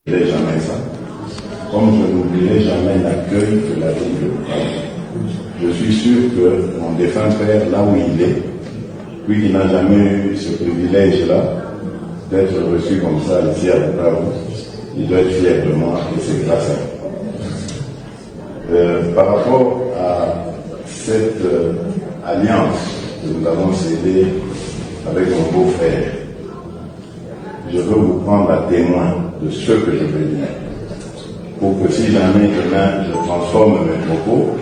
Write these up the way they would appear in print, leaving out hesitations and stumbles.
Jamais ça. Comme je n'oublierai jamais l'accueil de la ville de Bukavu. Je suis sûr que mon défunt père, là où il est, puis il n'a jamais eu ce privilège-là d'être reçu comme ça ici à Bukavu, il doit être fier de moi et c'est grâce à lui. Par rapport à cette alliance que nous avons scellée avec mon beau-frère, je veux vous prendre à témoin de ce que je veux dire. Pour que si jamais demain je transforme mes propos,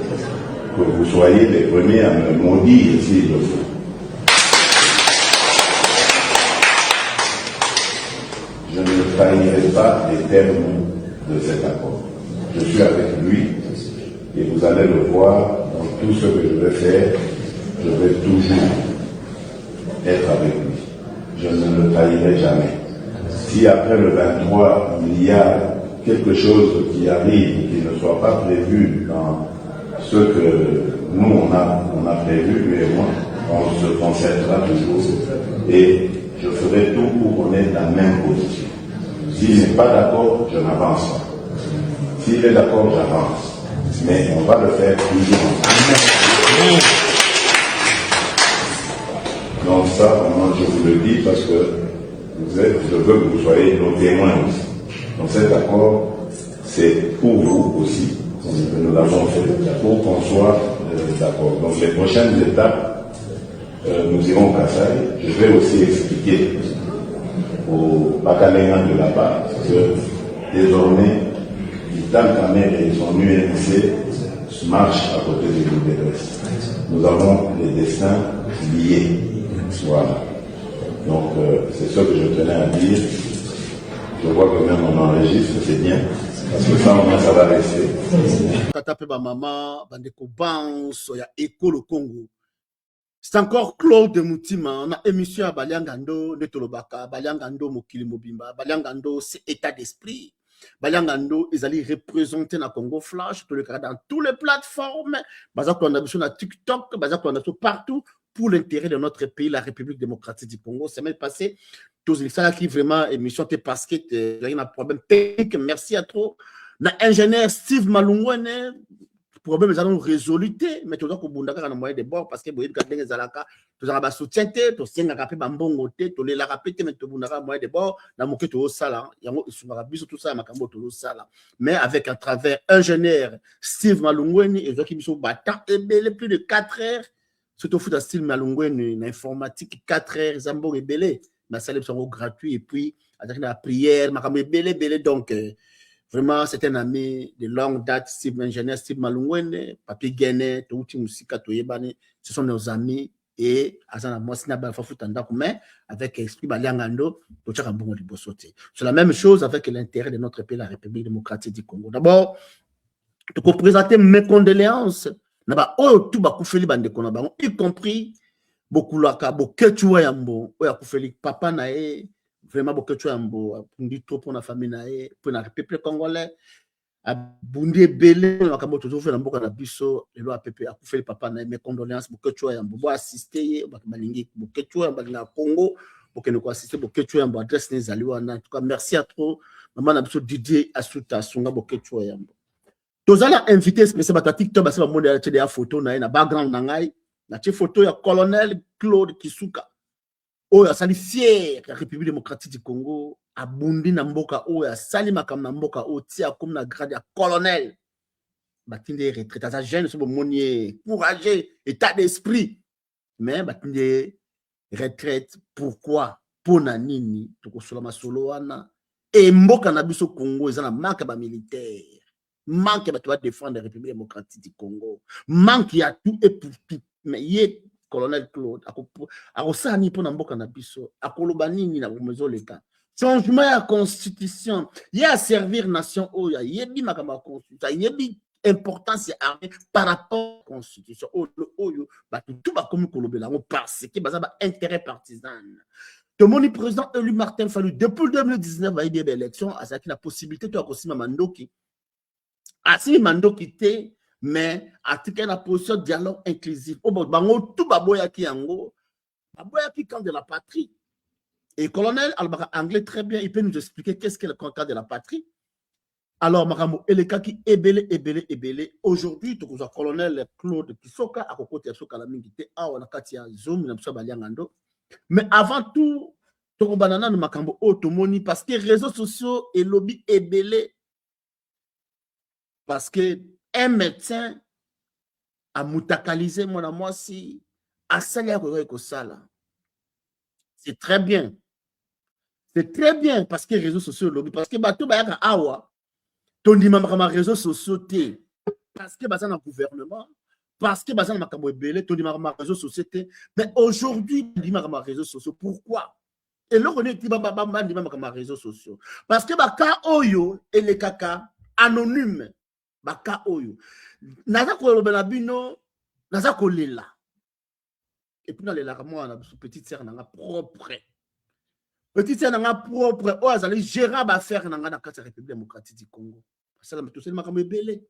que vous soyez les premiers à me maudire s'il le faut. Je ne trahirai pas les termes de cet accord. Je suis avec lui et vous allez le voir dans tout ce que je vais faire. Je vais toujours être avec lui. Je ne le trahirai jamais. Si après le 23, il y a quelque chose qui arrive, qui ne soit pas prévu dans ce que nous, on a prévu, lui et moi, on se concertera toujours et je ferai tout pour qu'on ait la même position. S'il n'est pas d'accord, je n'avance pas. S'il est d'accord, j'avance. Mais on va le faire toujours ensemble. Donc ça, vraiment, je vous le dis parce que je veux que vous soyez nos témoins aussi. Donc cet accord, c'est pour vous aussi. Nous l'avons fait pour qu'on soit d'accord. Donc les prochaines étapes, nous irons au Kassai. Je vais aussi expliquer aux Bakaléens de là-bas que désormais, Vital Kamerhe et son UNC marchent à côté de l'UDRS. Nous avons les destins liés. Voilà. Donc c'est ce que je tenais à dire. Je vois que même on enregistre, c'est bien. Parce que ça, au moins, ça va rester. C'est encore Claude Moutima. On a émission à Baliangando, Netolobaka, Baliangando, Mokili Mobimba, Baliangando, c'est état d'esprit. Baliangando, ils allaient représenter le Congo Flash, dans toutes les plateformes. Bazak, on a besoin de TikTok, Bazak, on a besoin partout pour l'intérêt de notre pays, la République démocratique du Congo. C'est même passé. Tous les gens qui vraiment émission parce que il y a un problème technique. Merci à trop. L'ingénieur Steve Malungwene, problème ils ont résoluté, mais tu dois que bundaka na moyen de bord parce que boyé kadenge zalaka, tu as soutien te, tu senga kapé bambongo te, tu la rapete mais tu bundaka moyen de bord, na moké to sala, yango isumaka biso tout ça makambo to sala. Mais avec à travers ingénieur Steve Malungwene et qui biso bata plus de 4 heures. Surtout foot à Steve Malungwene une informatique 4 heures zambo rebelle. Ma salle sont gratuit et puis avec la prière, makambo belé donc vraiment, c'est un ami de longue date, Steve Ingénieur, Steve Malungwene, Papi Guéné, Touti Moussika, Toyebane, ce sont nos amis et Azana Mosina Balfafutanda, mais avec Esprit Baliangando, Tochakambo Libosote. C'est la même chose avec l'intérêt de notre pays, la République démocratique du Congo. D'abord, tu peux présenter mes condoléances, y compris beaucoup laka, beaucoup yambo, papa nae, vraiment beaucoup de choses bundi trop pour la famille nae pour la peuple congolais bundi belé on a toujours fait la mboka na biso le loi peuple a fait papa nae mes condoléances beaucoup de choses bo assister balingi beaucoup de choses balinga Congo beaucoup ne ko assister beaucoup de choses adresse les alliés en tout cas merci à trop maman na biso Didier Asuta sunga beaucoup de choses yambo tozala invité spécial ba TikTok ba monde ya tshede ya photo na background na ngai na tshé photo ya colonel Claude Kisuka oyo asali fier la République démocratique du Congo abundi na mboka oyo asali makam na mboka oyo tia comme na grade ya colonel batinde retraite asa jeune so bomoni courageux état d'esprit mais batinde retraite pourquoi pona nini tokosola masolo wana et mboka na biso Congo eza na manque ba militaire manque ba défendre la République démocratique du Congo manque ya tout et pour tout mais yé colonel Claude akosani mpo na mboka na biso akoloba nini na bomezo leka changement ya constitution ye a servir nation oyo yebi makambo ya constitution yebi importance ya armée par rapport à constitution oyo bato tout bakomi kolobela yango parce que baza ba intérêt partisan tomoni président élu Martin Fayulu depuis 2019 bayebi ebe élection azalaki na possibilité to akosima mandoki asimi mandoki te mais atika na position de dialogue inclusif bango tout baboyaki yango baboyaki camp de la patrie Et colonel, anglais très bien, il peut nous expliquer qu'est-ce qu'est le conquête de la patrie. Alors, Makambo, Eleka qui ébélé. Aujourd'hui, tu as colonel Claude Kisoka, à côté de Soka la Mingite, à Wanakatia Zoom, mais avant tout, tu as banana Makambo Otomoni, parce que les réseaux sociaux et lobby ébélé. Parce que un médecin a moutakalisé moi si à salaire que ça là. C'est très bien. C'est très bien parce que les réseaux sociaux lobby, parce que bateau bayaka awa, ton dimama réseaux sociaux té, parce que baza na gouvernement, parce que baza na makambo ebele, ton dimama réseaux sociaux té. Mais aujourd'hui, dimama réseaux sociaux, pourquoi? Et là on est dimama réseaux sociaux. Parce que baka oyo et les kaka anonyme, baka oyo. Naza ko lobela bino, naza ko lela. Et puis dans les larmes, on a petite sœur nanga propre. Petite sœur nanga propre, oh azali gérant affaire nanga na la République démocratique du Congo. Ça la tout seulement comme belé.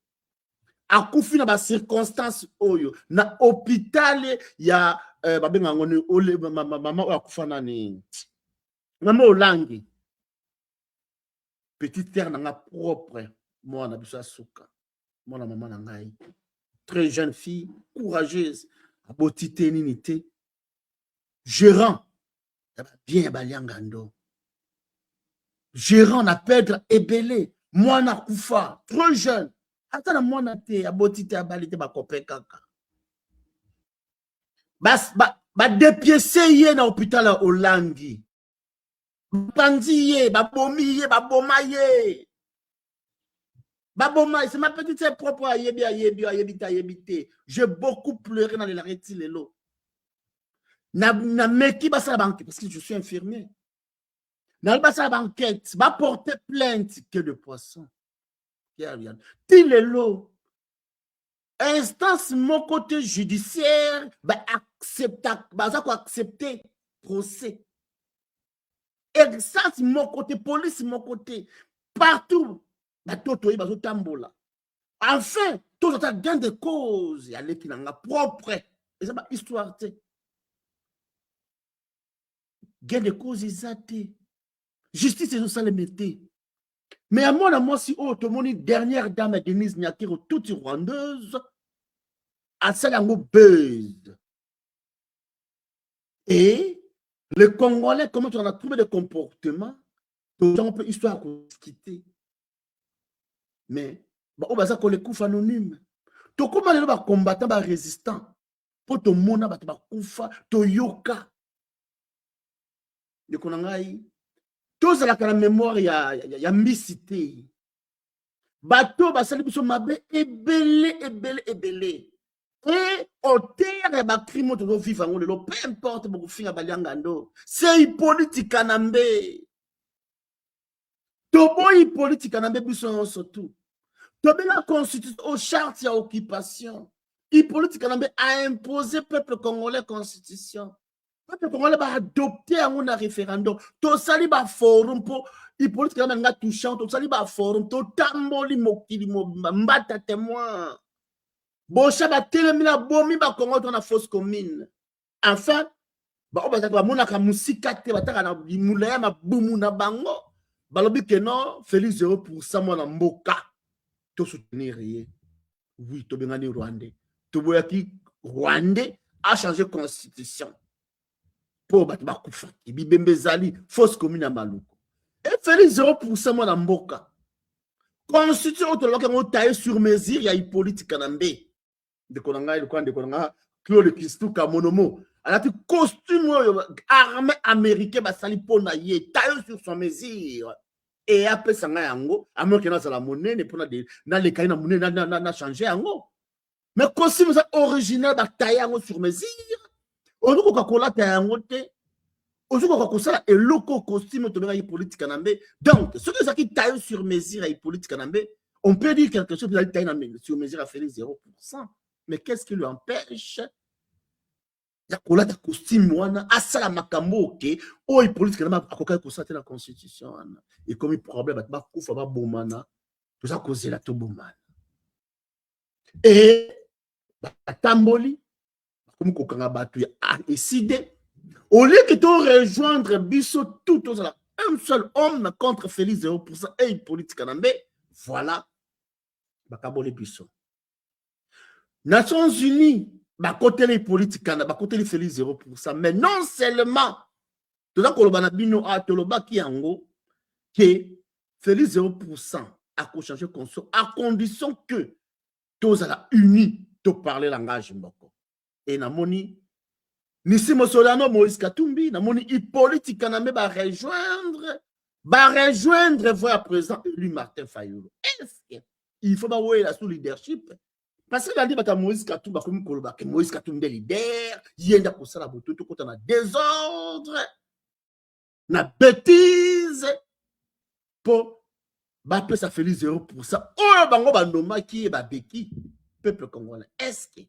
A kufi na ba circonstance oyo na hôpital ya babenga ngoni ole maman o akufa nani. Maman Olangi. Petite sœur nanga propre, moi na biso suka. Moi na maman nangai. Très jeune fille, courageuse, abotité ninité. Gérant, bien baliangando. Gérant na perdre ebélé. Moi na koufa, trop jeune. Attends, moi na te, abotité abalité ba copain kaka. Ba dépiécé yé na hôpital Olangi. Bandi yé, ba bomi yé, ba boma yé. Baboma, c'est ma petite sœur propre à Yébité. J'ai beaucoup pleuré dans les larreti lelo. Na meki basa banque parce que je suis infirmier. Na basa banquette, va porter plainte que de poisson. Ti lelo. Instance mon côté judiciaire, ba accepter procès. Instance mon côté police mon côté partout. Enfin, tout ça gain de cause. Il y a les qui n'ont pas propre. Et c'est pas histoire. Gain de cause, ils ont été. Justice, ils ont ça les métiers. Mais à moi, si tout le monde, dernière dame, Denise Nyakiro, toute rwandeuse, à ça, il y a un buzz. Et les Congolais, comment on a trouvé des comportements, on peut histoire quitter. Mais, on va dire que les coups anonymes. To comment les combattants, les résistants, pour te mona, les coups, to yoka. De konangai, tout ça la mémoire, il y a mbicité. Bateau, basali biso mabe, ebele. Et au terre, ba crime to vivre en le peu importe beaucoup finga baliangando. C'est politique kanambe. To boy politique kanambe biso surtout. La constitution, aux chartes, il y a occupation. Hippolyte Kanambe a imposé peuple congolais constitution. Peuple congolais va adopter un référendum. Tout ça, il va forum pour Hippolyte Kanambe a touché. Tout ça, il va forum. Tout tamboli mokili mbata témoin. Bocha ba telemina bomi ba Congo dans la fosse commune. Enfin, on va monaka musika te bataka na imulaya ma bumu na bango. Balobi que non, Félix 0% moi na mboka. Soutenir rien. Oui, Tobengani Rwandais. Toboyaki Rwandais a changé de constitution. Pour battre Bakoufaki, Bibembezali, fausse commune à Maluko. Et Félix 0% moi dans Mboka. Constitution, on taille sur mesure, il y a Hippolyte Kanambe. De Konanga, de Konanga, Claude Kistuka, Monomo. Elle a dit costume armée américaine, Basali Ponaye, taille sur son mesure. Et après ça yango amo kena la monnaie ne pona de na le kaina monnaie na changer yango mais costume ça original ba taille yango sur mesure ozuko ka kola ta yango te ozuko ka kosala eloko costume to benga politique Kanambe. Donc ce que ça qui taille sur mesure à politique Kanambe, on peut dire quelque chose de taille sur mesure à Félix 0%, mais qu'est-ce qui lui empêche ya kola ta costume wana asala makambo ke o politique na akoka ko sata la constitution wana et comme problème ba kufa ba bomana tout ça cause la to bomana et ba tamboli comme ko kanga batu ya décider Au lieu que tu rejoindre Bisso, tout un seul homme contre Félix 0% et une politique en voilà, bakabole Bisso. Nations Unies, côté les politiques, côté les Félix 0%, mais non seulement, tout ça, kolobana bino a toloba ki yango, que Félix 0% a changé consort, à condition que tous à unis, to parler langage mboko. Et namoni, Nisi Mosolano, Moïse Katumbi, namoni Hippolyte Kanambe va rejoindre voix présent élu Martin Fayulu. Est-ce qu'il faut pas voir la sous leadership? Parce que dit que Moïse Katumbi, comme Koloba, que Moïse Katumbi est leader, il y a pour ça la beauté, tout côté na désordre, na bêtise, pour battre sa Félix 0%. Oh, bango bandoma qui est babeki, peuple congolais. Est-ce que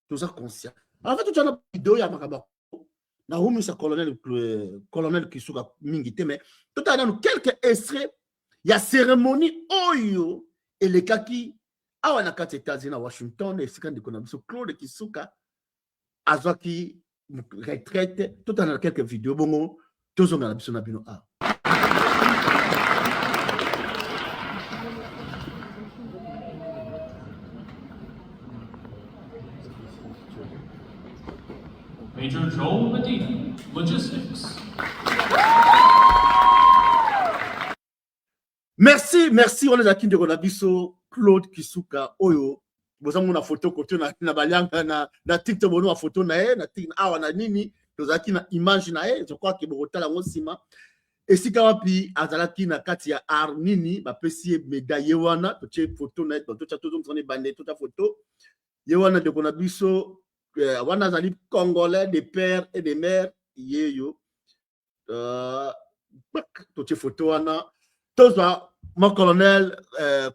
tout ça conscient? En fait, tout ça, vidéo ya makaba. Na homme sa colonel Kisuka mingite, mais tout à l'heure, quelques extraits, il y a cérémonie oyo et les kaki awa na kati États-Unis à Washington et c'est quand on a vu Claude Kisuka azaki retraite, tout à l'heure quelques vidéos bongo, tous on a vu son abino a. Major Joel Medina, Logistics. Merci, on est à Kinde Ronabiso, Claude Kisuka, Oyo. Vous avez une photo côté na balianga na TikTok, vous avez une photo na TikTok, na nini, vous avez une image na je crois que vous avez sima. Et si kawapi azalaki na kati ya arnini, ba pesi médaille wana, tu photo na to cha tout on bandé toute photo. Yewana de Ronabiso, wana zali congolais des pères et des mères, yeyo. Tu photo wana. Tous mon colonel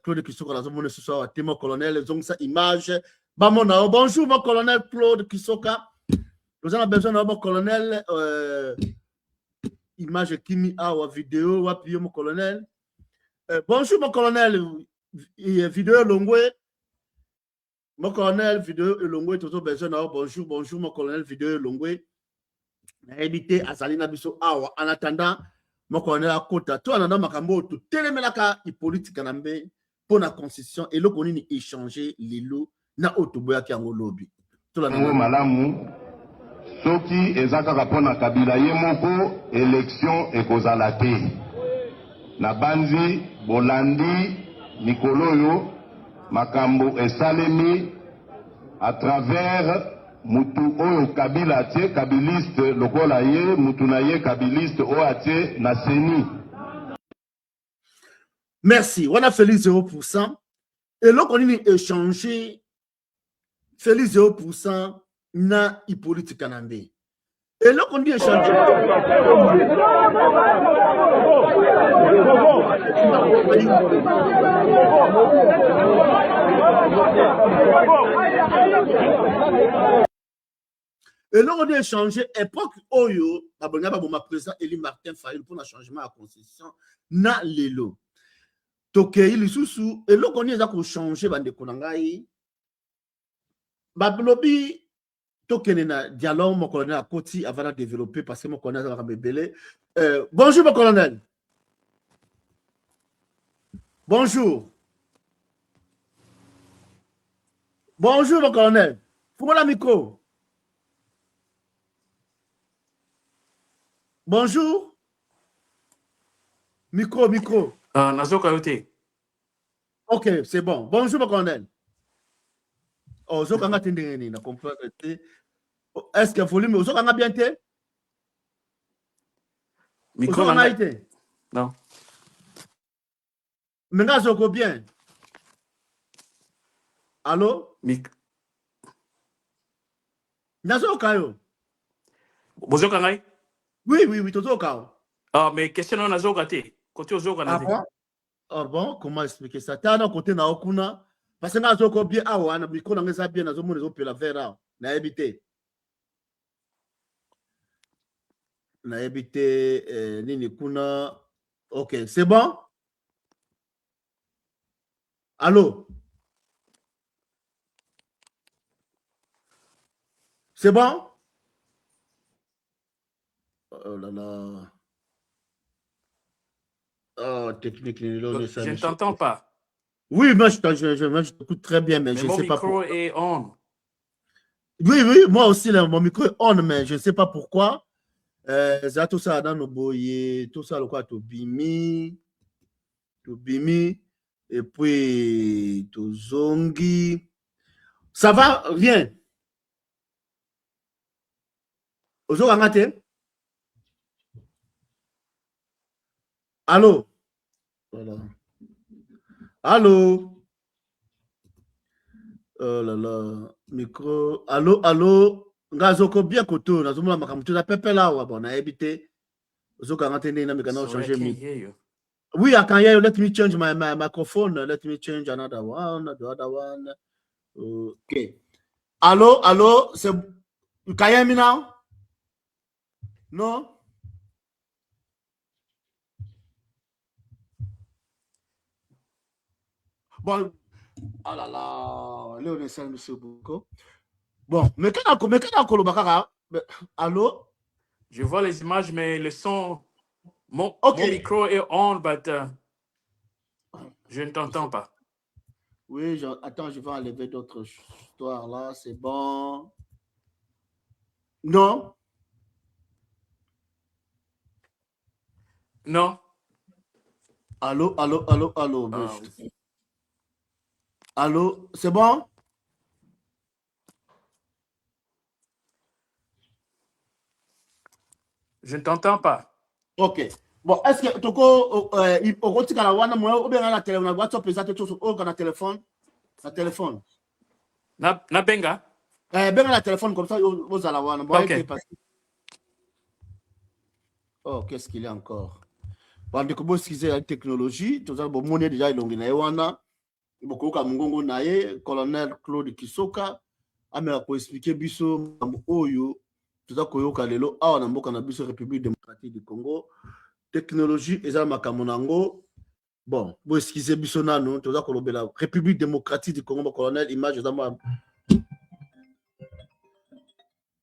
Claude Kisuka, ce soir, mon colonel, ils ont sa image. Bonjour, mon colonel Claude Kisuka. Nous avons besoin de mon colonel, image Kimi Awa, vidéo, wapi mon colonel. Bonjour, mon colonel, vidéo Longwe. Mon colonel, vidéo Longwe, tous besoin de bonjour, mon colonel, vidéo Longwe. Éviter à Salina Bisso Awa. En attendant, moko na kota to ananda makambo to telemelaka politique kanambe pour la constitution et le konini échanger lelo na otoboya ki yango lobi to la malamu soki ezaka pona kabila ye moko élection ekozala te na banzi bolandi mikolo yo makambo esalemi à travers mutu oyo kabila tie kabiliste lokola ye mutu na ye kabiliste o atie na seni. Merci. On a Félix 0%. Et là, on a échangé Félix 0% na Hippolyte Kanambe. Et là, on a échangé. Et là, on a échangé époque Oyo, ma président Eli Martin Fayulu pour le changement à la constitution, na lelo. Tokei lisusu, et là, on a changé bande konangai. Bablobi, tokene na dialogue, mon colonel à Koti, avant de développer, parce que mon colonel a rebellé. Bonjour, mon colonel. Bonjour. Bonjour, mon colonel. Pour la micro. Bonjour. Micro. Nazoka yote. Ok, c'est bon. Bonjour, mon colonel. Oh, Zokanga Tindeni, na comprendre. Est-ce que volume, Zokanga bien te? Micro Zokanga été? Non. Menga Zoko bien. Allô? Nazoka yo. Bozoka ngai? Oui, Tozoka. Ah, mais question on Nazoka te. Côté Ozoka na te. Ah bon, comment expliquer ça? T'as un côté na okuna. Parce que Nazoko bien, ah ouais, na micro na ngeza bien, nazo mone zo pela vera. Na ebité. Na ebité, nini kuna. Ok, c'est bon? Allô? C'est bon? Oh là là. Oh, technique. Je ne t'entends pas. Oui, moi, je t'écoute très bien, mais je ne mon sais pas micro pourquoi. est on. Oui, moi aussi, là, mon micro est on, mais je ne sais pas pourquoi. Ça, tout ça, dans nos boyers, tout ça, le quoi, tout bimi, et puis, tout zongi. Ça va, rien. Aujourd'hui, allô? Voilà. Allô? Oh là là, micro. Allô? Ngazoko bien koto, nazomona makambo tu na pepe là wa bon na habité. Ozoka ngantene na mekana Sorry, I changer can't mi. hear you. Oui, I can hear you. Let me change my microphone. Let me change another one, the other one. Okay. Allô? C'est you can hear me now? No? Bon, oh là là, Léon Essel, monsieur Boko. Bon, mais allô? Je vois les images, mais le son, mon Ok. micro est on, but je ne t'entends pas. Oui, attends, je vais enlever d'autres histoires là, c'est bon. Non? Non? Allô? Oui. Allô? C'est bon? Je ne t'entends pas. Ok. Bon, est-ce que Toko, au retour à la wana, moi, ou bien à la téléphone, on a WhatsApp, les autres choses, au téléphone, la téléphone. Na benga? Ben à la téléphone, comme ça, aux à la wana. Bon, Ok. Oh, qu'est-ce qu'il y a encore? Bon, de comment excusez la technologie, tout ça, bon, mon déjà, il y a wana. Beaucoup comme Mungongo Naye, colonel Claude Kisoka, a pour expliquer biso oyo, tout ça koyoka lelo, on a mboka na biso République démocratique du Congo, technologie eza makamonango. Bon, vous excusez biso nano, tout ça kolobela République démocratique du Congo, colonel image eza ma.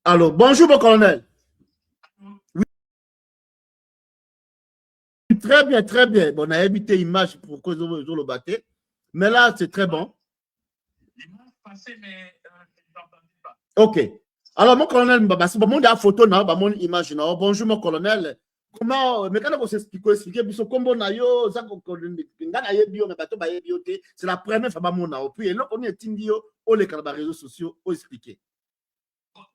Alors, bonjour mon colonel. Oui. Très bien. Bon, on a évité image pour cause de le battre, mais là c'est très bon. L'image passée, mais je ne t'entendais pas. Ok. Alors, mon colonel, mon photo, mon image. Bonjour, mon colonel. Comment, mais quand vous expliquez, c'est la première fois que je puis là, on est les réseaux sociaux, expliquer.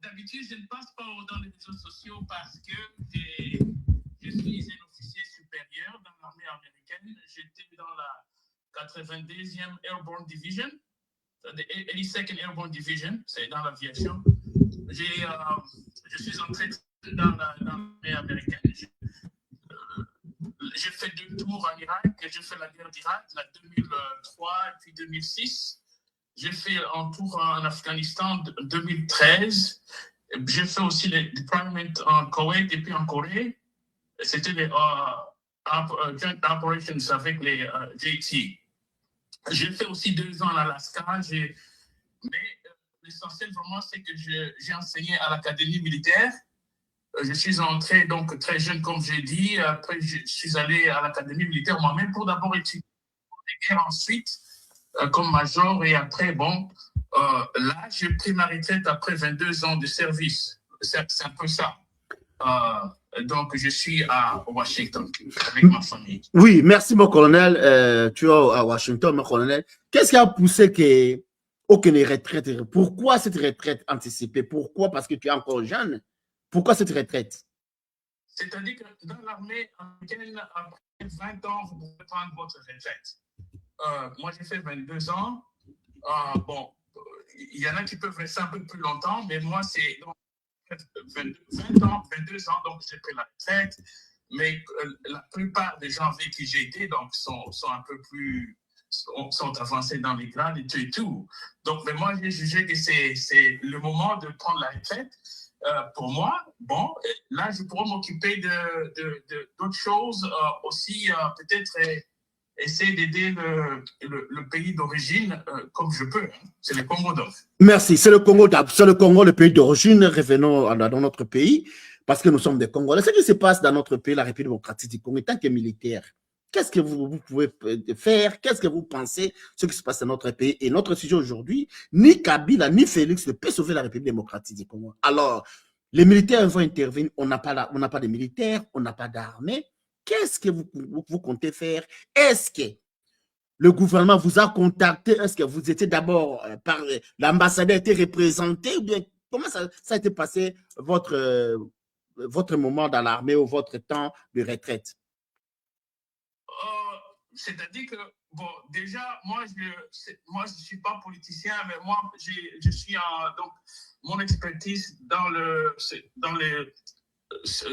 D'habitude, je ne passe pas dans les réseaux sociaux parce que je suis un officier supérieur dans l'armée américaine. J'étais dans la 82e Airborne Division. The 82nd Airborne Division, c'est dans l'aviation. Je suis entré dans l'armée américaine. J'ai fait 2 tours en Irak. J'ai fait la guerre d'Irak, la 2003 et puis 2006. J'ai fait un tour en Afghanistan en 2013. J'ai fait aussi le deployment en Koweït et puis en Corée. C'était les joint operations avec les JT. J'ai fait aussi 2 ans en Alaska, mais l'essentiel vraiment, c'est que j'ai enseigné à l'académie militaire. Je suis entré donc très jeune, comme j'ai dit. Après, je suis allé à l'académie militaire moi-même pour d'abord étudier les guerres, ensuite comme major. Et après, bon, là, j'ai pris ma retraite après 22 ans de service. C'est un peu ça. Donc, je suis à Washington avec ma famille. Oui, merci, mon colonel. Tu es à Washington, mon colonel. Qu'est-ce qui a poussé aucune retraite? Pourquoi cette retraite anticipée? Pourquoi? Parce que tu es encore jeune. Pourquoi cette retraite? C'est-à-dire que dans l'armée américaine, après 20 ans, vous pouvez prendre votre retraite. Moi, j'ai fait 22 ans. Bon, il y en a qui peuvent rester un peu plus longtemps, mais moi, c'est 22 ans, donc j'ai pris la retraite. Mais la plupart des gens avec qui j'ai été donc, sont un peu plus sont avancés dans les grades et tout. Donc, mais moi, j'ai jugé que c'est le moment de prendre la retraite. Pour moi, bon, là, je pourrais m'occuper d'autres choses aussi, peut-être essayer d'aider le pays d'origine comme je peux. Hein. C'est le Congo donc. Merci, c'est le Congo, le pays d'origine. Revenons dans notre pays. parce que nous sommes des Congolais. Ce qui se passe dans notre pays, la République démocratique du Congo, en tant que militaire, qu'est-ce que vous pouvez faire? Qu'est-ce que vous pensez ce qui se passe dans notre pays? Et notre sujet aujourd'hui, ni Kabila, ni Félix ne peut sauver la République démocratique du Congo. Alors, les militaires vont intervenir, on n'a pas de militaires, on n'a pas d'armée. Qu'est-ce que vous comptez faire? Est-ce que le gouvernement vous a contacté? Est-ce que vous étiez d'abord par l'ambassadeur été représenté? Ou bien comment ça a été passé votre moment dans l'armée ou votre temps de retraite? C'est-à-dire que, bon, déjà, moi, je ne suis pas politicien, mais moi, je suis donc, mon expertise dans les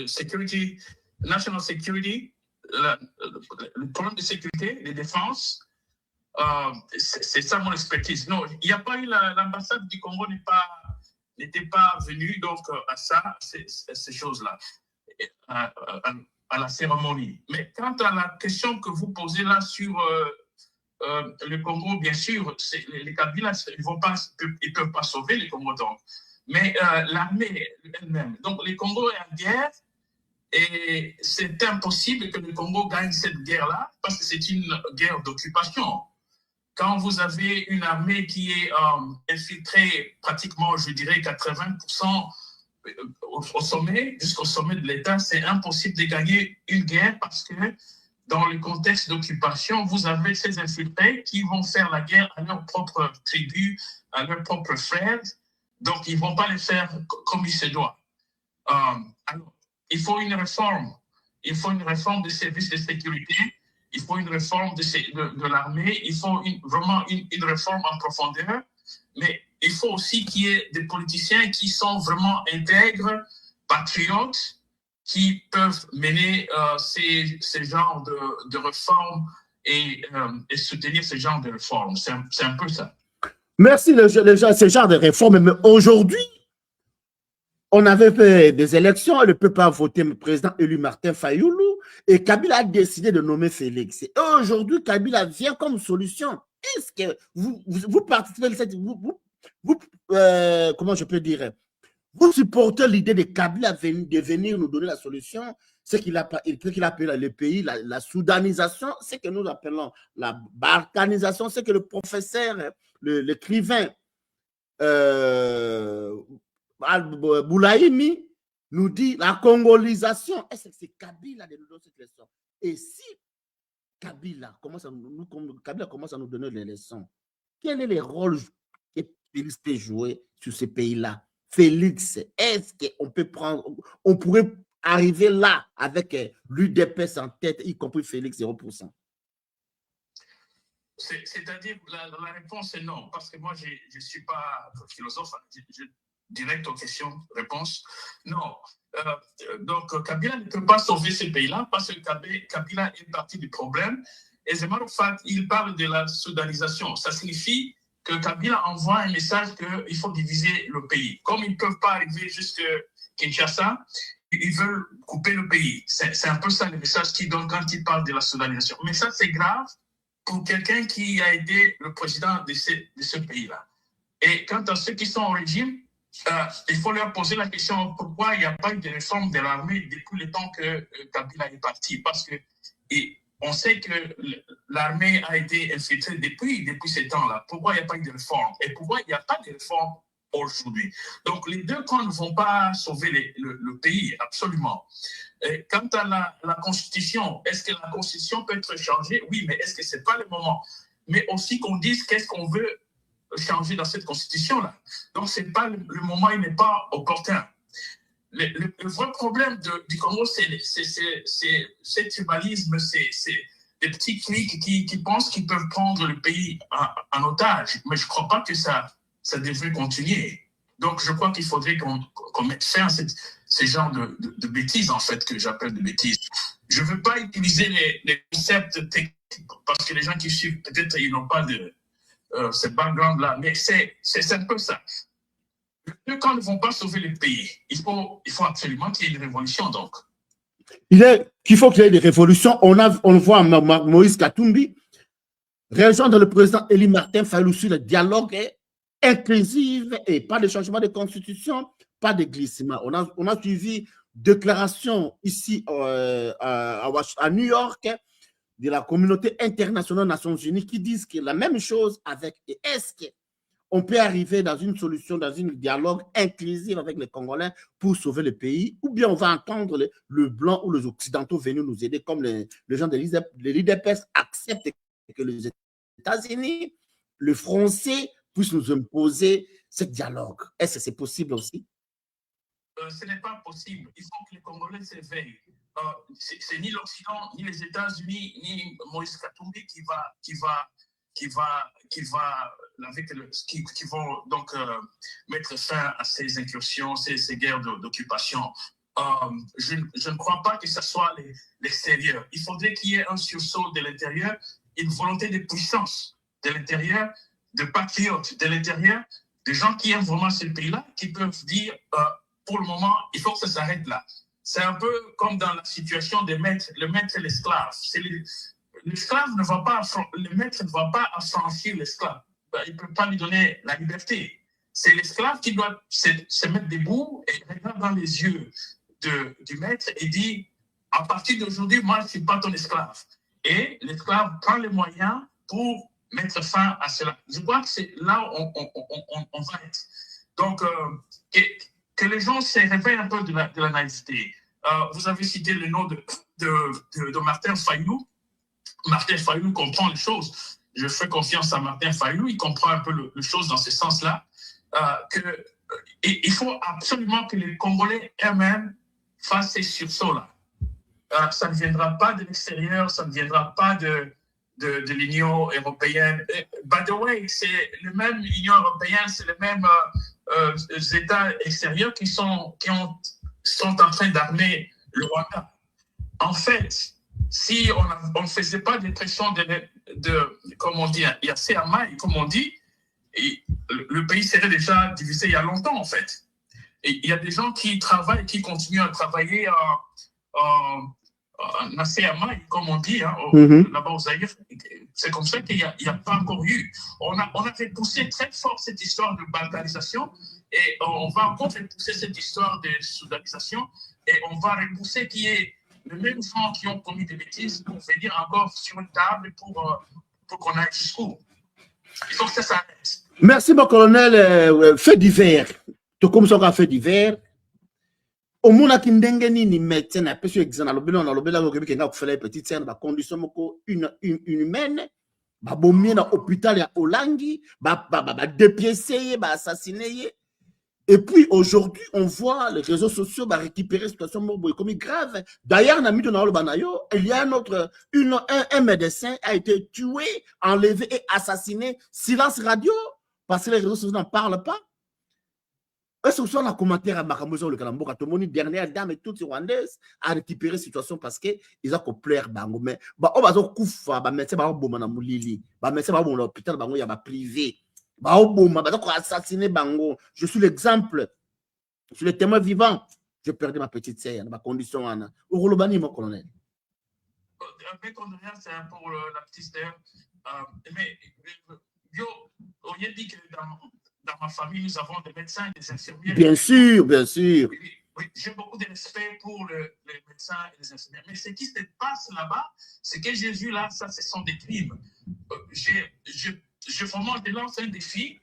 security, national security, le problème de sécurité, les défenses, c'est ça mon expertise. Non, il n'y a pas eu l'ambassade du Congo n'était pas venue donc à ça, ces choses-là, à la cérémonie. Mais quant à la question que vous posez là sur le Congo, bien sûr, les Kabila, ils ne peuvent pas sauver les Congo, donc. Mais l'armée elle-même. Donc, le Congo est en guerre et c'est impossible que le Congo gagne cette guerre-là parce que c'est une guerre d'occupation. Quand vous avez une armée qui est infiltrée pratiquement, je dirais, 80% au sommet, jusqu'au sommet de l'État, c'est impossible de gagner une guerre parce que dans le contexte d'occupation, vous avez ces infiltrés qui vont faire la guerre à leur propre tribu, à leurs propres frères. Donc, ils ne vont pas le faire comme il se doit. Alors, il faut une réforme. Il faut une réforme des services de sécurité. Il faut une réforme de l'armée. Il faut vraiment une réforme en profondeur. Mais il faut aussi qu'il y ait des politiciens qui sont vraiment intègres, patriotes, qui peuvent mener ces genres de réformes et soutenir ce genre de réformes. C'est un peu ça. Merci, ce genre de réformes. Mais aujourd'hui, on avait fait des élections, on ne peut pas voter le président élu Martin Fayoulou, et Kabila a décidé de nommer Félix. Et aujourd'hui, Kabila vient comme solution. Est-ce que vous participez de cette... comment je peux dire? Vous supportez l'idée de Kabila de venir nous donner la solution, ce qu'il appelle le pays, la soudanisation, ce que nous appelons la balkanisation, ce que le professeur, l'écrivain Boulaïmi nous dit, la congolisation. Est-ce que c'est Kabila de nous donner cette leçon? Et si Kabila commence à nous donner les leçons, quel est le rôle que Félix peut jouer sur ces pays-là? Félix, est-ce qu'on pourrait arriver là avec l'UDPS en tête, y compris Félix 0%? C'est-à-dire, la réponse est non, parce que moi, je ne suis pas philosophe, je direct aux questions, réponse, non. Donc, Kabila ne peut pas sauver ce pays-là parce que Kabila est partie du problème. Et as a matter of fact, il parle de la soudanisation. Ça signifie que Kabila envoie un message qu'il faut diviser le pays. Comme ils ne peuvent pas arriver jusqu'à Kinshasa, ils veulent couper le pays. C'est un peu ça le message qu'ils donnent quand ils parlent de la soudanisation. Mais ça, c'est grave pour quelqu'un qui a été le président de ce pays-là. Et quant à ceux qui sont au régime, il faut leur poser la question pourquoi il n'y a pas eu de réforme de l'armée depuis le temps que Kabila est parti. Parce que on sait que l'armée a été infiltrée depuis ce temps-là. Pourquoi il n'y a pas eu de réforme? Et pourquoi il n'y a pas de réforme aujourd'hui? Donc, les deux camps ne vont pas sauver le pays, absolument. Et quant à la Constitution, est-ce que la Constitution peut être changée? Oui, mais est-ce que ce n'est pas le moment? Mais aussi qu'on dise qu'est-ce qu'on veut changer dans cette Constitution-là. Donc, c'est pas le moment, il n'est pas opportun. Le vrai problème du Congo, c'est ce tribalisme, c'est des petits clics qui pensent qu'ils peuvent prendre le pays en otage. Mais je ne crois pas que ça devrait continuer. Donc, je crois qu'il faudrait qu'on mette fin à ce genre de bêtises, en fait, que j'appelle de bêtises. Je ne veux pas utiliser les concepts techniques parce que les gens qui suivent, peut-être, ils n'ont pas ce background-là, mais c'est un peu ça. Les camps ne vont pas sauver le pays. Il faut absolument qu'il y ait une révolution, donc. Qu'il faut qu'il y ait des révolutions. On voit Moïse Katumbi rejoindre le président Élie Martin Fayoulou sur le dialogue inclusif et pas de changement de constitution, pas de glissement. On a suivi déclaration ici à New York de la communauté internationale des Nations Unies qui disent que la même chose avec, et est-ce qu'on peut arriver dans une solution, dans un dialogue inclusif avec les Congolais pour sauver le pays, ou bien on va entendre le blanc ou les occidentaux venir nous aider, comme les gens de l'IDPS acceptent que les États-Unis, le français, puissent nous imposer ce dialogue. Est-ce que c'est possible aussi? Ce n'est pas possible. Il faut que les Congolais s'éveillent. C'est ni l'Occident, ni les États-Unis, ni Moïse Katumbi qui vont donc mettre fin à ces incursions, ces guerres d'occupation. Je ne crois pas que ce soit l'extérieur. Il faudrait qu'il y ait un sursaut de l'intérieur, une volonté de puissance de l'intérieur, de patriotes de l'intérieur, de gens qui aiment vraiment ce pays-là, qui peuvent dire pour le moment, il faut que ça s'arrête là. C'est un peu comme dans la situation de le maître et l'esclave. L'esclave ne va pas, le maître ne va pas affranchir l'esclave. Il ne peut pas lui donner la liberté. C'est l'esclave qui doit se mettre debout et regarder dans les yeux du maître et dire, à partir d'aujourd'hui, moi, je ne suis pas ton esclave. Et l'esclave prend les moyens pour mettre fin à cela. Je crois que c'est là où on va être. Donc, que les gens se réveillent un peu de la naïveté. Vous avez cité le nom de Martin Fayou. Martin Fayou comprend les choses. Je fais confiance à Martin Fayou. Il comprend un peu les choses dans ce sens-là. Il faut absolument que les Congolais eux-mêmes fassent ces sursauts-là. Ça ne viendra pas de l'extérieur, ça ne viendra pas de l'Union européenne. By the way, c'est le même Union européenne, c'est les mêmes États extérieurs qui sont en train d'armer le Rwanda. En fait, si on ne faisait pas des pressions comme on dit, il y a CMA, comme on dit, et le pays serait déjà divisé il y a longtemps, en fait. Et il y a des gens qui travaillent, qui continuent à travailler en CMA, comme on dit, là-bas au Zaïre. C'est comme ça qu'il n'y a pas encore eu. On a repoussé très fort cette histoire de balkanisation et on va encore repousser cette histoire de soudanisation et on va repousser qu'il y ait les mêmes gens qui ont commis des bêtises pour venir encore sur une table pour qu'on aille jusqu'où. Il faut que ça s'arrête. Merci, mon colonel. Fait divers. Tout comme ça, fait divers. Au monde qui ndenge ni médecin na peso exemple na lobela ko ke nga ko fela petite sœur ba condition moko une humaine ba bomie na hôpital ya Olangi ba dépiécer ba assassiner et puis aujourd'hui on voit les réseaux sociaux ba récupérer situation moko comme grave. D'ailleurs na mito na lo banayo il y a un médecin a été tué, enlevé et assassiné, silence radio parce que les réseaux sociaux n'en parlent pas. Est-ce que on a commentaire à Makamozo le Kalamboka, tout le monde dernière dame et toutes les Rwandaises a récupéré la situation parce que ils ont plaire bango mais bah on va zo kufa ba médecin ba bomba na mulili ba médecin ba bon l'hôpital bango ya ba privé ba bomba ba ko assassiner bango. Je suis l'exemple, je suis le témoin vivant. J'ai perdu ma petite sœur dans ma condition ana au Rolobani mon colonel. Mes condoléances pour la petite sœur mais yo on y a dit que dans ma famille, nous avons des médecins et des infirmières. Bien sûr, bien sûr. Oui, j'ai beaucoup de respect pour les médecins et les infirmières. Mais ce qui se passe là-bas, ce que j'ai vu là, ça, ce sont des crimes. Vraiment, je lance un défi.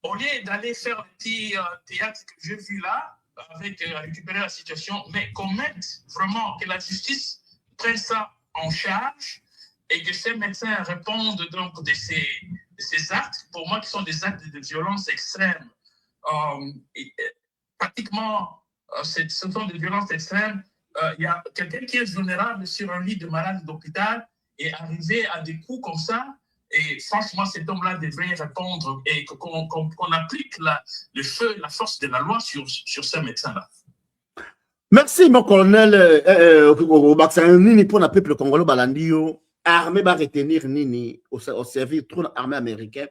Au lieu d'aller faire un petit théâtre que j'ai vu là, avec récupérer la situation, mais qu'on mette vraiment, que la justice prenne ça en charge et que ces médecins répondent donc de ces actes, pour moi, qui sont des actes de violence extrême. Pratiquement, ce sont des violences extrêmes. Il y a quelqu'un qui est vulnérable sur un lit de malade d'hôpital et arrivé à des coups comme ça. Et franchement, cet homme-là devrait répondre et qu'on applique le feu, la force de la loi sur ces médecins-là. Merci, mon colonel. Au Nini pour le peuple congolais balandio. Armée va retenir Nini au service trop armée américaine.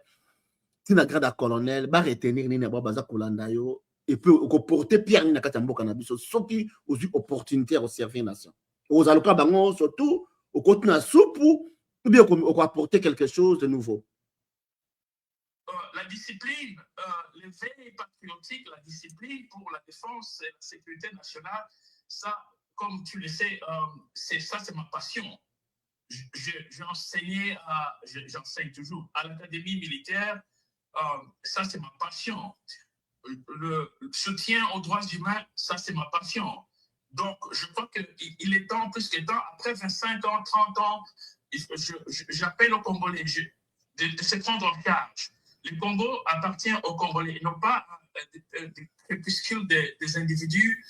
Si la grade colonel va retenir Nini à Baza Kolandayo et peut porter Pierre Nina Katambo Cannabis, ce qui aux opportunités au service nation. Aux allocs bango surtout au contenu soupe ou bien qu'on apporter quelque chose de nouveau. la discipline, l'éveil patriotique, la discipline pour la défense et la sécurité nationale, ça, comme tu le sais, ça c'est ma passion. J'enseigne toujours à l'académie militaire, ça c'est ma passion. Le soutien aux droits humains, ça c'est ma passion. Donc je crois qu'il est temps, plus que temps, après 25 ans, 30 ans, j'appelle aux Congolais de se prendre en charge. Le Congo appartient aux Congolais, non pas des crépuscules des individus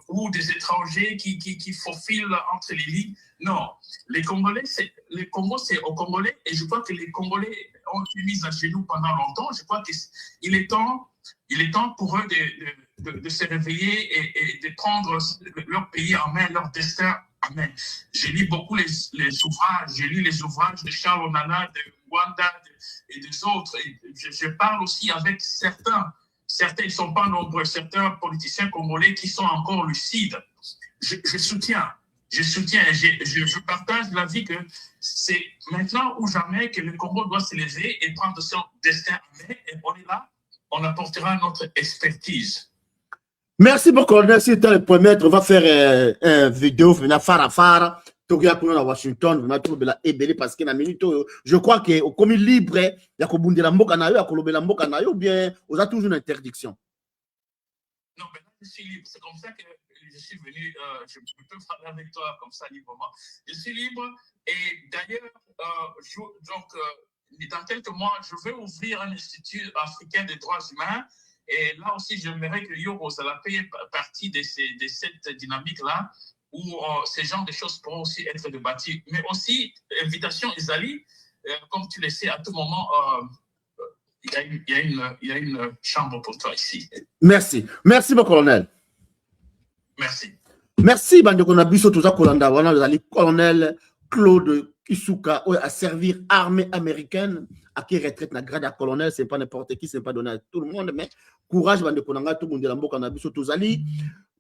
ou des étrangers qui faufilent entre les lits. Non, les Congolais, le Congo, c'est aux Congolais, et je crois que les Congolais ont été mis à genoux pendant longtemps. Je crois qu'il est temps pour eux de se réveiller et de prendre leur pays en main, leur destin en main. Je lis beaucoup les ouvrages, je lis les ouvrages de Charles Onana, de Wanda et des autres. Et je parle aussi avec certains, ils ne sont pas nombreux, certains politiciens congolais qui sont encore lucides. Je soutiens, je partage l'avis que c'est maintenant ou jamais que le Congo doit se lever et prendre son destin en main. Et on est là, on apportera notre expertise. Merci beaucoup, colonel. Si tu es le premier, on va faire une vidéo, Fara. Togia kuna na Washington, on a trouvé la ébélé parce que na minute, je crois que au commis libre, il y a ko bundela mboka na yo, ya ko lobela mboka na yo, ou bien on a toujours une interdiction. Non, mais là, je suis libre. C'est comme ça que je suis venu. Je peux parler avec toi comme ça librement. Je suis libre et d'ailleurs, dans quelques mois, je vais ouvrir un institut africain des droits humains. Et là aussi, j'aimerais que Yoro fait partie de cette dynamique-là, où ces genres de choses pourront aussi être débattues. Mais aussi, invitation, Isali, comme tu le sais, à tout moment, il y a une chambre pour toi ici. Merci. Merci, mon colonel. Merci. Merci, Bandeko Nabiso, tout ça, colonel Claude Kisuka, à servir armée américaine, à qui retraite na grade à colonel, c'est pas n'importe qui, c'est pas donné à tout le monde, mais courage, Bandeko Nanga, tout le monde de la Mboka Nabiso, tout ça,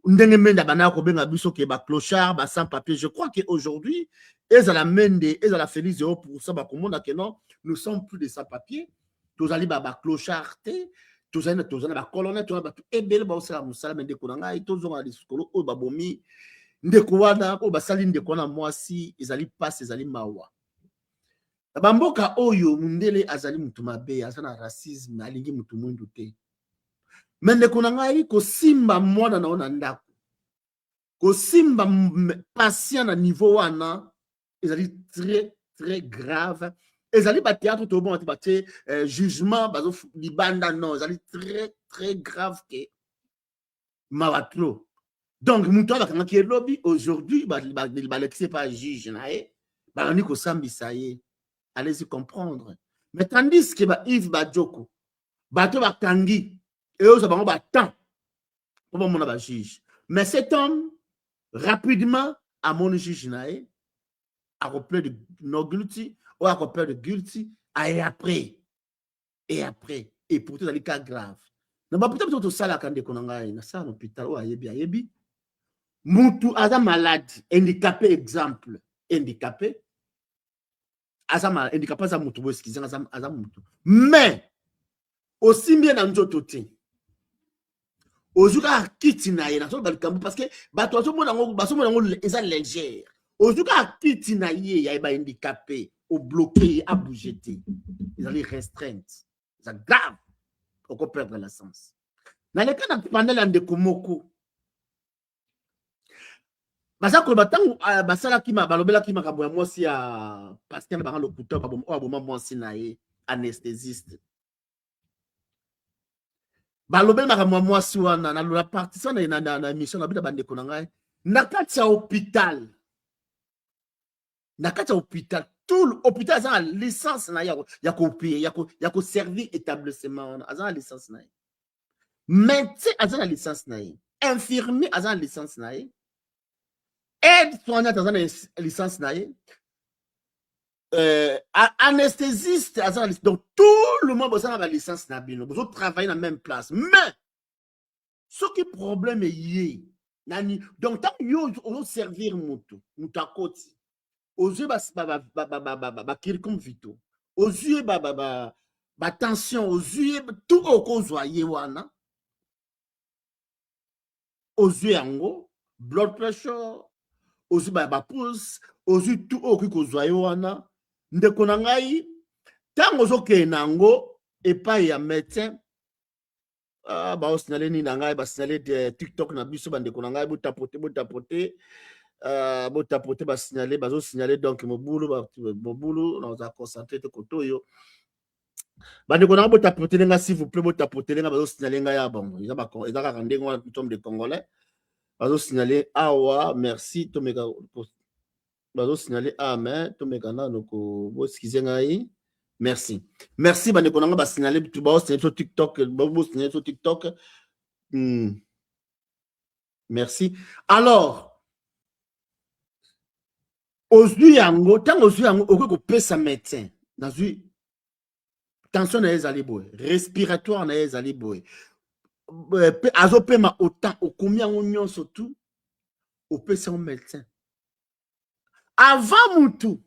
ndenge bana ko benga biso ke ba clochard ba sans papier. Je crois qu'aujourd'hui ils à la mende ils à la Félix 0% ba komona que non, nous sommes plus de sans papier. Tous ali ba clochard té tous ali ba colonel tous ba ebele ba osala musala mende ko nanga et tous on a discolo o ba bomi ndeko wana o ba sali ndeko na mwasi ezali passe ezali mawa. Ba mboka oyo mundele azali mutu mabe azana racisme alingi mutu mundu te. Mende kuna ngai ko simba mwana na ona ndako. Ko simba patient na niveau wana ezali très très grave. Ezali ba théâtre to bon ba jugement bazo libanda non, ezali très très grave que mawatlo. Donc mutu ba kanga ki lobby aujourd'hui ba l'exé pas juge nae ba ni ko sambisa ye. Allez-y comprendre. Mais tandis que ba Yves Badioko ba to ba kangi et eux, ça va temps pour mon juge. Mais cet homme, rapidement, à mon juge, a repris de no guilty, ou a repris de guilty, et après. Et pourtant, dans les cas graves. Nous avons peut-être ça là quand on a un hôpital, ou ayebi. Moutou, a malade, handicapé, exemple, handicapé. Handicapé, ça moutou, excusez-moi, ça moutou. Mais, aussi bien dans notre côté, ozuka kiti na ye na so balikambu parce que bato aso mona ngo eza légère ozuka kiti na ye ya ba handicapé au bloqué à bouger te ils allaient restreinte ça grave on peut perdre la sens na le cas na panel ande komoko basa ko batangu basala kima balobela kima kabo ya mwasi ya pasteur ba lokuta ba boma mwasi na ye anesthésiste. Balobel makamwa mwasi wana na la partition na mission na bida bande konanga na kati ya hôpital tout l'hôpital a licence na ya ko payer ya ko servir établissement a licence na médecin a licence na infirmier a licence na aide soignant a licence na anesthésiste, donc tout le monde a la licence na bino, vous travaillez dans la même place. Mais ce qui est problème est donc tant que vous servir mutu koti, aux yeux kirkom vito, aux yeux Attention aux yeux, tout au kozwaye wana. Aux yeux yango, blood pressure, aux yeux pouce, aux yeux tout au kozwaye wana. Ndeko na ngai, tango zoke nango, et pas ya médecin. Ba signalé ni na ngai, ba signalé TikTok na biso bande ko na ngai, bo tapoter, ba signalé, ba zo signalé donc mobulu on a concentré te kotoyo. Bande ko na bo tapoter nga s'il vous plaît, bo tapoter nga ba zo signalé nga ya bon. Ils a rendé nga tombe de Congolais. Ba zo signalé awa, merci to meka ba zo signalé amen, to meka na ko bo skize ngai. Merci. Merci, bande konanga ba signaler tout ba sur TikTok, ba signaler sur TikTok. Merci. Alors, aujourd'hui yango, tant aujourd'hui yango oko pesa médecin, nazui tension na ezali boy, respiratoire na ezali boy. Azopema autant au combien on nyonso tout au pesa un médecin. Avant mutu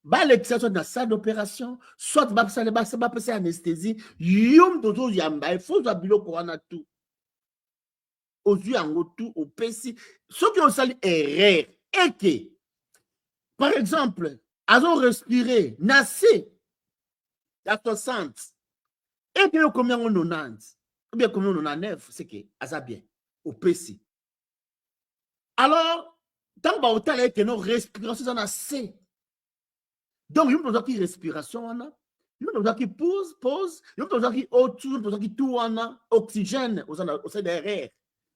ba l'exception dans la salle d'opération, soit ba pesa anesthésie, yom dozo yamba, il faut zabilo corona tout. Aujourd'hui yango tout au pesi, ce qui ont sali erreur et que par exemple, azo respirer, nasser à 60 et que combien on 90 ou bien combien on 99, c'est que ça bien au pesi. Alors, tant ba autant que nos respirations en assez. Donc, il y a une respiration, il y a une pause, il y a une autour, il y a une tout oxygène au sein derrière.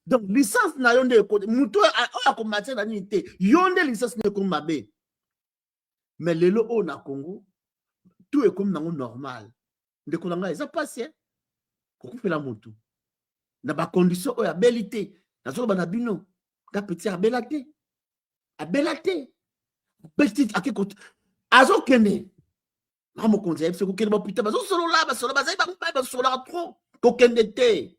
Donc, licence na yonde côté, muto a combattu la unité, yonde licence ne comme mabé. Mais le lo na Congo, tout est comme dans normal. De kolanga ça passe, ko fait la mutu. Na ba condition o ya belité, na zo ba na bino, ka petit a belaté. A belaté. Petit a côté azo kene mamo konza yebse ko kene ba putain bazo solo la ba solo ba solo trop ko kende te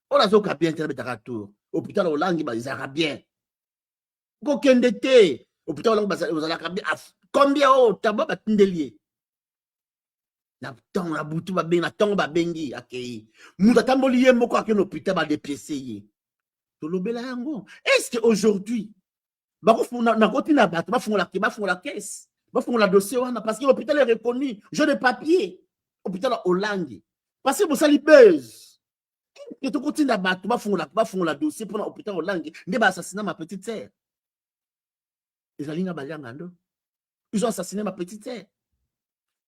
on azo ka bien tele betaka tour hôpital olangi ba izaka bien ko kende te hôpital olangi ba zala ka bien combien o tabo ba tindelier na temps na butu ba benga temps ba bengi akei muta tamboli ye moko akeno hôpital ba dépiécer ye to lobela yango est-ce que aujourd'hui ba ko funa na koti na bato ba funa la caisse. La dossier parce que l'hôpital est reconnu. Je de papier. Hôpital Hollande. Parce que vous savez buzz. Et tout continue à battre. Va font la dossier pour l'hôpital Hollande. Ils ont assassiné ma petite sœur. Ils ont assassiné ma petite sœur.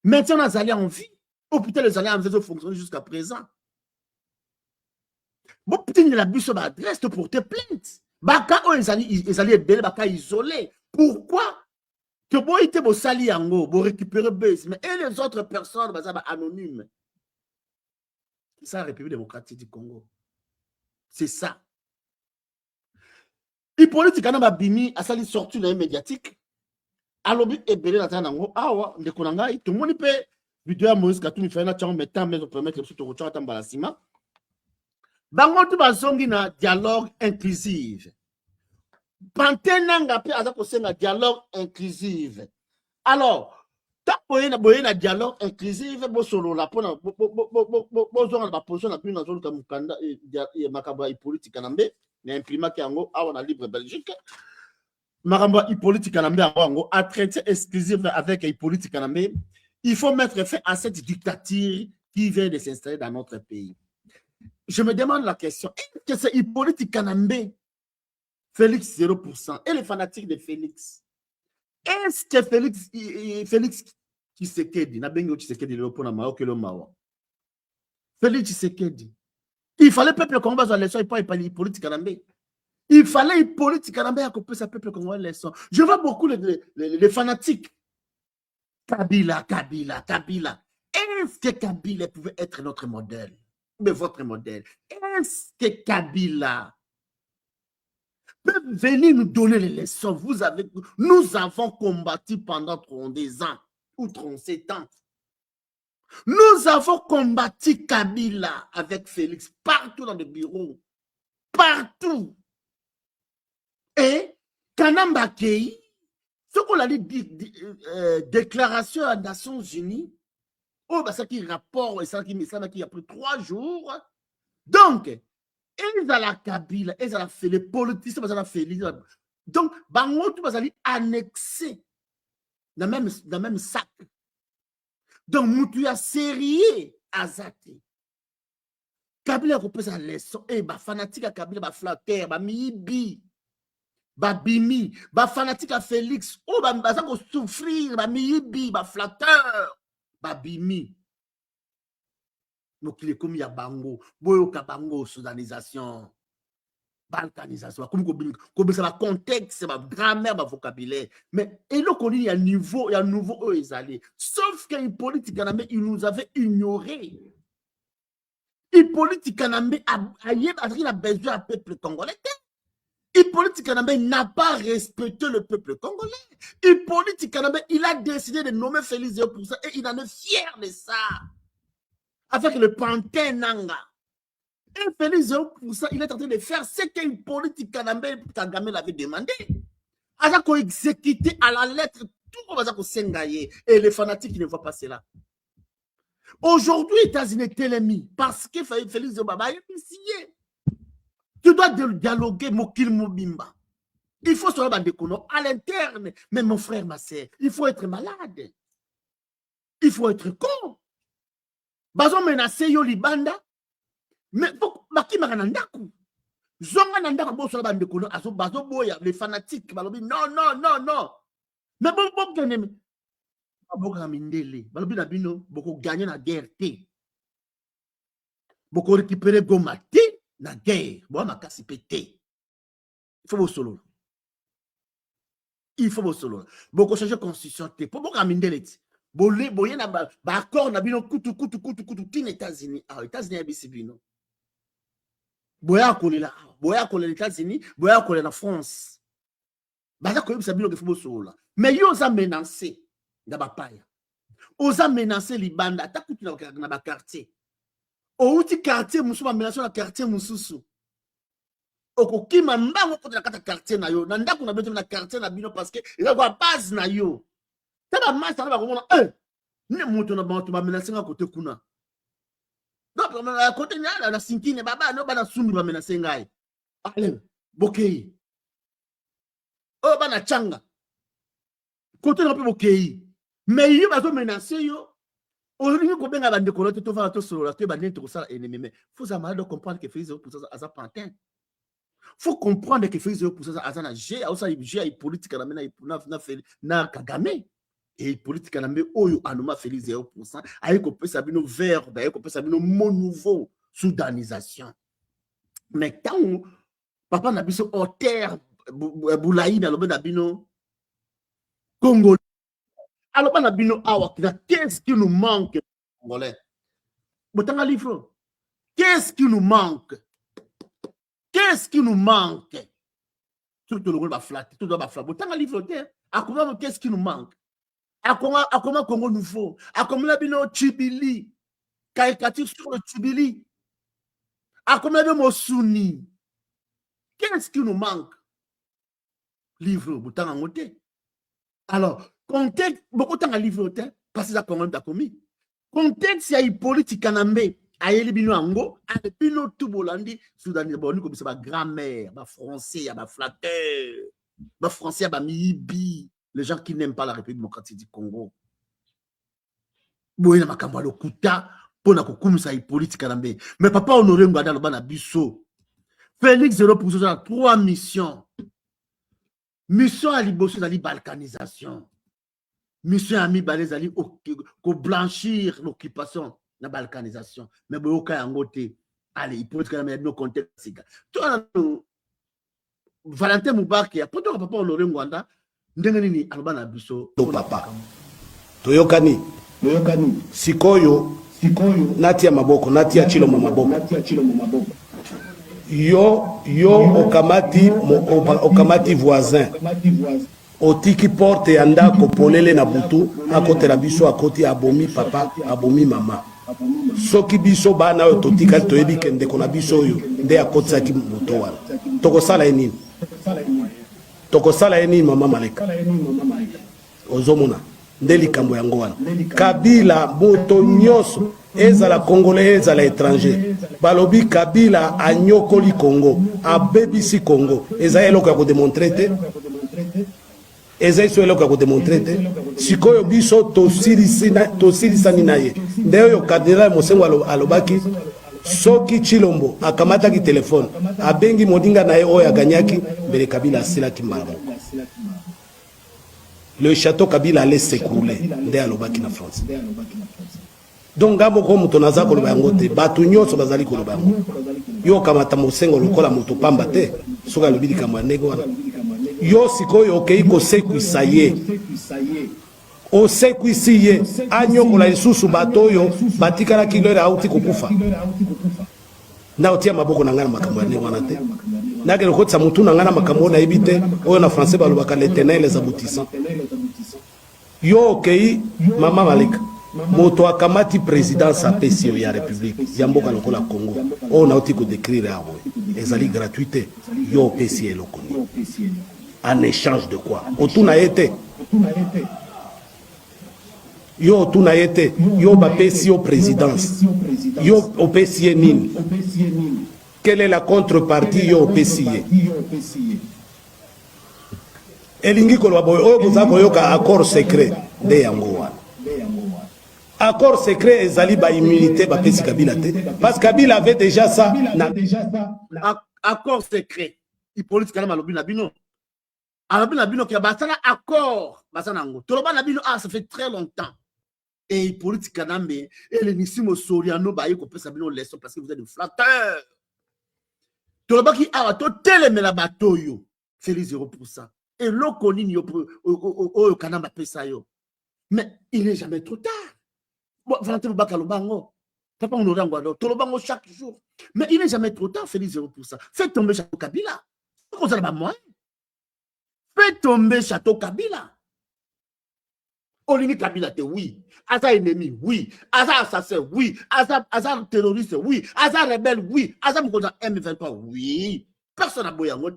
Maintenant, on a allé en vie. Hôpital les allés en vie fonctionner jusqu'à présent. Bon, putain, il a bu sur l'adresse de porter plainte. Baka, ils allaient être baka isolés. Pourquoi? Que vous êtes beau sali yango, vous récupérez base, mais et les autres personnes, bah, ça va anonyme. C'est ça la République démocratique du Congo. C'est ça. Les politiques en bini à sali sorti dans les médiatiques. Alobi et belé la tanango. Ah ouais, de konanga, tout le monde peut vidéo à Moïse Katou, il fait un temps, mais tant, mais on peut mettre le sous au chat en balasima. Bango tu bazongi na dialogue inclusif. Pantenanga pe aza kosenga dialogue inclusif. Alors, ta boye na dialogue inclusif bo solo la pona bo zonga ba position na pina zone comme kanda et makaba politique nambe na imprima ki yango awa na libre Belgique. Makamba politique nambe yango a traité exclusif avec politique nambe. Il faut mettre fin à cette dictature qui vient de s'installer dans notre pays. Je me demande la question, est-ce que c'est politique nambe Félix 0%. Et les fanatiques de Félix. Est-ce que Félix Tshisekedi, Nabengo Tshisekedi, Félix Tshisekedi. Il fallait peuple congolais à l'élection, il fallait pas politique canambé. Il fallait politique canambé à couper sa peuple congolais à l'élection. Je vois beaucoup les fanatiques. Kabila. Est-ce que Kabila pouvait être notre modèle? Mais votre modèle. Est-ce que Kabila peut venir nous donner les leçons? Nous avons combattu pendant 32 ans ou 37 ans. Nous avons combattu Kabila avec Félix partout dans le bureau. Partout. Et Kanamba Kei, ce qu'on a dit, déclaration aux Nations Unies, Oh, bah, ça qui rapport, et ça qui a pris 3 jours. Donc, ils ont la Kabila, ils ont fait les politiciens, ils ont fait. Donc, bango tout va aller annexer dans le même sac. Donc, Moutou a sérieux Azati. Kabila a coupé sa leçon. Eh, bah, fanatique à Kabila, bah, flatteur, bah, mibi, bah, bimi, bah, fanatique à Félix. Oh, bah, ça va souffrir, bah, mibi, bah, flatteur, bah, bimi. Donc, il est comme il y a bango, boyo kabango, soudanisation. Balkanisation, comme ça va contexte, ma grammaire, ma vocabulaire. Mais et là qu'on dit il y a niveau, il y a nouveau eux ils allaient. Sauf qu'une politique canamé, il nous avait ignoré. Une politique canamé a besoin du peuple congolais. Une politique canamé n'a pas respecté le peuple congolais. Une politique canamé, il a décidé de nommer Félix pour ça et il en est fier de ça. Avec le pantin Nanga. Et Félix, pour ça, il est en train de faire ce qu'une politique Kagame l'avait demandé. Il a exécuté à la lettre tout ce qu'on s'engager. Et les fanatiques qui ne voient pas cela. Aujourd'hui, les États-Unis est ennemi parce que Félix Obama est signé. Tu dois dialoguer Mokil Mobimba. Il faut se rendre à l'interne. Mais mon frère, ma soeur, il faut être malade. Il faut être con. Bazo menacé yo libanda. Mais baki maranandaku. Zonga nandaka bo sola bande kono aso bazo boya les fanatiques balobi non. Mais bon gagner boko mindele balobi na bino boko gagner na guerre té. Boko récupérer Goma té na guerre. Bo makasi pété. Il faut solo. Boko changer constitution té. Po boko mindele té. Boye na ba accord na bino kutu tin États-Unis. Ah États-Unis abisi bino. Boya kolela les États-Unis, boya kolela la France. Baza ko yebisa bino ke fo bosola. Mais yo za menacé na ba paya. Oza menacé libanda ta kutu na ba quartier. O uti quartier musu ba menacé na quartier mususu. Okokima mbango ko na kata quartier na yo. Na ndako na beto na quartier na bino parce que eza kwa base na yo. Taba masa na ba komona ne moto na ba menacé na côté kuna. Donc, côté la sinkine, baba, no bana sumbi ba menacé ngai. Allez, bokei. Oh, bana changa. Côté na pe bokei. Mais yo bazo menacé yo. Aujourd'hui, ko benga bande ko to fa to solo la to ba nento ko sala ennemi. Mais faut ça mal de comprendre que Félix pour ça asa pantin. Faut comprendre que Félix pour ça asa na G, a ça G politique na Kagame. Et politique en amé oyo anoma Félix 0%. Aïe ko peut sabino verbe, aïe ko peut sabino mot nouveau, soudanisation. Mais quand papa na biso au terre boulaï na lobe na bino Congolais. Alors na bino awa qu'est-ce qui nous manque Congolais? Botanga livre. Qu'est-ce qui nous manque? Qu'est-ce qui nous manque? Tout le monde va flatter, tout le monde va flatter. Botanga livre terre. À comment qu'est-ce qui nous manque? À comment Congo nouveau? À comment la bino Tchibili? Caricature sur le Tchibili? À comment la bino Souni? Qu'est-ce qui nous manque? Livre, bouton en moté. Alors, contexte, beaucoup de temps à livre, parce que ça Congo n'a commis. Contexte, il y a une politique en amé. Aïe, bino ango, aïe, bino tout bolandi, soudanais, bon, nous comme ça, ma grand-mère, ma français, ma flatteur, ma français, ma mibi. Les gens qui n'aiment pas la République démocratique du Congo. Boyena makambo lo kuta pona kokumisa politique kanambe. Mais papa honoré ngada lo bana biso. Félix 0% a 3 missions. Mission à liboso zali balkanisation. Mission à mi balezali ko blanchir l'occupation na balkanisation. Mais boyoka yango te. Allez, politique kanambe no contexte. Toi Valentin Moubarak ya poto papa honoré nganda. Ndengeni alobana biso to papa toyokani sikoyo natia maboko natia chilo maboko yo okamati voisin otiki porte ya ndako polele na butu akotela biso akoti abomi papa abomi mama soki biso bana oyo totikali toyebi ke ndeko na biso oyo nde akotisaki moto wana tokosala ye nini mama Maleka ozomona nde likambo yango wana. Kabila moto nyonso ezala congolais ezala étranger balobi Kabila anyokoli Congo abebisi Congo ezali eloko ya kodemontre te ezali so eloko ya kodemontre te sikoyo biso tosilisani na ye nde oyo kardinal Mosengo alobaki soki Chilombo akamataki telefone abengi modinga na ye oyo aganyaki mbele Kabila asilaki mbala moko. Le château Kabila allait s'écrouler nde alobaki na France. Donc ngabo ko muto naza ko lobango te batu nyonso bazali ko lobango yo kamata Mosengo lokola moto pamba te soka lobidi kama nego wana yo sikoyo okei ko sekwisa ye o sekwisi ye anyokola lisusu bato yo batikala kilere auti kokufa na otia maboko na ngana makambo ya nego wana te na ke lokotsa mutu na ngana makambo na ebite oyo na français balobaka l'éternel les aboutissants yo okei mama Malika moto akamati présidence apesi ya république ya mboka lokola Congo oyo nauti ko décrire awo ezali gratuité yo opesi eloko en échange de quoi otuna yete yo otuna yete yo bapesi yo présidence yo opesi nini quelle est la contrepartie yo opesi elingi ko lobo oyo boza koyoka accord secret de yango wana. Accord secret ezali ba immunité ba pesi Kabila te parce que Kabila avait déjà ça accord secret Hippolyte Kalama lobi na bino alobi na bino ki basala accord basana ngo toloba na bino ça fait très longtemps et Hippolyte Kalama et le Nisimo Soriano ba yiko pesa bino leçon parce que vous êtes des flatteurs toloba ki awa to telemela bato yo Félix 0% et lokoni yo o Kalama pesa yo mais il n'est jamais trop tard. Valentin Bakalobango, papa on aurait un Tolobango chaque jour. Mais il n'est jamais trop tard, Félix 0%. Faites tomber Château Kabila. Vous n'avez pas moyen. Faites tomber Château Kabila. Olingi Kabila, oui. Asa ennemi, oui. Asa assassin, oui. Asa terroriste, oui. Asa rebelle, oui. Asa Moukoza M23, oui. Personne n'a boyango.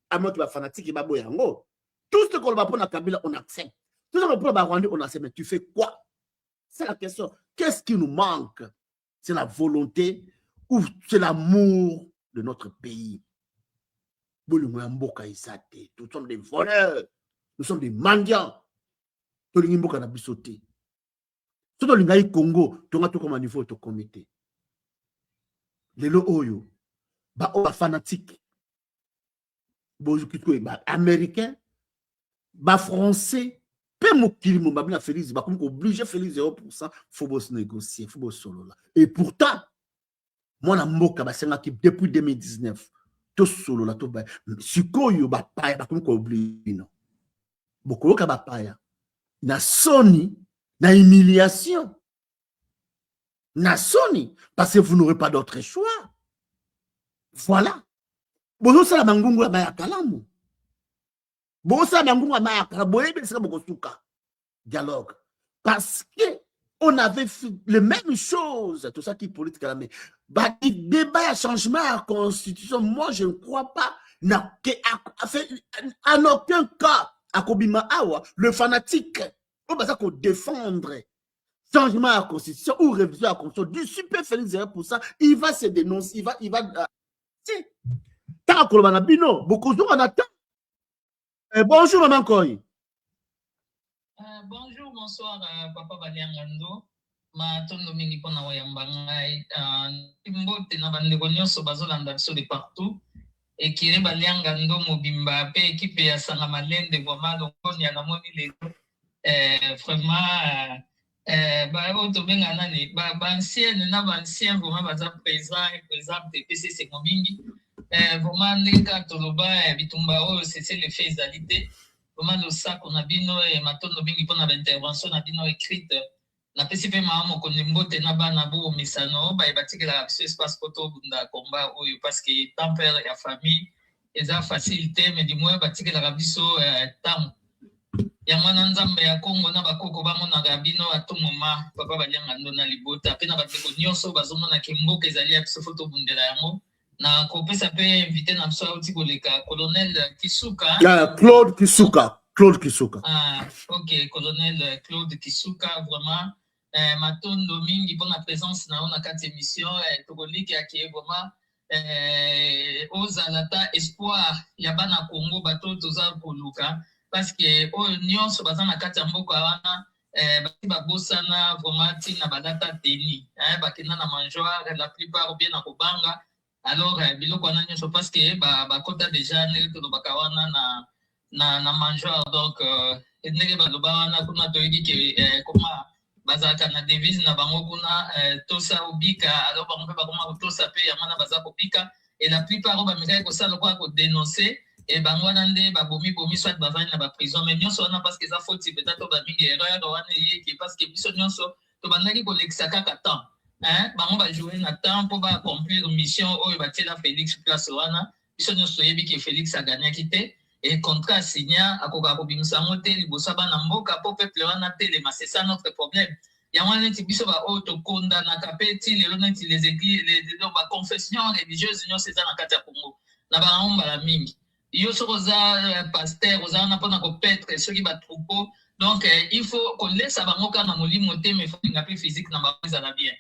À moins que la fanatique va boyango. Tout ce qu'on va prendre à Kabila, on accepte. Tout ce qu'on prend à Rwanda, on accepte. Mais tu fais quoi? C'est la question. Qu'est-ce qui nous manque? C'est la volonté ou c'est l'amour de notre pays? Nous sommes des voleurs. Nous sommes des mendiants. Nous sommes des sautés. Tout le Congo, tu as tout comme un niveau de comité. Les loyaux, les fanatiques, les américains, les français, Félix, obligé Félix 0%, faut se négocier, faut solo là. Et pourtant, moi na mboka basenga ki depuis 2019, to solo là to ba sikoyo ba paya ba ko obligé non. Boko ka ba paya. Na soni, na humiliation. Na soni parce que vous n'aurez pas d'autre choix. Voilà. Bozo sala mangungu ba ya kalamu. Dialogue. Parce que on avait fait les mêmes choses, tout ça qui est politique. Mais il débat à changement à la constitution. Moi, je ne crois pas en aucun cas à Kobima Awa, le fanatique, on va défendre changement à la constitution ou révision à la constitution du super Félix 0%, il va se dénoncer, il va si. Tant qu'on a bino, beaucoup de gens en attendent. Bonjour, Maman Koy. Bonjour, bonsoir, Papa Baliangando. Ma tondo mingi pona wayambangai. Timbote na bandeko nyonso bazolanda biso de partout. Ekire Baliangando mobimba pe équipe ya Sanga Malende vraiment longoni na moni lelo. Vraiment ba oto benga nani ba ancien na ba ancien vraiment baza présent de PCC mingi. Vraiment ndeka toloba bitumba o c'est le fait d'alité vraiment le sac on a bino et matondo bingi pona l'intervention na bino écrite na PCP maamo konimbote na bana bo misano ba batikela action espace poto bunda combat oyo parce que temps père et famille eza facilité mais du moins batikela biso temps ya mwana nzambe ya Kongo na bakoko bamona bino à tout moment Papa Baliangando na libota pe na bateko nyonso bazomona kimboka ezali ya biso photo bundela yango na kopesa pe invité na biso auti koleka colonel Kisuka Claude Kisuka Claude Kisuka. Ah, ok, colonel Claude Kisuka, vraiment, matondo mingi pour la présence dans la 4 émissions, Togoli qui a vraiment ozalata espoir ya bana Congo bato toza koluka parce que nyonso baza na kati ya mboka wana bati babosana vraiment tina badata teni bakenda na mangeoire la plupart bien na kobanga alors biloko wana nyonso parce que bakota déjà ndenge tolobaka wana na mangeoire donc ndenge baloba wana kuna toyebi ke koma bazalaka na devise na bango kuna tosa obika alors bango mpe bakoma kotosa mpe yango wana baza kobika et la plupart oyo bamekaki kosala lokola kodénonce et bango wana nde babomi soit bavandi na baprison mais nyonso wana parce que eza foti peut-être to bamingi erreur wana eyeki parce que biso nyonso tobandaki kolekisa kaka temps bango bajoue na temps mpo baaccomplir mission oyo batiela Félix place wana biso nyonso toyebi ke Félix aganiaki te et contrat signa akoka kobimisa yango te liboso ya bana mboka mpo peuple wana telema c'est ça notre problème yango neti biso baoyo tokondanaka mpe ti lelo neti les églises baconfession religieuse nyonso eza na kati ya Congo na bango mbala mingi yo soki oza paster oza wana mpona kopetre soki batroupeau donc il faut kolesa bango kaka na molimo te mais folinga mpe physique na bango ezala bien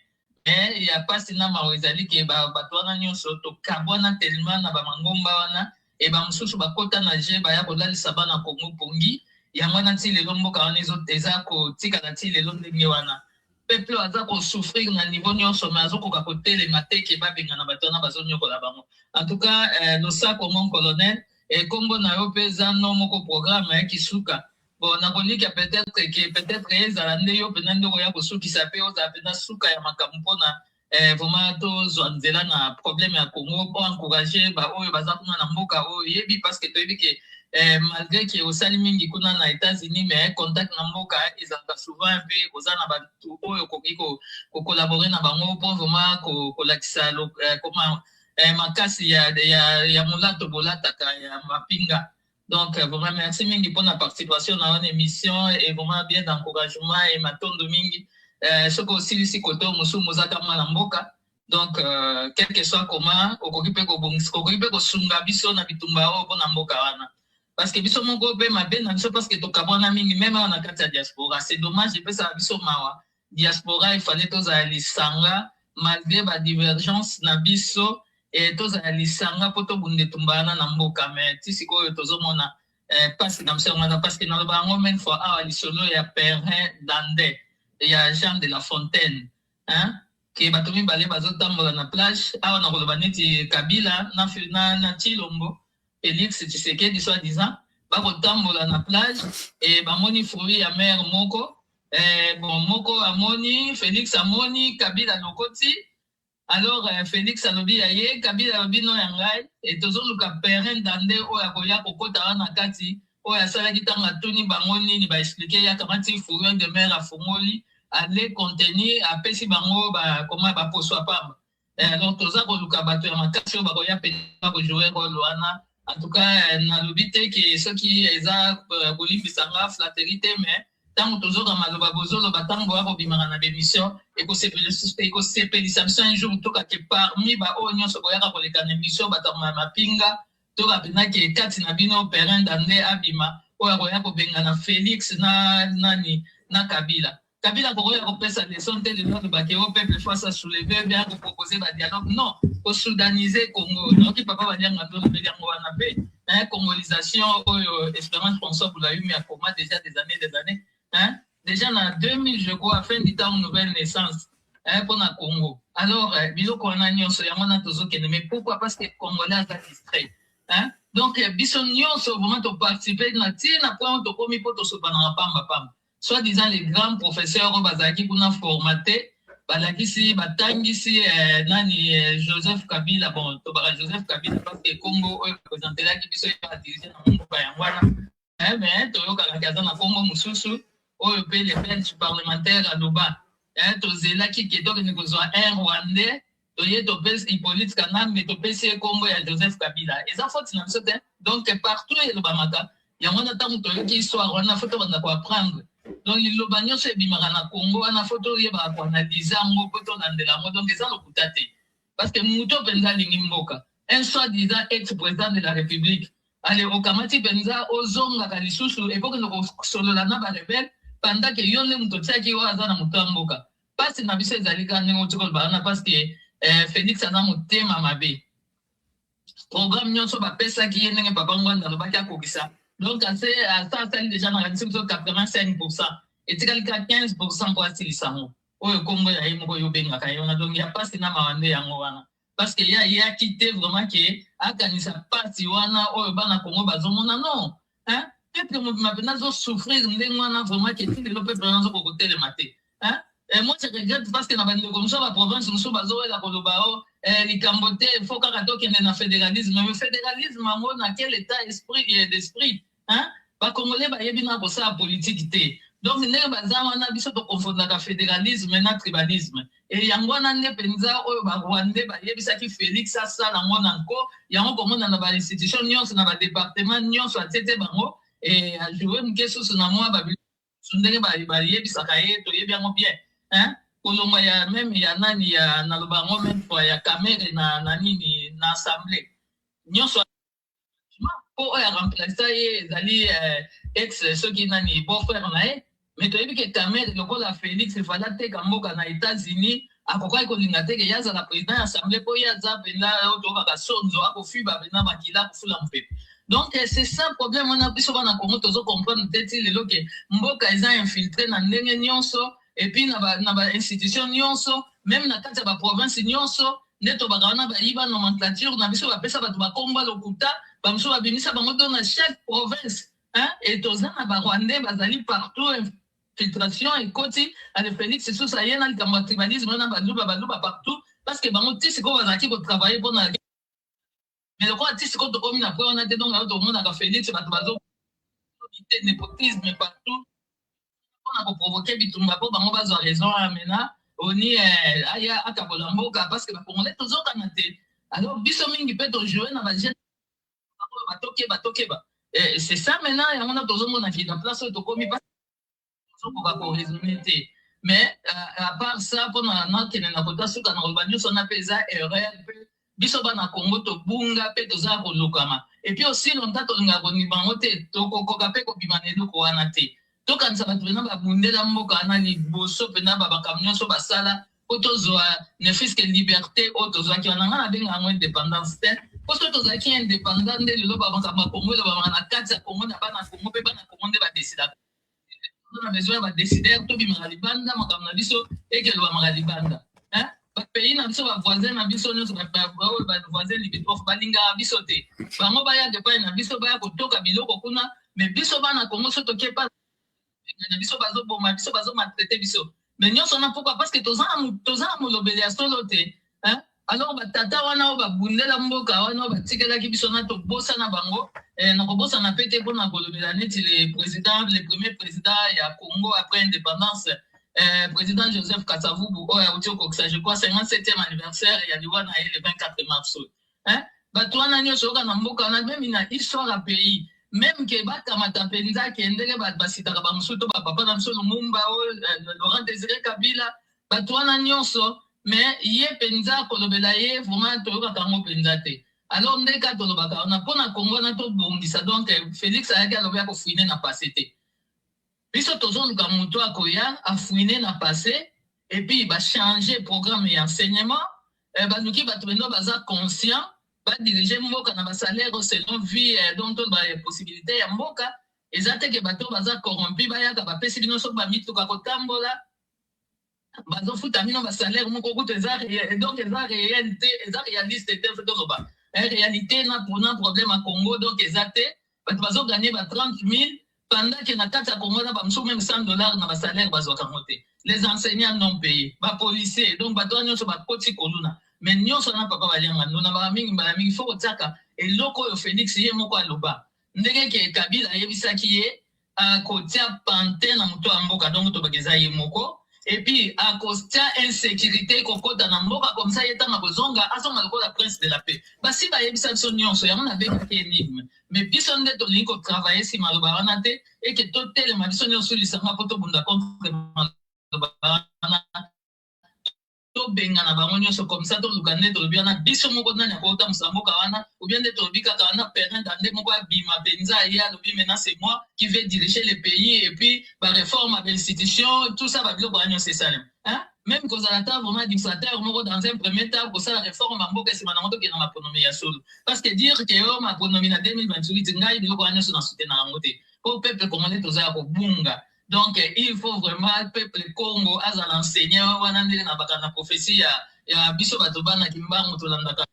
mais ya mpasi na mawa ezali ke bato wana nyonso tokabwana tellement na bamangomba wana e bamosusu bakota na je baya kolalisa bana Congo pongi yango wana ti lelo mboka wana eza kotikala ti lelo ndenge wana peuple aza kosouffrir na niveau nyonso mais azokoka kotelema te ke babengana bato wana bazonyokola bango en tout cas losako mon colonel kombo na yo mpe eza no moko programme ya Kisuka bon nakolika peut-être ezala nde yo mpena nde okoya kosukisa mpe ozala mpena suka ya makambo mpona vraiment tozwa nzela na problème ya Congo po encourager baoyo baza kuna na mboka oyo yebi parce que toyebi ke malgré ke osali mingi kuna na États-Unis mais contact na mboka ezalaka souvent mpe oza na bato oyo okoki kocollaborer na bango mpo vraiment kolakisa makasi ya molato bolataka ya mapinga donc vraiment merci mingi pour la participation dans une émission et vraiment bien d'encouragement et matondo mingi soko osilisi kote mosusu mozaka mwana mboka donc quel que soit comment okoki mpe kosunga biso na bitumba oyo mpona mboka wana parce que biso moko mpe mabe na biso parce que tokabwana mingi meme awa na kati ya diaspora c'est dommage epesaka biso mawa diaspora efale tozala lisanga malgré badivergence na biso tozala lisanga mpo tobunda etumbana na mboka mais ti sikoyo tozomona mpasi na mso wana parce que naloba yango main fois awa lisolo ya Perrin Dande ya Jean de la Fontaine ke bato mibale bazotambola na plage awa na koloba neti Kabila na Chilombo Félix Tshisekedi soi-disant bakotambola na plage et bamoni fruit ya mer moko bon moko amoni Félix amoni Kabila lokoti alors Félix alobi ya ye Kabila alobi no ya ngai et tozoluka Perrin Dande oyo akoya kokota wana kati oyo asalaki ntango atuni bango nini baexplike yakamati fruit de mer afongoli ale contenir apesi bango koma baposo apamba alors toza koluka bato ya makasi oyo bakoya mpe bakojouer role wana en tout cas nalobi te ke soki eza kolimbisanga flatterie te mais ntango tozoka maloba bozoloba ntango boya kobimaka na bémission ekosepelisa biso un jour toka ke parmi baoyo nyonso boyaka koleka na émission bato ya mapinga toka mpena ke kati na bino Perrin Dande abima oyo akoya kobengana Félix na Kabila Kabila kokoya kopesa leçon te lelo alobaki o peuple face à soulever bien proposer ba dialogue non ko soudaniser Congo donc papa badianga ndo na yango wana pe congolisation oyo Espérance François Boulayoumi a comment déjà des années déjà en 2000 je crois fin du temps nouvelle naissance pour na Congo alors biloko wana nyonso yango na tozokende mais pourquoi parce que Congolais a distrait donc biso nyonso vraiment to participer na tina point to komi po to sobana pamba soi-disant les grands professeurs bazaki kuna formaté balakisi batangisi nani Joseph Kabila bon to bara Joseph Kabila parce que Congo oyo présentelaki biso ya dirigé na mboka ya ngwana mais toyoka kaza na Congo mususu oyo pe les bench parlementaires aloba tozelaki ke donc ni kozwa un Rwandais toye to pesi Hippolyte Kanambe mais to pesi Congo ya Joseph Kabila eza faute na biso te donc partout elobamaka yango na ntango toyoki histoire wana faut tobanda koapprendre donc liloba nyonso ebimaka na Congo wana faut toyebaka koanalyse yango mpo tolandela yango donc eza lokuta te parce que moto mpenza alingi mboka un soi-disant ex-président de la République allez okamati penza ozonga kalisusu epoke no solola na ba rebelle pendant que yonne mutotiaki wa azana mutamboka pasi na biso ezali ka ndenge otiko bana parce que Félix aza motema mabe programme nyonso bapesaki ye ndenge papa ngwanda alobaki akokisa donc asali déjà na radisi biso 85% etikali ka 15% mpo asilisa yango oyo kombo ya ye moko yobengaka yona donc ya pasi na mawande yango wana parce que ye akite vraiment ke akanisa pasi wana oyo bana Congo bazomona non hein peuple mobima mpenza azosouffrir ndenge wana vraiment ke ti lelo peuple wana azokokotelema te hein moi je regrette parce que na bandeko mosusu ya baprovince mosusu bazowela koloba o likambo te fo kaka tokende na fédéralisme mais fédéralisme yango na quel état d'esprit hein bakongolais bayebi na kosala politique te donc ndenge baza wana biso tokonfondaka fédéralisme na tribalisme et yango wana nde mpenza oyo barwandais bayebisaki Félix asala yango na nko yango komona na bainstitution nyonso na badepartement nyonso atie te bango et ajoue moke susu na mwa babiso ndenge bayebisaka ye toyebi yango bien hein kolongwa ya même ya nani ya naloba yango même fois ya Camere na nini na assemblée nyonso po oyo aremplaça ye ezali ex soki nani beau-frère na ye mais toyebi ke Camere lokola Félix efala teka mboka na États-Unis akokaki kolinga te ke ye azala président ya assemblée mpo ye aza mpenza oyo tokaka sonzo akofiba mpenza makila akofula mopepe donc c'est ça problème wana biso bana Congo tozocomprendre te ti lelo ke mboka eza infiltré na ndenge nyonso et puis na ba institution nyonso même na kati ya ba province nyonso nde tobaka wana bayiba nomenclature na biso bapesa bato bakomba lokuta bamosusu babimisa bango to na chaque province hein et toza na barwandais bazali partout infiltration ekoti ale Félix susu aye na likambo ya tribalisme na baluba partout parce que bango ti sikoyo bazalaki kotravaille mpona mais lokola ti sikoyo tokomi na po wana te donc ayo tomonaka Félix bato bazo népotisme partout mpona koprovoke bitumba mpo bango bazwa raison amena oni aya akabola mboka parce que bakongolais tozokana te alors biso mingi mpe tojoue na bajeune batokeba c'est ça maintenant yango na tozomonaki na place oyo tokomi tozokoka koraisonne te mais à part ça mpona nakende na kota suka na koloba nyonso na mpe eza erreur mpe biso bana Congo tobunga mpe tozala kolokama et puis aussi longtemps tolingaka kondima yango te tokokoka mpe kobima na eloko wana te tokanisa bato mpena babundela mboka wana liboso mpena babakamo nyonso basala po tozwa ne fiske liberté oyo tozwaki wana nga nabenga yango indépendance te po so tozalaki indépendant nde lelo bamakambo ya Congo elobamaka na kati ya Congo na bana Congo mpe bana Congo nde badesidaka na besoin ya badécidere tobimaka libanda makambo na biso ekelobamaka libanda bapays na biso bavoisin na biso nyonso bavoisin limitrophe balingaka biso te bango bayaka epai na biso baya kotoka biloko kuna mais biso bana Congo so tokepa na biso bazoboma biso bazomaltraite biso mais nyonso na pourquoi parce que toza na molobeli ya solo te hein alors batata wana oyo babundela mboka wana oyo batikelaki biso na tobosana bango na kobosana mpe te mpona kolobela neti le premier président ya Congo après indépendance président Joseph Kasavubu oyo auti okokisa je crois 57e anniversaire ya liwa na ye le 24 mars hein bato wana nyonso oyoka na mboka wana meme na histoire ya pays même ke bakamata mpenza ke ndenge basitaka bamosusu to bapapa na biso Lumumba oyo Laurent Désiré Kabila bato wana nyonso mais ye mpenza kolobela ye vraiment toyokaka yango mpenza te alors nde ka tolobaka wana mpona Congo wana tobongisa donc Félix ayaki alobi ya kofuine na passé te biso tozoluka moto akoya afuine na passé et puis bachange programme ya enseignement baluki bato bendo baza conscient badirige mboka na basalaire selon vie donc possibilité ya mboka eza te ke bato baza corrompu bayaka bapesi bino soki bamituka kotambola bazofuta bino basalaire moko kutu donc eza réalité eza réaliste te fe tozoba réalité na problème à Congo donc eza te bato bazoganye ba 30 000 pendant que na kati ya Congo na bamosusu même $100 na basalaire bazwaka yango te les enseignants non payés bapolicier donc bato wana nyonso bakoti koluna mais nyonso na papa balianga ndo na mbala mingi fo kotiaka eloko oyo Félix ye moko aloba ndenge ke Kabila ayebisaki ye akotia pante na moto ya mboka donc tobaka eza ye moko et puis akotia insécurité kokota na mboka comme ça ye ntango akozonga azonga lokola prince de la paix basi bayebisa biso nyonso yango nabengaki énigme mais biso nde tolingi kotravaille nsima maloba wana te eke totelema biso nyonso lisanga mpo tobunda contre maloba wana to benga na bango nyonso comme ça to lukande to bien na biso moko na nyakota musamboka wana ou bien de to bika kana parent ande moko bima benza ya lobi maintenant c'est moi qui vais diriger le pays et puis ba réforme à l'institution tout ça va biloko nyonso c'est ça hein même cause à la table vraiment dictateur moko dans un premier temps pour ça la réforme mboka c'est maintenant to kena maponomi ya solo parce que dire que yo maponomi na 2028 ngai biloko nyonso na soutenir na ngote au peuple congolais to za ko bunga. Donc, il faut vraiment le peuple Congo, à l'enseigner, na bakana prophétie ya biso batobana kimbangu tolandaka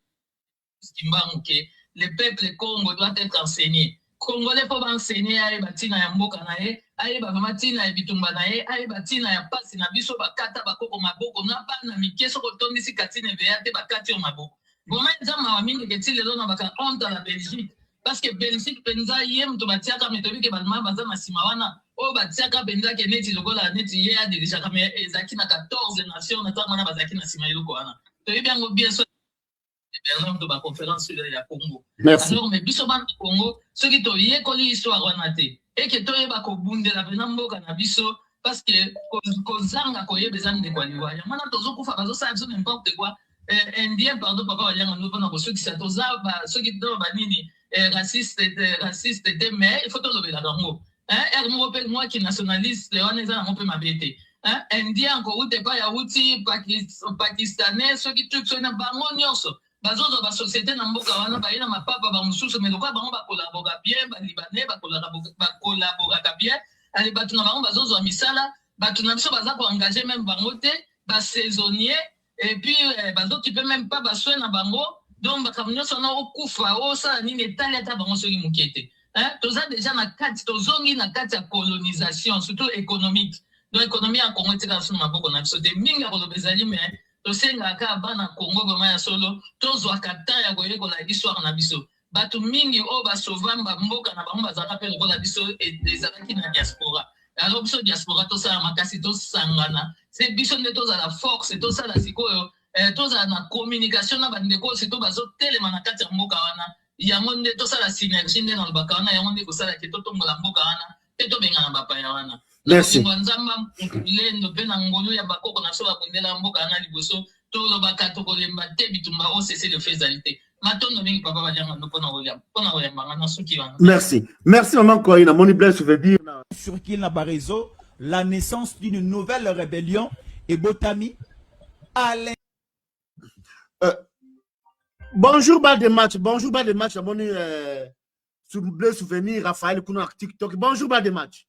kimbangu ke le peuple Congo doit être enseigné. Congolais faut enseigner ay batina ya mboka na ye, ay ba matina ya bitumba na ye, ay batina ya pasi na biso bakata bakoko maboko na bana mikeso ko tondisi katine veate bakati o maboko. Goma nzama wa mingi ketile lona baka honte la Belgique parce que Belgique penza yem to batiaka metobi ke balma baza masima wana. Oh, batiaka benza ke neti lokola neti ye a dirija kame ezaki na 14 nations na tama na bazaki na sima yoko wana. To yebiango bien so Bernard de ba conférence sur la Congo. Merci. Alors mais biso ban Congo, ce qui to ye koli histoire wana te. Et que to yeba ko bundela bena mboka na biso parce que kozanga ko yebezana de kwaliwa. Ya mana tozo kufa bazo sa biso n'importe quoi. Indien pardon papa walianga no na ko ceux qui satoza ba ceux qui do ba nini raciste mais il faut to lobela dango. Moi qui nationaliste, on est un peu ma bête. Indien, encore où t'es pas Yahouti, Pakistanais, ceux qui tuent, ceux qui n'ont pas mon bazo dans la société, n'a pas wana, ba ina ma papa, ba mususu, mais quoi, ba collaborer bien, ba libanais, ba collaborer bien. Allez, ba tuna ba bazo zo misala, ba tuna biso baza ko engager même bangote, ba saisonnier, et puis bazo tu peux même pas ba soin na bango, donc ba kamnyo sona okufa, o sa ni netali ta bango soki mukete. Toza déjà na kati tozongi na kati ya colonisation surtout économique donc économie en Congo tika sunu maboko na biso te mingi ya kolobezali mais tosenga ka bana Congo vraiment ya solo tozwa kata ya koyekola histoire na biso bato mingi o basovamba mboka na bango bazaka pe lokola biso ezalaki na diaspora alors biso diaspora tosala makasi tosangana c'est biso nde tozala force tosala sikoyo tozala na communication na bandeko sito bazotelema na kati ya mboka wana yango nde tosala synergie nde na lobaka wana yango nde kosala ke totombola mboka wana pe tobengana bapaya wana. Merci. Nzamba lendo pe na ngolu ya bakoko na so bakundela mboka wana liboso tolobaka tokolemba te bitumba o cesser le faisalité. Matondo mingi papa banyanga ndopona oyamba na suki wana. Merci. Merci maman Koina, moni bless veut dire sur qui n'a pas réseau la naissance d'une nouvelle rébellion et Botami à bonjour bal de match, moni sur bleu souvenir Raphaël Kuna TikTok. Bonjour bal de match.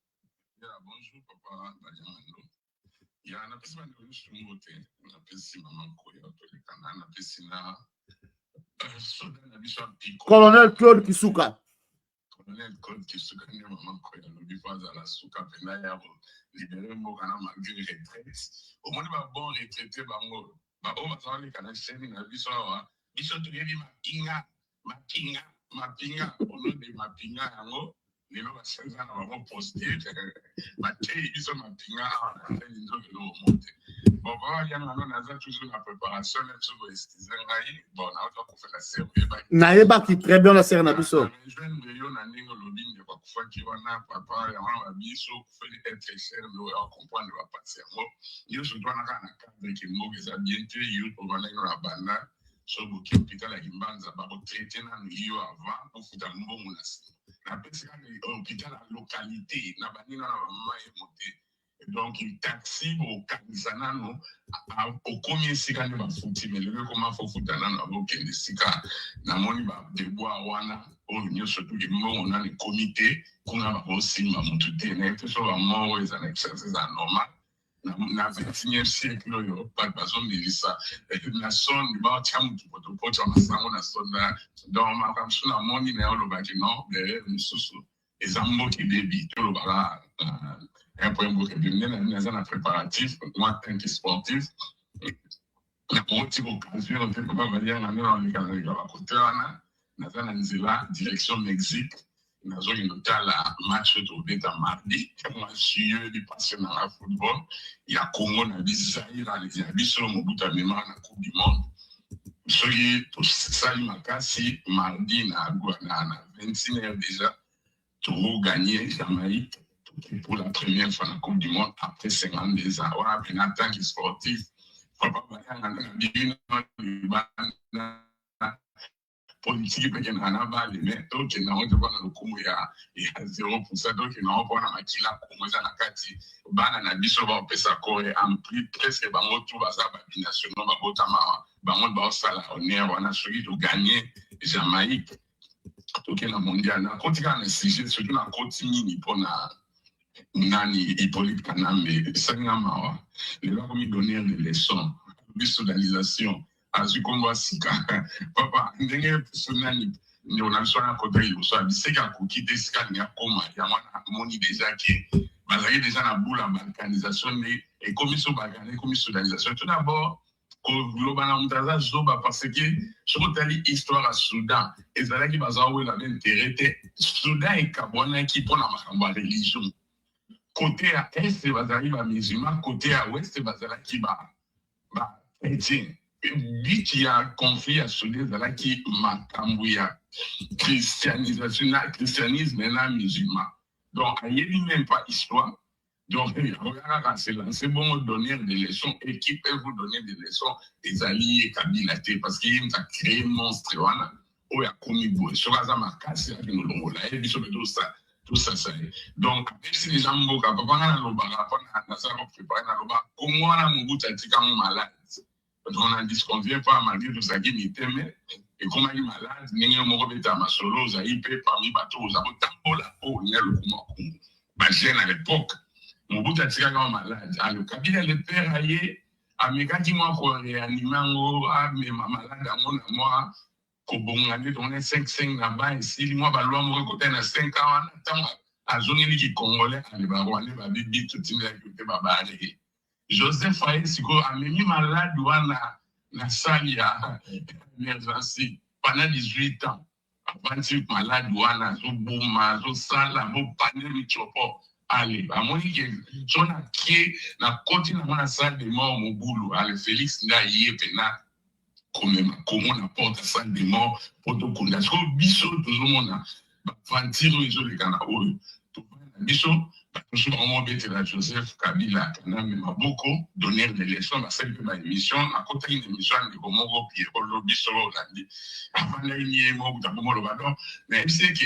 Bonjour papa Banyamando. Il y a un aperçu de Sumote, un aperçu maman Koya, un aperçu na Colonel Claude Kisuka. Colonel Claude Kisuka, maman Koya, le bifaz à la souka, penaya, libéré Mokana malgré retraite. Au moins, il bon retraité, bango. Babo, ma soeur, les canaux, c'est une abisoa. Biso tu devi mapinga ono de mapinga yango lelo basenza na bango poster matei biso mapinga awa na nzo lelo monte bon ba yana no naza toujours la préparation na tso estiza ngai bon na auto ko faire la série na yeba ki très bien la série na biso jeune yo na ningo lobing de kwa kufa ki wana papa ya wana biso ko faire être cher no ya comprendre ba passer yango yo so doit na kana cadre ki mo za bien te yo ko bana na banda so buki hôpital ya Kimbanza ba retraité na yo avant pour futa mbongo na pesi ka hôpital ya localité na banina na mama emote donc il taxi au kanisa no au combien sika ne ba futi mais le comment faut futa na ba kende sika na moni ba de bois wana o nyo surtout ke mbongo na le comité kuna ba aussi ma mutu tene so ba mo is an exercise normal na 21e siècle yo pas besoin de ça la sonne ba tiamu to poto na sango na sonda donc ma comme sur la moni na lo ba non de mususu ezambo ki debi to lo ba un point beaucoup de na préparatif moi tant que sportif na petit occasion on peut pas venir na le côté na nzela direction Mexique nazo inotala match to beta mardi moi suis du passionné à football il y a Congo na bizaira les abisso mobuta mema na coupe du monde soki to sali makasi mardi na 26h déjà to gagner Jamaïque pour la première fois dans la Coupe du Monde après 52 ans. On a pris en tant que sportif, papa bayanga na bino libanda politique peke na na bale mais donc na on devant na lokumu ya 0% donc na on pona makila komoza na kati bana na biso ba pesa kore en plus presque bango tout baza ba binationaux ba botama bango ba sala honneur wana soki to gagner Jamaïque toke na mondial na kotika na sujet surtout na koti ni pona nani Hippolyte Kanambe sanga mawa les va me donner des leçons visualisation azukomba sika papa ndenge sonani ndio na sona kota hiyo so biseka kukite sika ni akoma ya mwana moni déjà que bazali déjà na boula balkanisation mais et commission balkane commission d'organisation tout d'abord ko globana mutaza zoba parce que sur tali histoire à Soudan ezalaki bazawe la intérêt Soudan et Kabwana qui pour la makambo religion côté à est bazali ba musulman côté à ouest bazalaki ba chrétien but il y a conflit à Soudan bazalaki makambo ya christianisme na musulman donc il n'y a même pas histoire. Donc, c'est bon donner des leçons et qui peut vous donner des leçons des alliés Kabila parce qu'il y a créé un monstre où il y a commis beau. Sur la marcasse, il y a tout ça. Donc, même si les gens m'ont dit, papa, on a préparé comment on a mon bout à dire malade. On a dit qu'on ne vient pas malgré tout ça qui m'était, mais et comment il est malade, il y a un mot de ma solo, il peut parmi les bateaux, il y a un tambour là, il y a le coup à l'époque. Mon bout à malade. Alors, Kabila le père aillé, à mes gars qui m'ont réanimé, à mes malades, à moi, qu'au bon année, on est 5 là-bas, ici, moi, bah, l'homme, on côté à 5 ans, à zone qui congolais, à les barouaner, à bibi, tout le monde, à Joseph Aye, c'est quoi, à mes malades, ou à la salle, il y a émergency, pendant 18 ans. Avant que malade, ou à la bouma, zo salle, zo pané, mi chopo. Allez, à mon avis, on a qui na continue dans la salle de mort mon boulot. Allez, Félix n'a yé pena comment on apporte la salle de mort pour tout le monde. Parce que biso tout le monde a fantir les autres canaux. Tout biso parce que on bête la Joseph Kabila kana mais beaucoup donner des leçons dans cette émission à côté d'une émission de comment on pied pour le biso là dit. Avant la ligne mo d'abord le ballon mais c'est que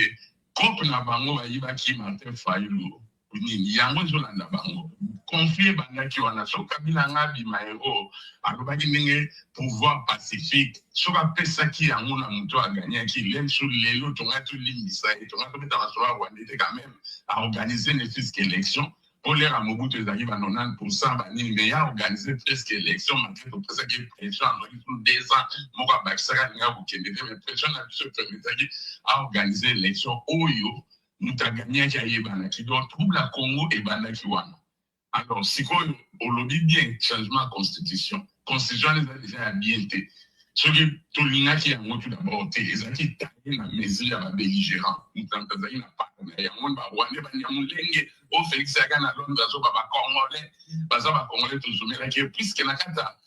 quand on a bango va y va qui Martin Fayulu yango zolanda bango conflit bandaki wana so Kabila ngabi maero alobaki ndenge pouvoir pacifique so bapesaki yango na moto aganyaki lenso lelo tonga tolimbisa et tonga tobeta basola rwandete quand même à organiser ne fût qu'élection pour les Mobutu ezalaki ba 90% banini mais ya organiser presque élection malgré tout ça qui pression en 2 ans moko abakisaka linga bokende mais pression na biso permetaki à organiser élection oyo Moutagania qui a yébana qui doit trouver la Congo et Bana Kiwana. Alors, si on lobby bien changement de constitution, constitution les a déjà bien été. Ce qui tout l'ina qui a monté d'abord, les a qui taillé la mesure à belligérant. Moutagania n'a pas de rien. On va voir les Banyamulenge, au Félix Sagan à Londres, à Zobaba Congolais, Bazaba Congolais, tout le monde, puisque la cata.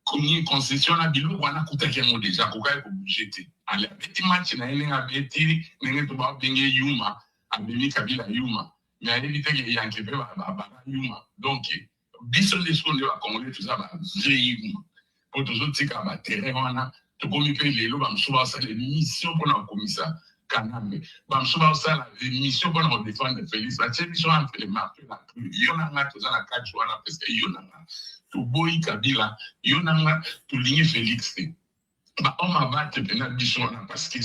Comme constitution na bilo wana kutaki mo déjà kokai ko budgeté ale beti match na elenga beti nenge to ba benge yuma abemi Kabila yuma mais ale biteke yanke pe ba yuma donc biso les choses de la Congolais tout ça ba vrai yuma pour tous autres tika ba terrain wana to komi pe lelo ba msuba sa les missions pour la commissaire Kanambe ba msuba sa la mission pour la défendre Félix ba tcheli so en fait le marteau la plus yona nga to za la catch wana parce que yona to boy Kabila yonanga to ligne Félix ba on m'a battu pena bisona parce que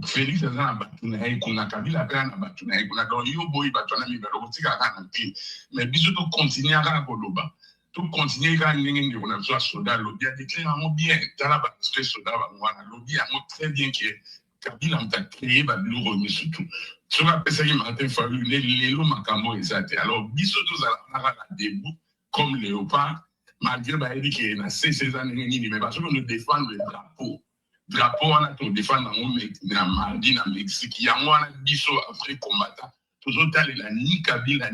Félix azana batuna e kuna Kabila kana batuna e kuna donc yo boy batuna mi balo tika kana pi mais biso to continuer à koloba to continuer ka ngenge on a besoin soda lobby a déclaré bien tala ba soda ba mwana lobby a très bien que Kabila a créé ba bureau mais surtout sur la pesa qui Martin Fayulu les lo makambo ezate alors biso to za la debout comme léopard malgré que na ces années mais parce que nous défendons le drapeau on a tout défendre na mardi na Mexique yango wana biso après combattant toujours aller la ni Kabila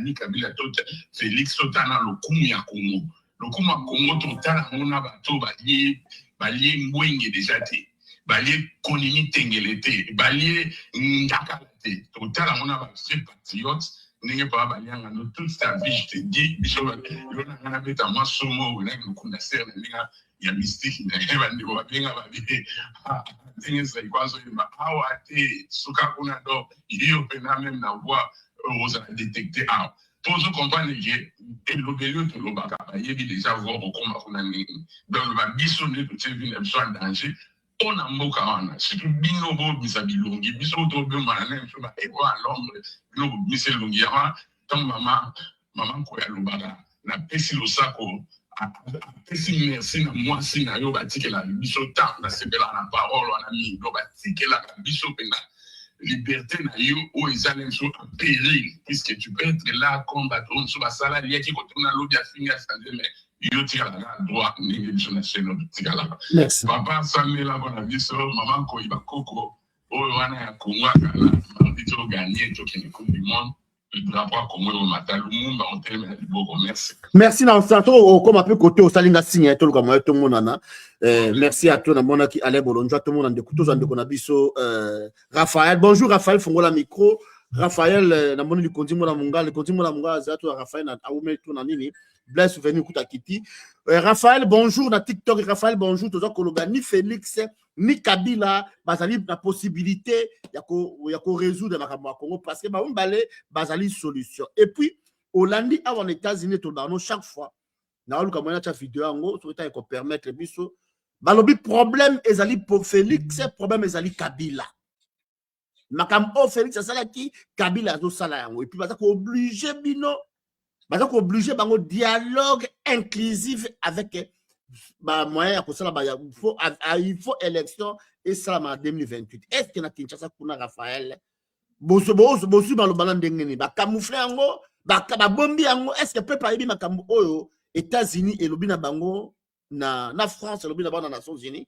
tout Félix Sotana lokumu ya Congo total on a bateau balié ngwenge déjà te balié konini tengelete balié ndakalate total on a ba patriote N'est pas balianga no toute sa vie je te dis biso yo na ngana beta moi somo na ngukunda serna ninga ya mystique na bandi ba benga ba bi dinge sai kwazo ba awate suka kuna do iyo pena même na voix osa détecter ah pour se comprendre que le belio to lo baka yebi déjà voir au combat kuna ni donc le biso ne to tv ne soit en danger on a mboka wana surtout bino bo bisa bilongi biso to be mana so ba ego à l'ombre bino bisa longi ya tant maman ko ya lobaka na pesi lo sako pesi merci na moi si na yo batikela biso tant na sebela na parole wana mi do batikela biso pena liberté na yo o ezalem so en péril puisque tu peux être là combattre on so ba sala lié qui côté na lobby afinga santé mais yo tira la droit ni biso na cheno tikala papa samela bona biso maman ko iba koko o wana ya kongwa kala mabito gagner to kini coupe du monde le drapeau comme au matin lumumba on termine beaucoup merci merci na santo comme un peu côté au salinga signe to comme to monana merci à toi na mona qui allait bolonjo to mona de kuto zande kona biso Raphaël bonjour Raphaël fongola micro Raphaël na mona li kondi mona munga za to Raphaël na aume to na nini bless venu kuta kiti Raphaël bonjour na TikTok Raphaël bonjour to za koloba ni Félix ni Kabila bazali la possibilité ya ko résoudre makambo Congo parce que ba mbale bazali solution et puis Hollande avant les États-Unis to dans chaque fois na luka mona cha vidéo ngo to ta ko permettre biso balobi problème ezali pour Félix problème ezali Kabila makambo Félix sala ki Kabila zo sala yango et puis baza ko obligé bino baza ko obligé bango dialogue inclusif avec moyen il faut élection et ça en 2028 est-ce que na Kinshasa kuna Raphaël bosu balobana ndengeni ba camoufler yango ba bombi yango est-ce que peut pas yebi makambo oyo États-Unis et lobina bango na France lobina bango na Nations Unies.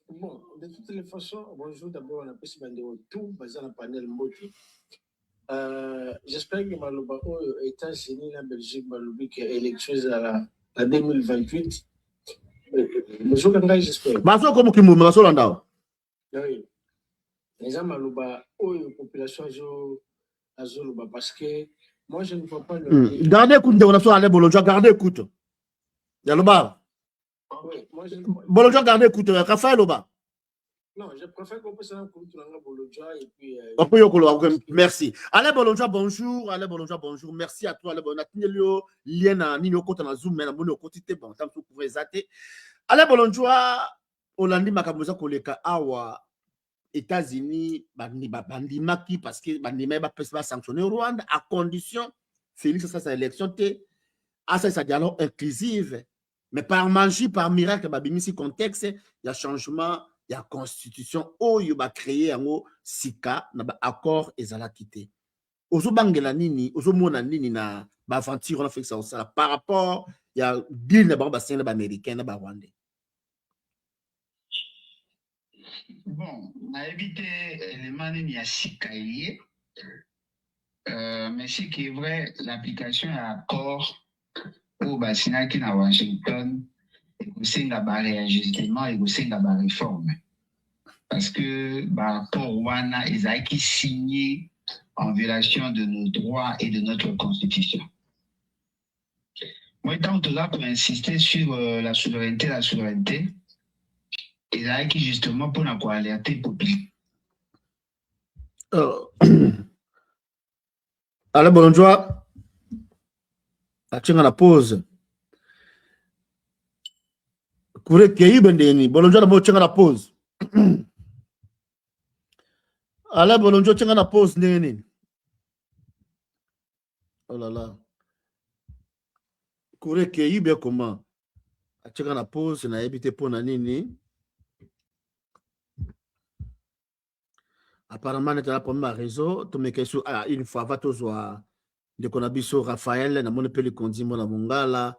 Bon, de toutes les façons, bonjour d'abord on a passé tout basé dans le panel moti. J'espère que maloba oyo États-Unis na Belgique balobi que élection à 2028. Bonjour Kanga, j'espère. Baso comme qui mou baso landao. Oui. Les maloba oyo population azoloba parce que moi je ne vois pas le Gardez écoute on a soit aller bolonjo gardez écoute. Yaloba. Oui, moi je bolonjo gardez écoute Raphaël Loba. Non, je préfère qu'on puisse en compte dans bolonjo et puis merci. Allez bolonjo bonjour, allez bolonjo bonjour. Merci à toi allez bon atinelio lien na nini okota na Zoom mais na moni okotite bon tant que vous pouvez zater. Allez bolonjo Hollande makaboza koleka awa États-Unis bandimaki parce que bandima va sanctionner Rwanda à condition Félix ça sa élection te à ça dialogue inclusive mais par magie par miracle babimisi contexte il y a changement il y a constitution oyo ba créer yango sika na ba accord ezala quitté ozo bangela nini ozo mona nini na ba aventure on a fait ça par rapport il y a deal na ba sénégalais américain na ba rwandais. Bon, on a évité l'élément de Sikaïe, mais ce qui est vrai, l'application est accord au bassin qui est à Washington, et aussi la réajustement et aussi la réforme. Parce que pour Wana, ils ont qui signé en violation de nos droits et de notre constitution. Moi, tant que là pour insister sur la souveraineté, et là qui justement pour la alerter public. Allez bonjour. Atchenga la pause. Kure kei bendeni. Bonjour na bochenga la pause. Allez bonjour chenga la pause neni. Oh là là. Kure kei bien comment? Atchenga la pause na éviter pour na nini. Apparemment, nous avons un réseau. Une fois, de Konabiso Raphaël, na mon appel condi mon mongala,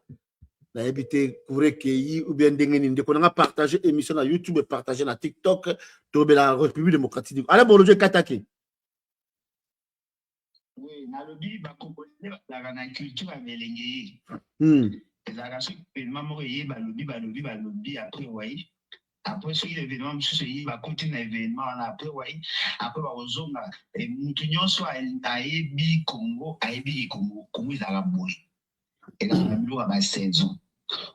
na habité Kourekeyi ou bien d'engeni. De qu'on a partagé émission à YouTube et partagé na TikTok, to la République démocratique. Allez, bon, le Katake. Oui, na lobby, ba composer la culture à Melengé. La race, le maman, ba lobby, après, oui. après ce événement il va continuer l'événement après bazonga mutu nyonso ayebi Congo ezala boye ezala biloko ya basaison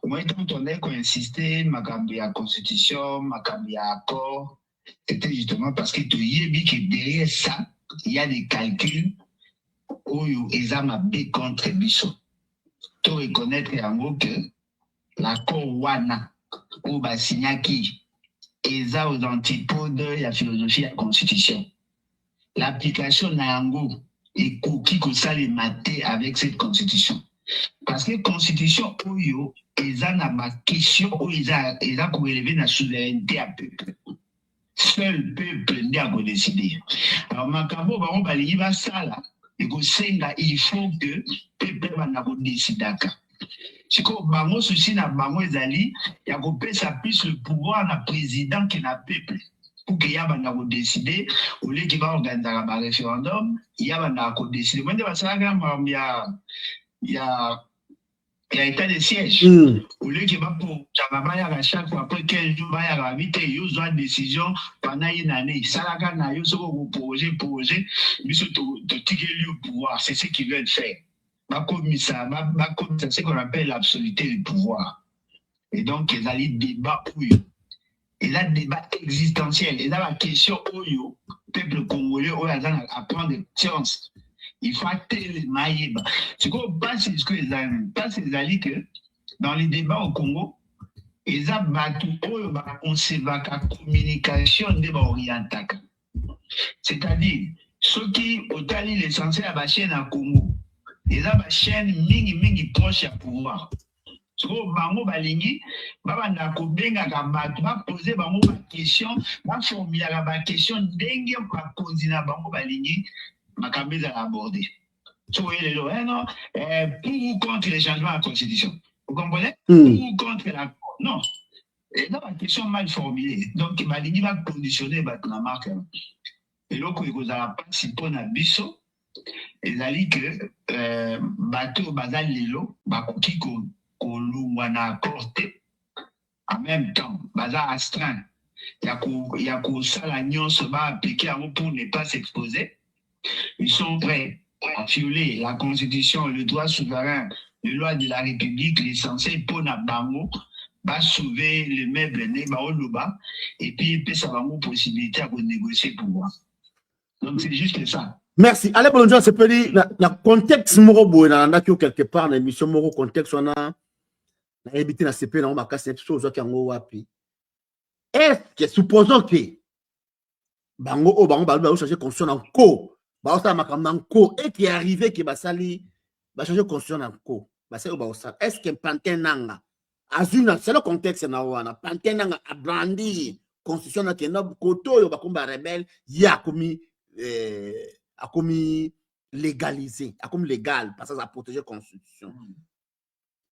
moi quand on est insisté makambo ya constitution makambo ya accord c'était justement parce que toyebi que derrière ça il y a des calculs oyo eza mabe contre biso to reconnaître yango que l'accord wana oyo basignaki eza aux antipodes ya philosophie ya constitution. L'application na yango ekoki kosalema te avec cette constitution. Parce que constitution oyo eza na ma question oyo eza korelever na souveraineté à peuple. Seul peuple nde akodécider. Alors makambo bango balingi basala ekosenga il faut que peuple banda kodécidaka. Siko bango souci na bango ezali ya kopesa plus le pouvoir na président que na peuple pour que ya banda ko décider au lieu qu'il va organiser un référendum ya banda ko décider mwende basalaka mambo ya état de siège au lieu qu'il va pour chababa ya chaque fois après 15 jours ba ya vite yo zo décision pendant une année salaka na yo soko projet biso to tikeli au pouvoir c'est ce qu'ils veulent faire. Ça, c'est ce qu'on appelle l'absoluté du pouvoir. Et donc, il y a des débats il y a des débats existentiels. Il y a la question où peuple congolais à prendre des sciences. Il faut atteindre les mailles. Ce qu'on passe, c'est ce que les alliés que dans les débats au Congo, il y a une communication de orientale. C'est-à-dire, ceux qui ont l'essentiel à la chaîne à Congo, et là, ma chaîne mingi proche à pouvoir. So, bango balingi, babanda ko benga kabatu, ba poser bango ba question, ba formuler ba question dengue ba konzina bango balingi, makambeza aborder. So, voyez non, pour ou contre les changements à la Constitution. Vous comprenez? Pour ou contre la non. Et là, la question mal formulée. Donc, balingi va conditionner ba la marque. Et là, ko ekozala pas si pour na biso. ezali que bato baza lelo bakoki kolungwa na accord te en même temps baza astreint ya kosala nyonso baappliquer yango pour ne pas s'exposer. Ils sont prêts à violer la constitution, le droit souverain, les lois de la République, l'essentiel pour na bango ba sauver le meuble ne baoloba et puis pesa bango possibilité à négocier pouvoir. Donc c'est juste ça. Merci. Allez, bonjour, c'est petit. Na contexte moro boy na quelque part na émission moro contexte on a évité na CP na on m'a cassé chose qui en wapi. Est-ce que supposons que bango ba changer constitution en co, ba ça makamba en co et qui est arrivé que ba sali ba changer constitution en co. Ba ça ba ça. Est-ce que pantenanga azuna c'est le contexte na wana pantenanga a brandi constitution na kena koto yo ba komba rebelle ya komi a commis légalisé, a comme légal, parce que ça a protégé la Constitution.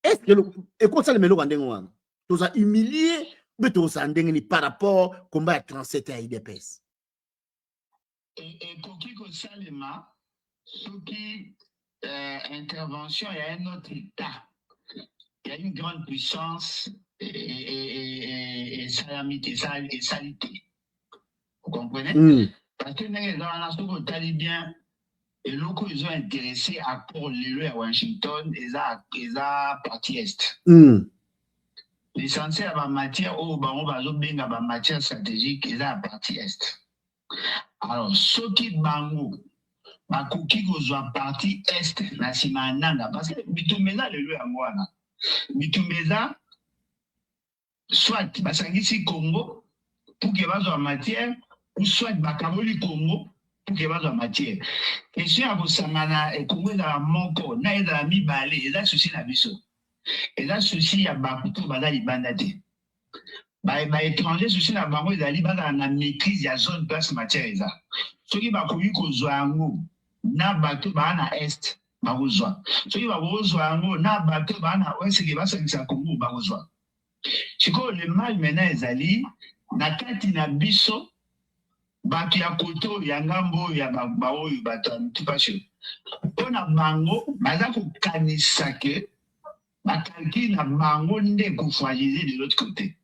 Est-ce que écoute ça, le mélo Gandengouan, tu as humilié, mais tu as par rapport au combat 37 à IDPS. Et pour qui que ça, ce qui intervention, il y a un autre État, il y a une grande puissance et salité. Vous comprenez? Parce que dans la nation talibien, et locaux ils ont intéressé à pour l'élu à Washington, ils ont parti est. L'essentiel en matière où en matière stratégique, ils ont parti est. Alors, ceux qui bango, qui ont parti est, parce que Mitumbeza l'élu à moi, Mitumbeza, soit Basangisi Congo, pour qu'il y ait en matière, ou soit Bakamoli Congo pour qu'il y ait en matière. Et si on a un Congo dans la Monco, on a dans mi balé, et là, ceci n'a biso. Et là, ceci, il y a Bakuto, Bada Libandate. Bah, étranger, ceci n'a pas moi, il y a la maîtrise, il y a zone place matière. Ce qui va connu qu'on soit un mot, n'a bateau, bah, na est, bah, rejoint. Ce qui va rejoindre un mot, n'a bateau, bah, na ouest, qui va s'en Congo, bah, rejoint. C'est quoi le mal maintenant, Ezali, na kati na biso, bato ya koto ya ngambo ya baoyo bato ya mutupasho mpona bango baza kokanisa ke bakalki na bango nde kofragiliser de l'autre côté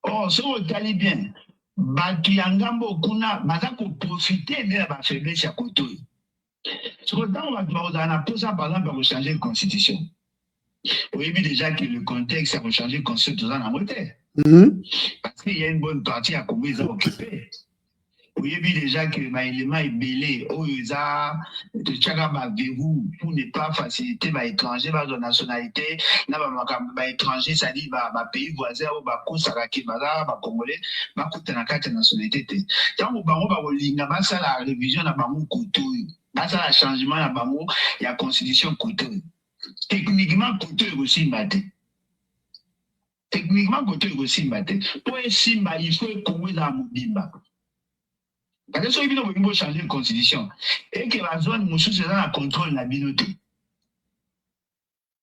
Oh, ce que tu bien. Baki Yangambo Kuna, Bazako profiter de la faiblesse à côté. Ce que dans la pose, par exemple, pour changer la constitution. Vous avez vu déjà que le contexte a changé la constitution dans la moitié. Parce qu'il y a une bonne partie à comment ils ont occupé. Vous avez vu déjà que l'élément est belé, ils ont verrou pour ne pas faciliter les étrangers, les nationalités, les étrangers, ça dit, les pays voisins, les Saraki, les Congolais, les nationalités. Quand vous avez la révision de couture, le changement de la constitution couture. Techniquement, couture aussi maté. Techniquement, couture aussi maté. Pour Simba, il faut qu'on ait la Mobimba. Parce que si on veut changer la constitution, et que la zone moussou c'est dans le contrôle de la binoté.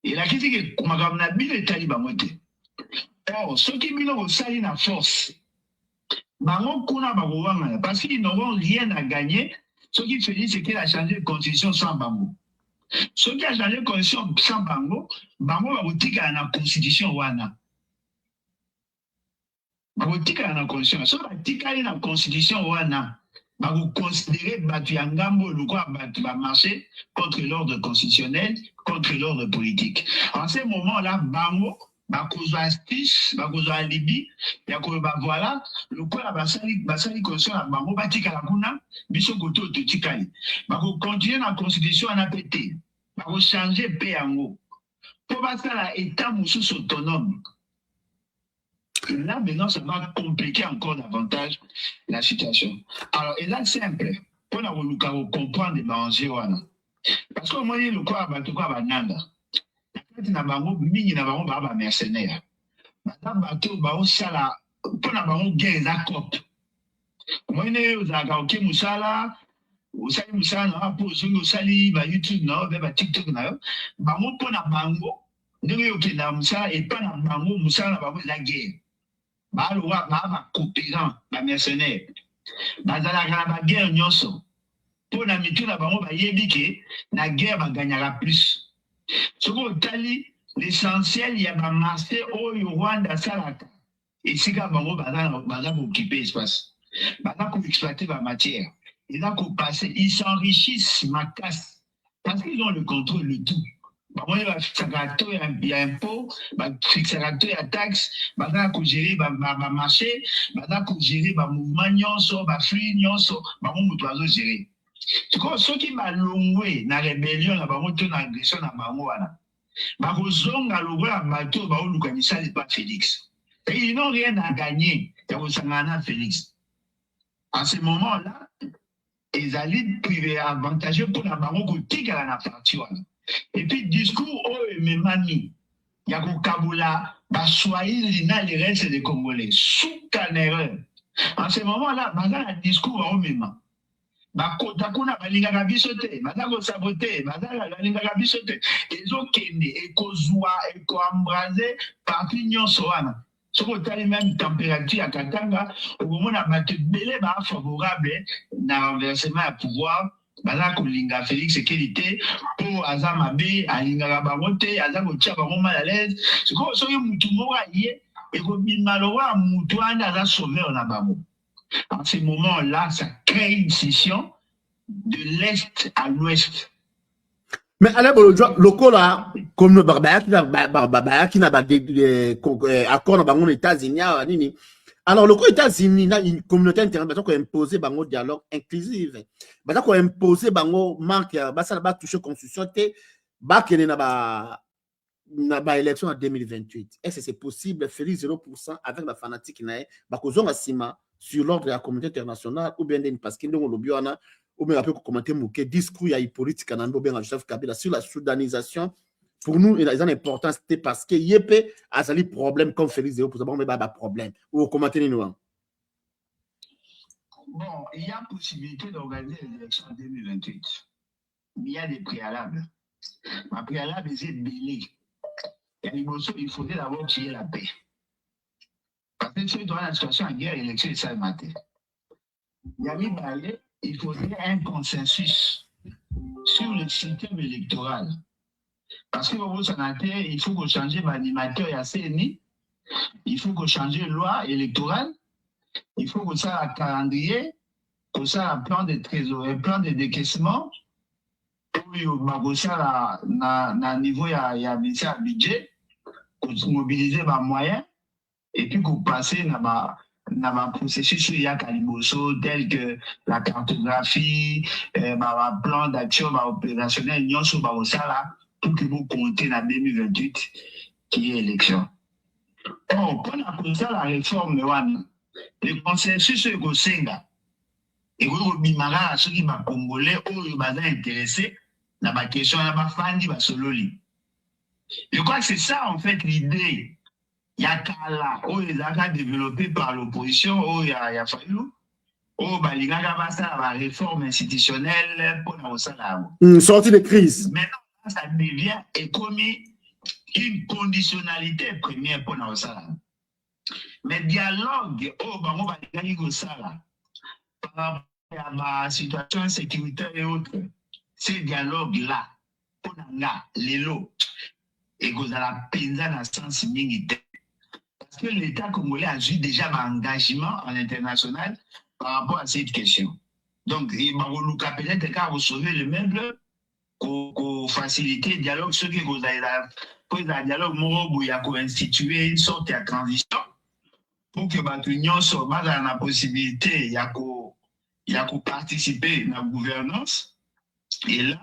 Et la critique est que la binoté est talibane. Or, ceux qui ont sali la force, parce qu'ils n'auront rien à gagner, ce qui fait c'est qu'il a changé la constitution sans Bango. Ceux qui ont changé la constitution sans Bango, Bango va vous dire qu'il y a la constitution wana. Bango dit qu'il y a la constitution. Ceux qui ont la constitution wana, vous considérez Batu Yangambo le quoi va marcher contre l'ordre constitutionnel, contre l'ordre politique. En ce moment-là, Bango, Bakozo Astiche, Bakozo Alibi, voilà, le quoi va s'allier constitution à Bango, Batika Laguna, Biso Koto Tikali. Bako continuer la constitution en APT. Bako changer PANGO. Pour passer à l'État moussous autonome. Là, maintenant, ça va compliquer encore davantage la situation. Alors, et là, simple. Pour nous comprendre les enjeux. Parce que moi, le quoi va tout quoi nanda. La n'a pas mini n'a pas mercenaire. Madame bateau bao sala pour n'a pas guerre la cop. Moi, nous avons ok musala. Usali musala pour zongo sali ba YouTube na ba TikTok na. Ba mo pour na bango. Ndenge yoke na musala et pas na bango musala ba la guerre. Baloua ba coopérant ba mercenaire bazala ba guerre nyonso pour na mitu na bango ba yebike na guerre ba gagnera plus soko tali l'essentiel ya ba marché au Rwanda salata et sika bango bazala occuper espace bazala ko exploiter ba matière et là ko passer ils s'enrichissent ma casse parce qu'ils ont le contrôle de tout. Il va fixer impôt, fixer taxe, il va gérer le marché, il va gérer le mouvement, le flux, il va gérer. Ce qui m'a loué dans la rébellion, dans l'agression, Félix. Et ils n'ont rien à gagner, Félix. En ce moment-là, ils allaient priver avantageux pour la Maroc à la partie. Et puis, discours, il y a Kabula, Baswaï, les restes des Congolais, sous erreur. En ce moment-là, un discours au même. Takuna balinga bisote, madame saboté, madame balinga bisote. Ils ont kende, ekozwa, ekoambrasé, parti nyonsoana. Ce qu'on a même température à Katanga, au moment où on a belé favorable dans renversement à pouvoir. Bala kolinga Félix Sécurité pour Azamabe alinga bamote azako tia bango mal à l'aise c'est comme ça mutu moko yé et comme malora mutu anda za sauveur na bango. En ce moment-là, ça crée une scission de l'est à l'ouest. Mais allez bon le coup là comme le barbaya qui n'a pas accord dans bango États-Unis nini. Alors, le États-Unis, il y a une communauté internationale qui a imposé un dialogue inclusif. Il a imposé un marque, ça va toucher la constitution, il a une élection en 2028. Est-ce que c'est possible de faire 0% avec la fanatique qui est sur l'ordre de la communauté internationale ou bien parce qu'il y a un ou bien après commenter mon discours il y a politique sur la soudanisation. Pour nous, il y a une importance parce qu'il y a un problème comme Félix Zéro, pour savoir qu'il y a un problème. Ou commentez nous. Bon, il y a possibilité d'organiser les élections en 2028. Il y a des préalables. Les préalables, c'est belé. Il faudrait d'abord qu'il y ait la paix. Parce que si dans la situation en guerre, l'élection est ça le matin. Il faudrait un consensus sur le système électoral. Parce que il faut changer l'animateur et la CNI il faut qu'on change la loi électorale, il faut qu'on ça un calendrier, qu'on ça un plan de trésor, un plan de décaissement, pour ça na niveau il y a un budget, qu'on mobiliser les moyens, et puis qu'on passe dans un processus il y a caliboso tel que la cartographie, un plan d'action opérationnel, pour que vous comptez en 2028 qui est élection. Or, pour la réforme, le consensus est au Sénat. Et vous bimara ceux qui m'a congolais ou ils sont intéressés dans ma question à ma fandi va sololi. Je crois que c'est ça en fait l'idée. Il y a Kala, où les a développés par l'opposition, où il y a fallu, où il y a la réforme institutionnelle pour nous salaire. Sortie de crise. Maintenant, ça devient et commis une conditionnalité première pour nous salaire. Mais dialogue, on va gagner au salaire par rapport à ma situation sécuritaire et autres. Ces dialogues-là, pour nous, les lots, et que la peine dans le sens militaire. Parce que l'État congolais a eu déjà un engagement en international par rapport à cette question. Donc, il va peut-être qu'à sauver le meuble, pour faciliter le dialogue, ce qui vous a pour le dialogue, il y a instituer une sorte de transition pour que l'Union soit dans la possibilité, il y a participer à la gouvernance. Et là,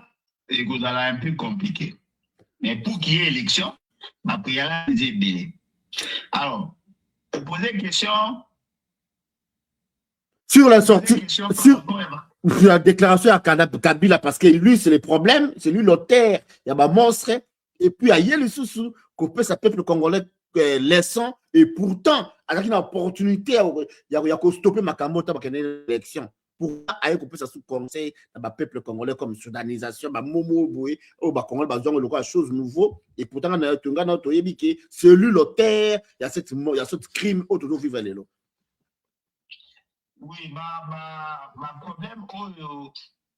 vous allez un peu compliqué. Mais pour qu'il y ait élection, ma prière est belle. Alors, pour poser une question sur la sortie, sur la déclaration à Kabila, parce que lui, c'est le problème, c'est lui l'auteur, il y a un monstre, et puis il y a le sous qu'on peut s'appeler le Congolais laissant, et pourtant, avec une opportunité, il y a stopper ma camota pour qu'il y ait une élection. Pour qu'on peut se conseil dans le peuple congolais comme soudanisation, momo boy, au Congolais, besoin de choses nouveaux, et pourtant, c'est lui l'auteur, il y a cette crime autour de vivre les lots. Oui, ma problème,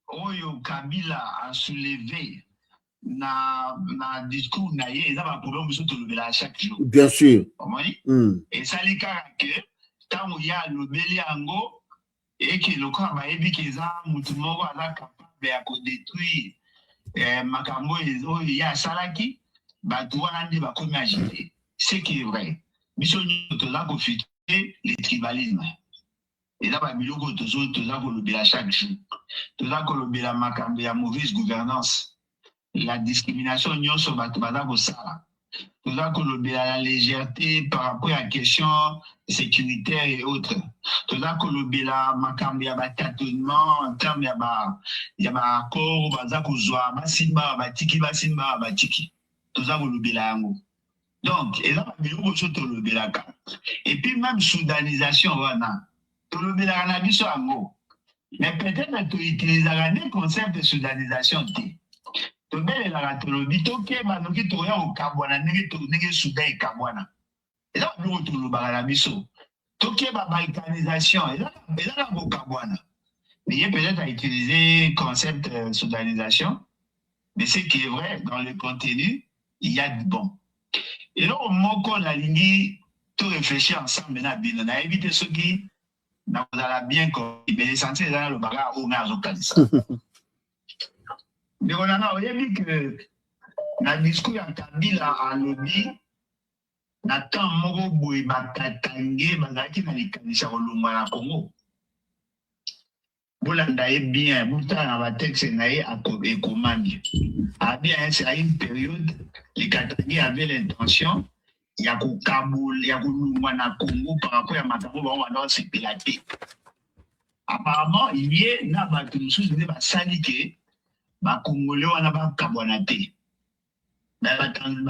Oyo Kabila a soulevé na discours, il y a un problème à chaque jour. Bien sûr. Et ça, les cas que, tant il y a le Béliango, et que le corps va éviter qu'ils aient capable de détruire Makambo et ya Salaki, Batouanandi va comme agiter. Ce qui est vrai. Mission nous avons confité le tribalisme. Et là, nous avons le chaque jour. Nous avons le Makambo, la mauvaise gouvernance, la discrimination, nous avons ça. Nous avons la légèreté par rapport à la question sécuritaire et autres. Nous avons la tâtonnement en termes de accord, nous avons le donc, et puis même soudanisation, mais peut-être que tu utilises le concept de soudanisation. Et là, balkanisation, mais peut-être à utiliser le concept de soudanisation, mais ce qui est vrai, dans le contenu, il y a du bon. Et là, au moment qu'on a ligne, tout réfléchir ensemble, on a évité ceux qui n'ont pas bien compris, mais l'essentiel est dans le bagage où on a localisé. Mais on a vu que dans le discours de Kabila à lobby, Nathan Moro Boy Bakatange, Bazaki na likanisa kolongwa na Congo. Bolanda est bien, Bouta na ba texte na ye ekomami. A bien, c'est à une période, les Katange avaient l'intention, il y a Kaboul, il y a kolongwa na Congo par rapport à Matambo, on va se pilater. Apparemment, il y a na ba tous des ba salike, ba Congolais wana ba kabwanate. Quand on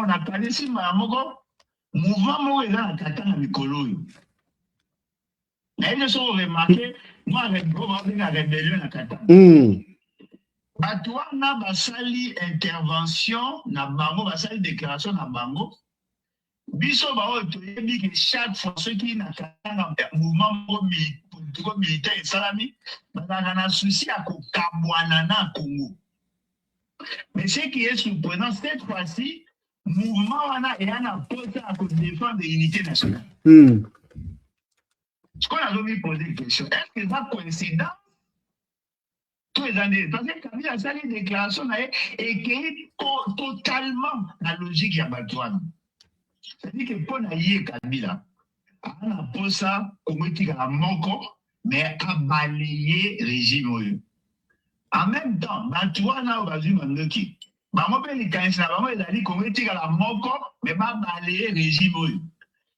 a parlé ici, mouvement est là, Katana Mikolo. Mais ils ont remarqué, moi, avec la rébellion à Katana. Toi, on a sali intervention, na bango, sali déclaration na bango. Biso ba otoyebi que chaque fois ceux qui na Katana mouvement militaire et salami, bazana na souci à kokabwana na Congo. Mais ce qui est surprenant, cette fois-ci, mouvement et un poste à défendre l'unité nationale. Ce qu'on a jamais posé une question, est-ce que ça coïncide tous les années? Parce que Kabila a fait une déclaration et qui est totalement la logique de Batouane. C'est-à-dire que pour naïe Kabila, on a posé ça comme un manco, mais à balayer le régime. En même temps, Batouane a obligé de manquer. Bango pe likanisa bango ezali kometika la moko mais ba balayer régime oyo.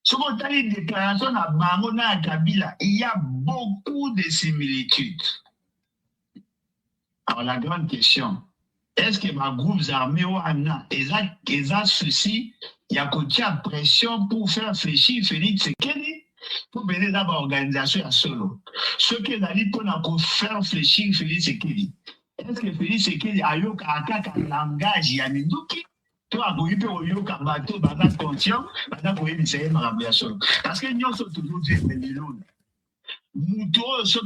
Ce qu'on a dit déclaration à bango na Kabila, il y a beaucoup de similitudes. Alors la grande question, est-ce que ma groupe armés ou Anna, ils ont ceci, il y a côté pression pour faire fléchir Félix Tshisekedi pour venir dans l'organisation à solo. Ce qui est dit pour faire fléchir Félix Tshisekedi. Est-ce que Félix Tshisekedi a eu un langage Yamiduki? Toi, tu as eu un bateau, tu as conscient, tu as eu un solo. Parce que nous sommes toujours des millions. Nous sommes tous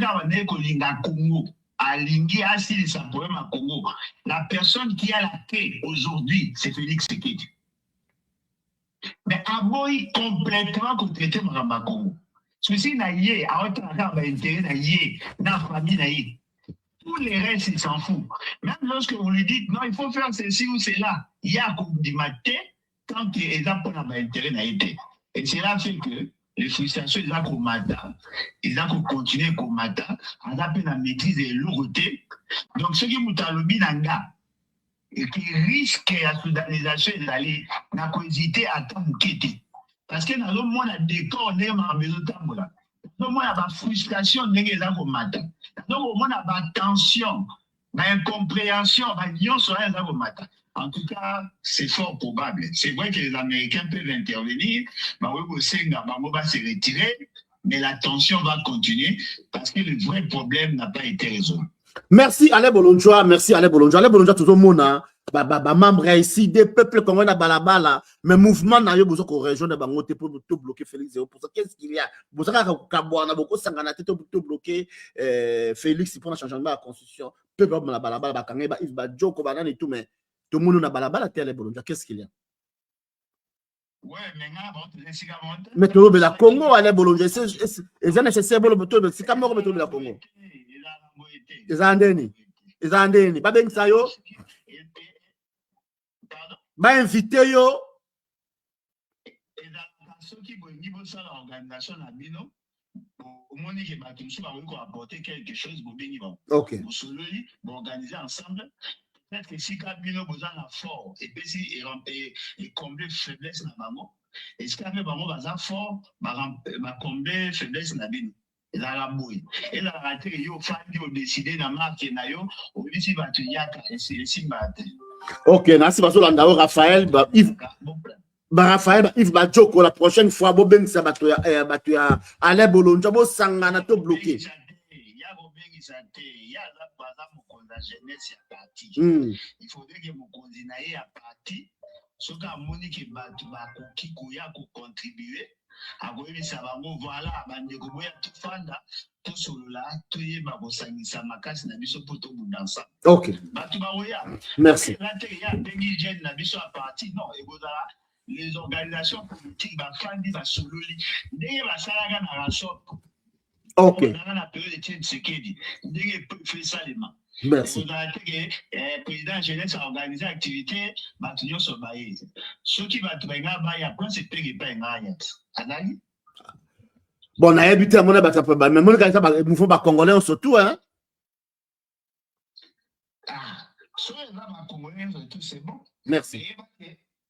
Congo. Alingi Asili sa problème à Congo. La personne qui a la paix aujourd'hui, c'est Félix Tshisekedi. Mais Aboy complètement contraité Maramba Congo. Ceci n'a yé, à autant intérêt n'a yé, n'a famille n'a yé. Tous les restes, ils s'en foutent. Même lorsque vous lui dites, non, il faut faire ceci ou cela, il y a comme du matin, tant qu'ils n'ont pas d'intérêt n'a été. Et cela fait que les frustrations, ils ont comme matin, ils ont continué comme matin, on a peine à maîtriser les lourdeurs. Donc, ce qui est à l'obinanga, et qui risque la soudanisation d'aller, n'a pas hésité à t'embouqueter. Parce que dans le monde, on a des corps, on est en maison de tambola. Dans le monde, on a des frustrations, on est comme matin. Dans le monde, on a des tensions, des incompréhensions, des liens sur les matin. En tout cas, c'est fort probable. C'est vrai que les Américains peuvent intervenir, va se retirer, mais la tension va continuer parce que le vrai problème n'a pas été résolu. Merci Alain Bolonjoa, merci Alain Bolonjoa. Alain Bolonjoa, tout le monde, membre ici, des peuples congolais na balabala, mais mouvement na yo besoin qu'on région de bangote pour bloquer Félix. Pour ça, qu'est-ce qu'il y a? Pour ça, on a beaucoup sanganate pour bloquer Félix pour le changement de la constitution. Peuple na balabala, bakangé, il va joko banane et tout, mais tout le monde na balabala, Alain Bolonjoa, qu'est-ce qu'il y a? Ouais, mais tout le monde la Congo, Alain Bolonjoa, c'est nécessaire pour le monde, c'est comme le la Congo. Ils ont des pas bien ça yo. Ba invité yo. Et dans ceux qui vont niveau ça l'organisation na bino, au moins que Batumsu va encore apporter quelque chose pour bien vivre. OK. Pour solo pour organiser ensemble. Peut-être que si Kabino besoin d'un fort et puis si et combler faiblesse na maman. Et si Kabino maman va fort, va combler faiblesse na bino. Et là la bouille. Et là la terre yo fandi au décider na marque na yo, au d'ici va te yaka et si mate. OK, merci parce que l'andao Raphaël Raphaël Yves Badjoko la prochaine fois bo beng sa bato ya Alain Bolonjoa bo sangana to bloqué. Il faudrait que mon candidat ait à partir ce qu'a monique batu ba qui koya ko contribuer à voir ça va voilà bande ko boya tout fanda tout solo là tout yeba ko sangisa makasi na biso poto bundansa. OK. Batu ba oya. Merci. Là il y a des jeunes na biso à partir non et voilà les organisations politiques ba fandi ba sololi ndenge ba salaga na rasop. OK. Dans la période de Tshisekedi ndenge fait ça les mains. Merci. Le président jeunesse a organisé l'activité, ceux qui vont trouver un bail après, c'est payé pas un bail. Bon, on a habité à mon avis, mais mon gars, ça nous faut pas congolais surtout, hein. Ah, ceux là, congolais surtout, c'est bon. Merci.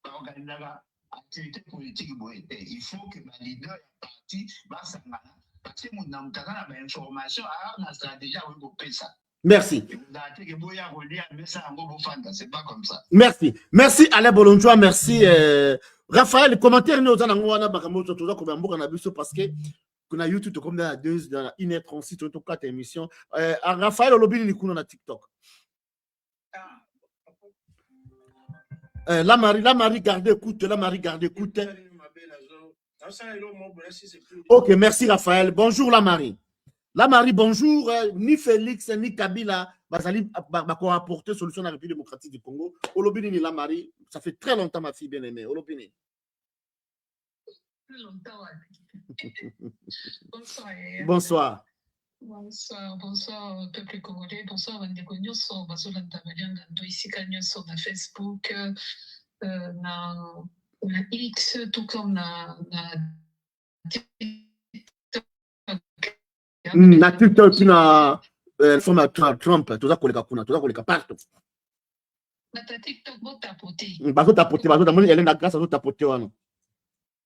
Organiser l'activité politique, il faut que ma leader parti va s'engager. Parce que mon information, on a stratégie à regrouper ça. Merci. C'est pas comme ça. Merci. Merci Alain Bolonjoa, merci Raphaël. Commentaire nous en wana bakamoto toujours comme mboka na biso parce que kuna YouTube comme dans la 1h36 tout 4 émissions. Raphaël Olobini ni kuna na TikTok. La Marie garde écoute, la Marie garde écoute. OK, merci Raphaël. Bonjour la Marie. La Marie, bonjour. Ni Félix, ni Kabila, Bazali bako apporter solution à la République démocratique du Congo. Olobini ni la Marie, ça fait très longtemps ma fille bien-aimée. Olobini. Plus longtemps. Bonsoir. Bonsoir. Bonsoir, bonsoir peuple congolais, bonsoir bandeko nyonso bazolanda balianga ndo isika nyonso na Facebook, na X, tout comme na TikTok na forme Trump, toza koleka kuna, toza koleka partout. Na TikTok bo tapoter. Bazo tapoter, bazo tamoni elle na grâce bazo tapoter wana.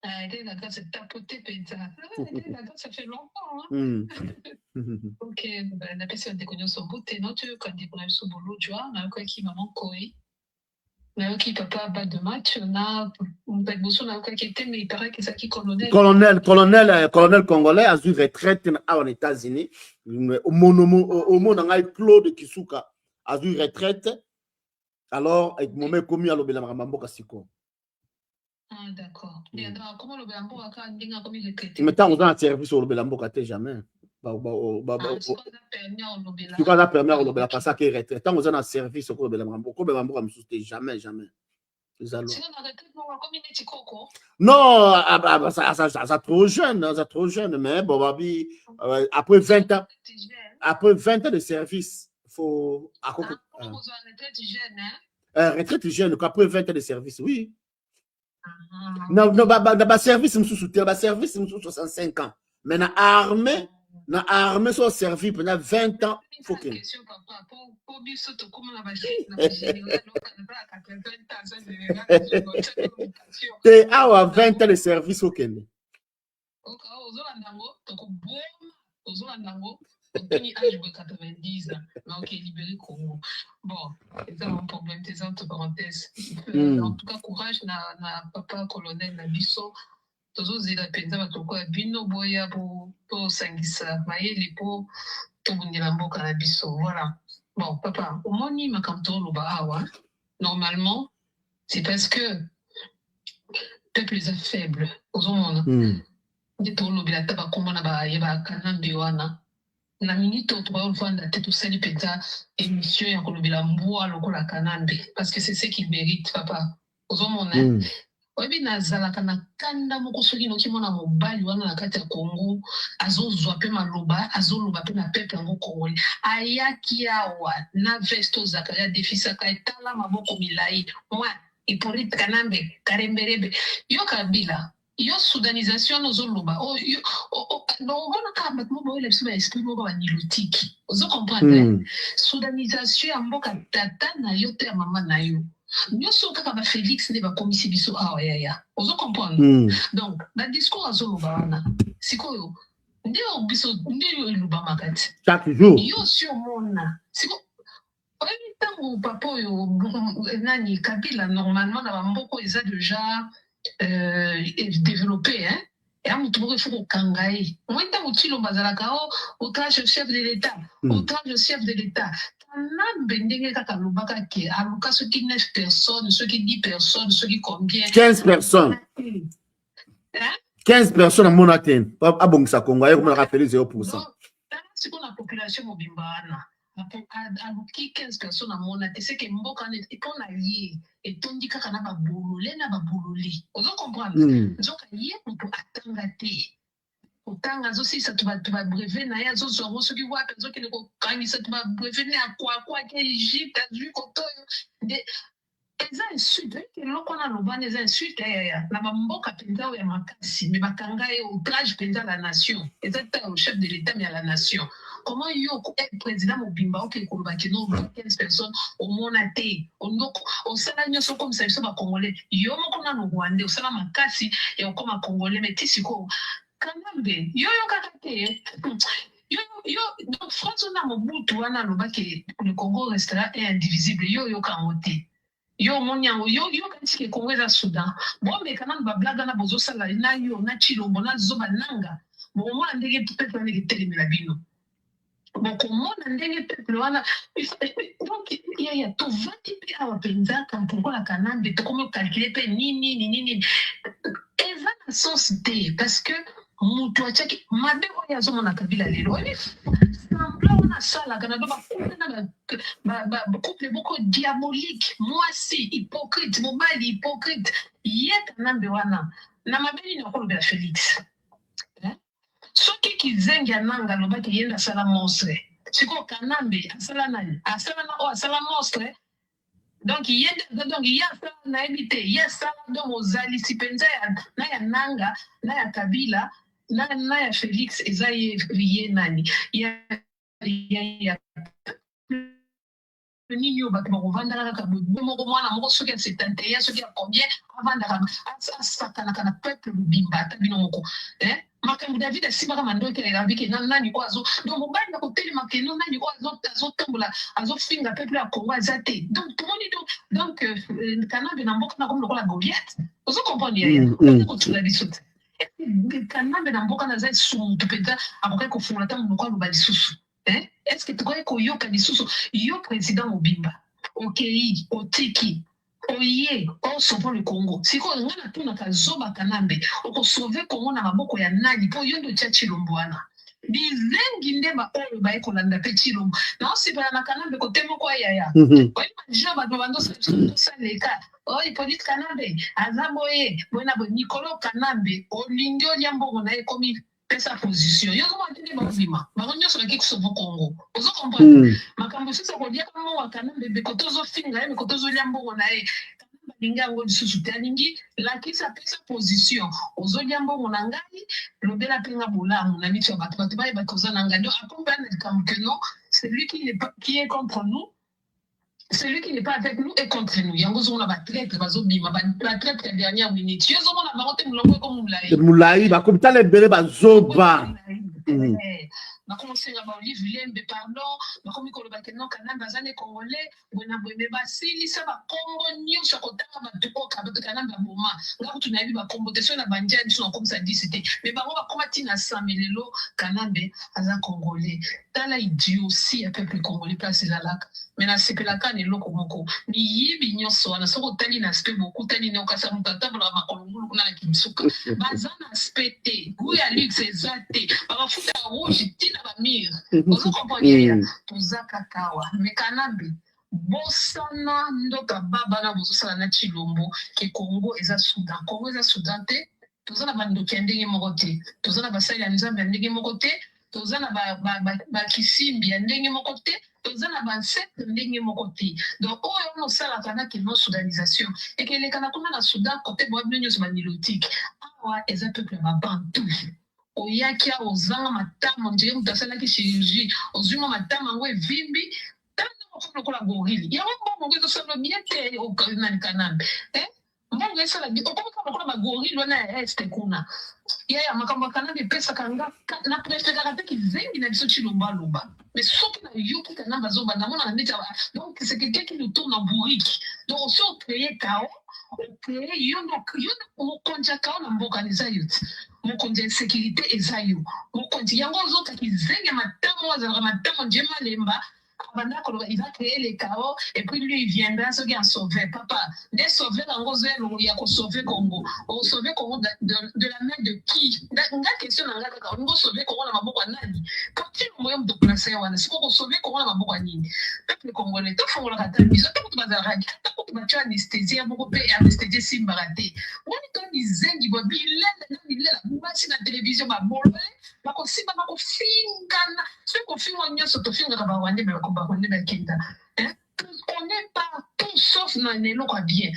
Elle est la grâce de tapoter penza. Elle est la grâce, ça fait longtemps. Ok, la personne de connaître son bout, non, tu quand des problèmes sur boulot, tu vois, on a quoi qui maman koi. Mais qui papa bat de match, on a pas de bousson, on a quoi qui était, mais il paraît que ça qui colonel. Colonel congolais a eu retraite aux États-Unis. Au monde on a Claude Kisuka a eu retraite. Alors, avec mon mec commis à l'obéla Marambo Kasiko. Ah, d'accord. Et alors, comment le Bélambo a quand comme il est mais tant on a un service au Bélambo Katé jamais. Tu vas permis à l'obéla passer à qui retraite. Tant on a un service au Bélambo, au Bélambo me soutient jamais. Non, ça trop jeune, mais bon, après 20 ans de service, il faut. Retraite jeune, après 20 ans de service, oui. Non, service, service, 65 ans. Mais dans l'armée, soit servi pendant 20 ans. Il faut que. Tu as 20 ans de service au Kenya. Bon, c'est un problème, c'est entre parenthèses. En tout cas, courage, na papa colonel Nabiso. Tozo la penza batoko bino boya po sangisa mayele po tobundela mboka na biso. Voilà. Bon, papa, omoni makamto loba awa. Normalement, c'est parce que peuple est faible. Ozomona. Ndito lobela taba komona ba yeba kanambe wana. Na minute to ba vanda te to sali penza émission ya kolobela mboa lokola kanambe parce que c'est ce qu'il mérite, papa. Ozomona. Oyebi nazalaka na kanda moko soki noki mona mobali wana na kati ya Congo azozwa pe maloba azoloba pe na peuple yango congolais ayaki awa na vesto zakaya defisaka etala maboko milai moi Hippolyte Kanambe Karemberebe yo Kabila yo soudanisation ozoloba non on a quand même mo le psima esprit mo ba nilotiki ozo comprendre soudanisation ya mboka tata na yo te mama na yo. Nous sommes comme Félix ne va commisser biso ya. Vous comprenez? Donc, le discours à Zolobana, c'est quoi? Ndio biso ndio ilubama kati. Chaque jour. Yo sur mona. C'est quoi? Tant papa yo nani Kabila normalement na mboko ils a déjà développé hein. Et à mon tour il faut kangai. Moi tant utilo bazalaka outrage chef de l'État. Outrage chef de l'État. Bendenge kaka lobaka ke aluka ceux qui 9 personnes, ceux qui 10 personnes, ceux qui combien 15 personnes. 15 personnes à Monaten. Pas bon ça Congo, on a rappelé 0%. C'est pour la population mobimbaana. Aluki 15 personnes à Monaten, c'est que mboka ne et qu'on a lié et ton dit kaka na ba bololé na ba bololé. Vous comprenez? Donc lié pour attendre autant aussi ça tu vas brevet na ya zo zo ceux qui voient personne qui ne quand ça tu vas brevet na quoi que Égypte du koto des insultes que l'on a loba des insultes ya na mboka penza ya makasi mais bakanga et outrage penza la nation et ça au chef de l'État mais à la nation. Comment yo président Mobimba ok ko ba kino 15 personnes au monaté on sala nyoso comme ça ba congolais yo moko na no Rwanda o sala makasi et on comme congolais mais tisiko Kanambe, yo kakate. Yo donc France on a Mobutu wana lobaki le Congo restera indivisible yo kamote. Yo monyango yo kanti ke Congo za Soudan. Bon mais quand ba blaga na bozo sala na yo na chilombo na zoba nanga. Bon moi ndenge peut-être na telemela bino. Bon comment ndenge peuple wana donc il y a tout 20 pays à penza quand pourquoi la Kanambe to comment calculer pe nini. Et ça na sens parce que mutu achaki mabe oyo azomona Kabila lelo semblant Là, on a ça, là, Canada, couple beaucoup diabolique, moi si, hypocrite, mobile, hypocrite. Yet, Nambe wana. Namabeli n'a pas le Félix. Soki qui zengi ananga loba ki yenda sala monstre. Siko Kanambe, asala nani? Asala na o asala monstre. Donc yenda donc ya sala na ebite, ya sala donc ozali sipenza na ya nanga, na ya Kabila, na ya Félix ezaye riye nani. Ya nini yo bato bakovanda kaka moko mwana moko soki ya 71 soki ya combien avanda asakana kana peuple bimba ata bino moko makambo David asimaka mandoki elabiki nani ko azo donc mobali na kotelema keno nani ko azotambola azofinga peuple ya Congo aza te donc tomoni donc Kanambe na mboka na komi lokola Goliath ozo comprendre yaya kotula biso te Kanambe na mboka na za sumutu mpenza akoki kofungola ntango moko aloba lisusu. Est-ce que tu crois que yo kanisusu yo président Mobimba okei otiki oye on sauve le Congo siko ngana tuna kazoba Kanambe oko sauver Congo na maboko ya nani po yo ndo tia Chilombo wana bizengi nde ba oyo ba ekolanda pe Chilombo na osipala na Kanambe kote moko yaya oyi majina bato bando saleka oyi Hippolyte Kanambe azaboye bona bo Nicolas Kanambe olingi olia mbongo na ekomi pesa position yo ko matindi bazima baronyo so ki kusovo Congo ozo comprendre makambo sisa ko dia kama wa Kanambe be kotozo finga ye kotozo liambo na ye Kanambe linga ngo disusu talingi la kisa pesa position ozo liambo na ngai lobela penga bolamu na micho bato ba batoza na ngando akombana comme que non celui qui est contre nous. Celui qui n'est pas avec nous est contre nous. Yango on a ba traître bazobima ba traître dernière minute. Yo zomo na barote mulongo ko mulai. Mulai ba comme tale bere bazoba. Na commencé à ba Olive Lembe pardon, ba komi ko loba kenon Kanambe bazane congolais, bona boyebe basili sa ba Congo nyonso kotanga ba tuko ka ba Kanambe boma. Nga kutu na bi ba Congo te so na banja biso na comme ça dit c'était. Mais ba ba komati na samelelo Kanambe aza congolais. Tala idiotie à peuple congolais place la lac. Mais na sepelaka ne loko moko ni yibi nyonso na soko tali na aspect beaucoup tali ne okasa mutata bla makolungulu kuna na kimsuka bazana aspect guya lux ezate bafuta rouge tina ba mire ozo comprendre tozaka kawa mais Kanambe bosana ndoka baba na bozosala na Chilombo ke Congo eza Soudan te tozana bandoki ndenge moko te tozana basali ya nzambe ndenge moko te tozana ba kisimbi ndenge moko te tozana ba ancêtre ndenge moko te donc oyo no sala kana ke non soudanisation et que les kana kuna na Soudan côté bo bino nyonso banilotique awa eza peuple ba bantu oyakia ozanga matama ndenge mutasala ki chirurgie ozuma matama ngo evimbi tanda moko lokola gorille ya mo ngo to sala bien te o Kanambe mbongo esala bi okomaka lokola ba gorille wana este kuna ya makambo Kanambe pesa kanga na préféré ki zengi na biso Chilombo loba mais soki na yoki Kanambe azoba na mona na neta donc c'est quelqu'un qui nous tourne en bourrique donc on se créer chaos créer yono mokonja chaos na mboka neza yote mokonja insécurité ezayo mokonja yango ozoka ki zengi matamo azalaka matamo njema lemba il va créer les chaos et puis lui il viendra ce qui en sauver papa les sauver en gros il y a qu'on sauver Congo on sauver Congo de la main de qui la question là on va sauver Congo na maboko nani quand tu moyen de placer wana c'est pour sauver Congo na maboko nini peuple congolais to fongola kata biso to kutu bazara to kutu bacha anesthésie moko pe anesthésie simbarate woni to nizengi bo bilele na bilele basi na télévision ba bolole ba ko simba ba ko fingana ce ko finga nyoso to finga ba wande ba ko ba wande ba kinda on est partout sauf na nelo kwa bien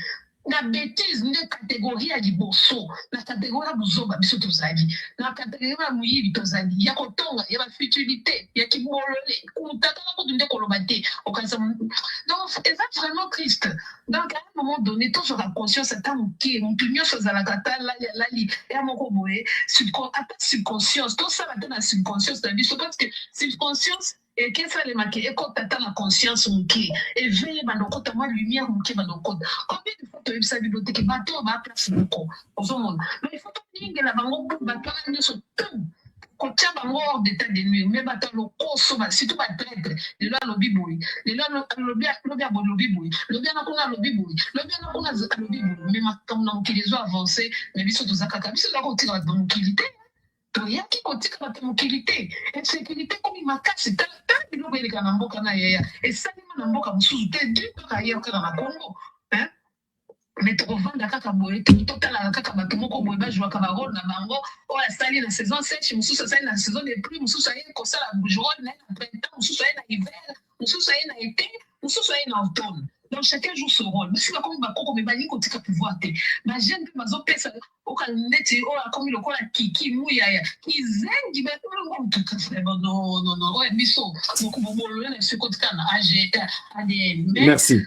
na bêtise ne catégorie ya liboso na catégorie ya buzoba biso tozali na catégorie ya muyibi tozali ya kotonga ya ba futilité ya kibolole kutaka na kotunde koloba te okaza donc c'est vraiment triste donc à un moment donné toujours la conscience est en qui mon pignon chose à la kata la li ya moko boye subconscience tout ça va dans subconscience de biso parce que subconscience et qu'est-ce que les marqués et quand t'as la conscience mouké et veille bandoko ta moi lumière mouké bandoko combien de fois tu as sa bibliothèque bateau va place beaucoup aux monde mais il faut pas dire que la bango bateau ne se tout quand tu as bango hors d'état de nuit mais bateau le coso si tu vas traître le là lobby boy le là lobby boy le bien na lobby boy le bien na kuna lobby boy mais maintenant on qui les a avancé mais biso to zakaka biso la ko tira dans l'utilité toyaki kotika bato mokili te insécurité komi makasi tala biloko eleka na mboka na yeya esalima na mboka mosusu te du kaka ye kaka na Congo mais tokovanda kaka boye totalaka kaka bato moko boye bajwaka barole na bango oyo asali na saison sèche mosusu asali na saison de pluie mosusu aye kosala role na ye na printemps mosusu aye na hiver mosusu aye na été mosusu aye na automne. Donc chacun joue son rôle. Mais si on va comme bani côté ka pouvoir te. Ma jeune que mazo pesa o ka neti o comme le kola kiki muyaya. Ki zengi ba tout ça non ouais biso. Donc bon le ce côté kana ADN. Merci.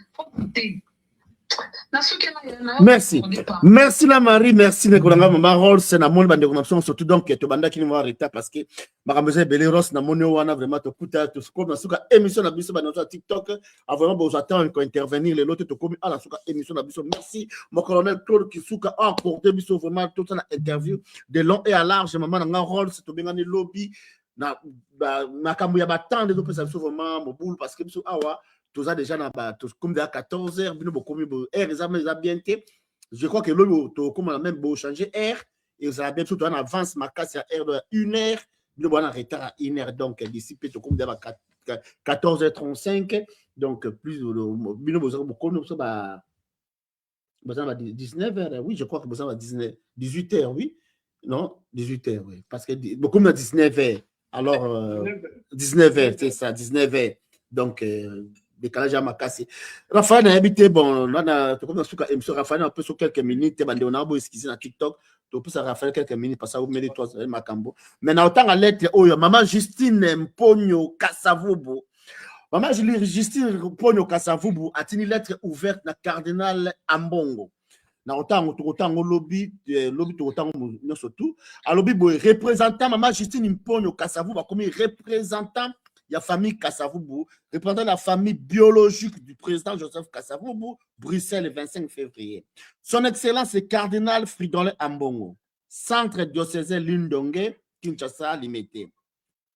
Merci. Merci la Marie, merci Nekolanga Mama Rolls na mon bande connexion surtout donc to banda qui nous arrêter parce que ma besoin Beleros na mono wana vraiment to kuta to comme na suka émission na biso bana TikTok a vraiment besoin attendre qu'on intervenir les autres to comme à la suka émission na biso. Merci mon colonel Claude Kisuka a accordé biso vraiment toute la interview de long et à large maman na Rolls to bengani lobby na makambo ya batande to pesa biso vraiment mo boule parce que biso awa tout ça déjà comme à 14h, je crois que l'eau, comme on a même beau changer air, et ça a bien surtout en avance, ma casse à air de 1h, nous avons un retard à 1h, donc d'ici peut-être comme 14h35, donc plus de 19h, oui, je crois que vous avez 18h, oui, non, 18h, oui, parce que beaucoup de 19h, alors 19h, c'est ça, 19h, donc décalage à ma casse. Raphaël a habité, bon, là, comme M. Raphaël, un peu sur quelques minutes, on a beau esquisser dans TikTok, tu peux ça Raphaël quelques minutes, parce que vous mettez toi, Macambo. Maintenant, autant à lettre, oh, maman Justine Mpogno Kassavubu. Maman Justine Mpogno Kassavubu a une lettre ouverte na cardinal Ambongo. Na autant au lobby autant surtout. À lobby, représentant maman Justine Mpogno Kassavubu, comme représentant la famille Kassavubu, représentant la famille biologique du président Joseph Kassavubu, Bruxelles, le 25 février. Son Excellence est cardinal Fridolin Ambongo, centre diocésain Lindongue, Kinshasa, limité.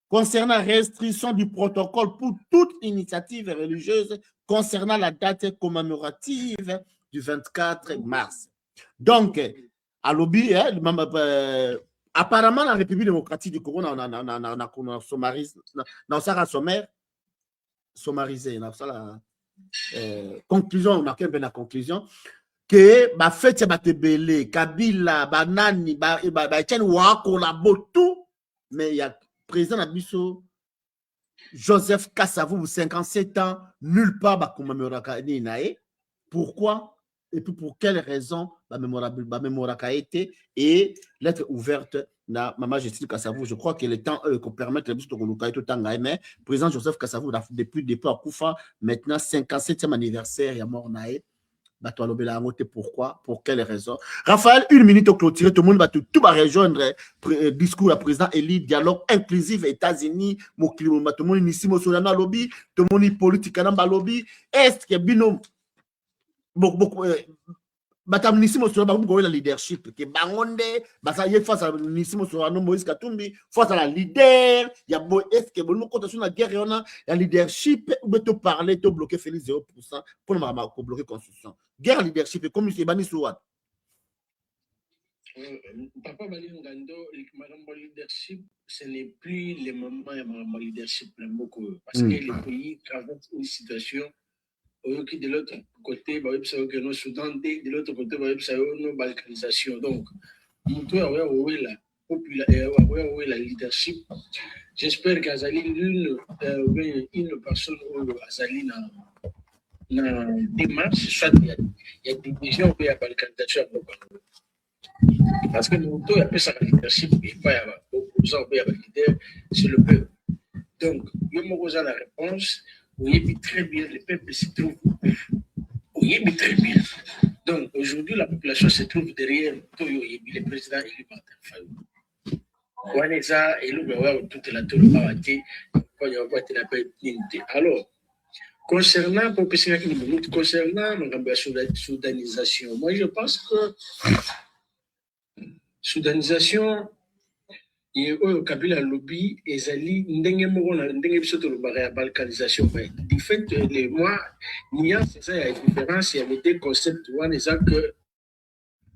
Concernant restriction du protocole pour toute initiative religieuse concernant la date commémorative du 24 mars. Donc, à l'objet, apparemment, la République démocratique du Congo, on a sommarisé, conclusion, on a la conclusion que ma fête c'est Batebele, Kabila, Banani, Etienne Ouako, la tout, mais il y a président Abisso Joseph Kassavubu, 57 ans, nulle part ba commémoraka ni nae. Pourquoi? Et puis pour quelle raison la mémoire a été et lettre ouverte na maman Justine Kassavubu. Je crois que le temps qu'on permette de tout temps mais président Joseph Kassavubu depuis le départ à Koufa maintenant 57e anniversaire il y a mort nae. Pourquoi? Pour quelle raison? Raphaël, une minute au clôture, tout le monde va tout va rejoindre discours à président Eli, dialogue inclusif États-Unis, tout le monde ici, tout le monde politique lobby, est-ce que bino batamunissimo sur la leadership que bangonde basa y face à munissimo sur Moïse Katumbi face à la leader il y a est-ce que bon compte sur la guerre on a la leadership ou te parler te bloquer Félix 0% pour ne bloquer constitution guerre leadership comme c'est bani souad papa Bali Ngando madame leadership ce n'est plus le moment de leadership parce que les pays traversent une situation qui de l'autre côté, nous Soudan, de l'autre côté, nous balkanisation. Donc, la leadership. J'espère qu'Azali, une personne Azali dans démarche, soit il y a des gens qui ont balkanisation. Parce que nous avons appelé ça la leadership, et pas opposant à leader, c'est le peuple. Donc, il y a la réponse. Oui, très bien, le peuple se trouve. Oui, très bien. Donc, aujourd'hui, la population se trouve derrière le président élu Martin Fayou. Waneza et le toute la tour alors, concernant la soudanisation, moi je pense que soudanisation et au Kabila lobby ezali ndenge moko na ndenge biso to la balkanisation du fait les mois nuance ça y a différence il y avait des concepts one exact que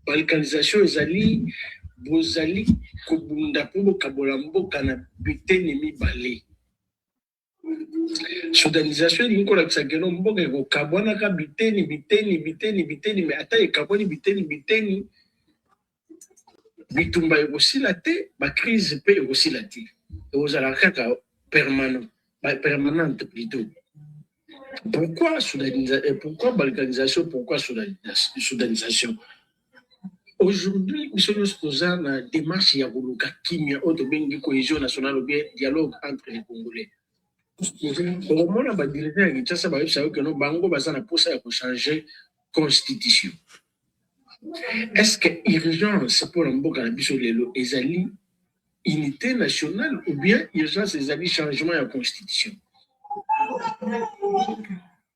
balkanisation ezali bozali kobunda po bokabola mboka na biteni mibale. Sudanisation elingi kolakisa keno mboka ekokabwanaka biteni me ata ekabwani biteni bitumba ekosila te, bakrise mpe ekosila te, ekozala kaka permanente plutôt. Pourquoi balkanisation? Pourquoi sudanisation? Aujourd'hui, nous sommes dans la démarche ya koluka kimia otobengi cohésion nationale ou bien dialogue entre les Congolais. Au moment où les dirigeants de Kinshasa savent que nous bango bazana posa ya changer constitution. Est-ce que urgence pour mboka na biso lelo ezali unité nationale ou bien urgence ezali changement de constitution?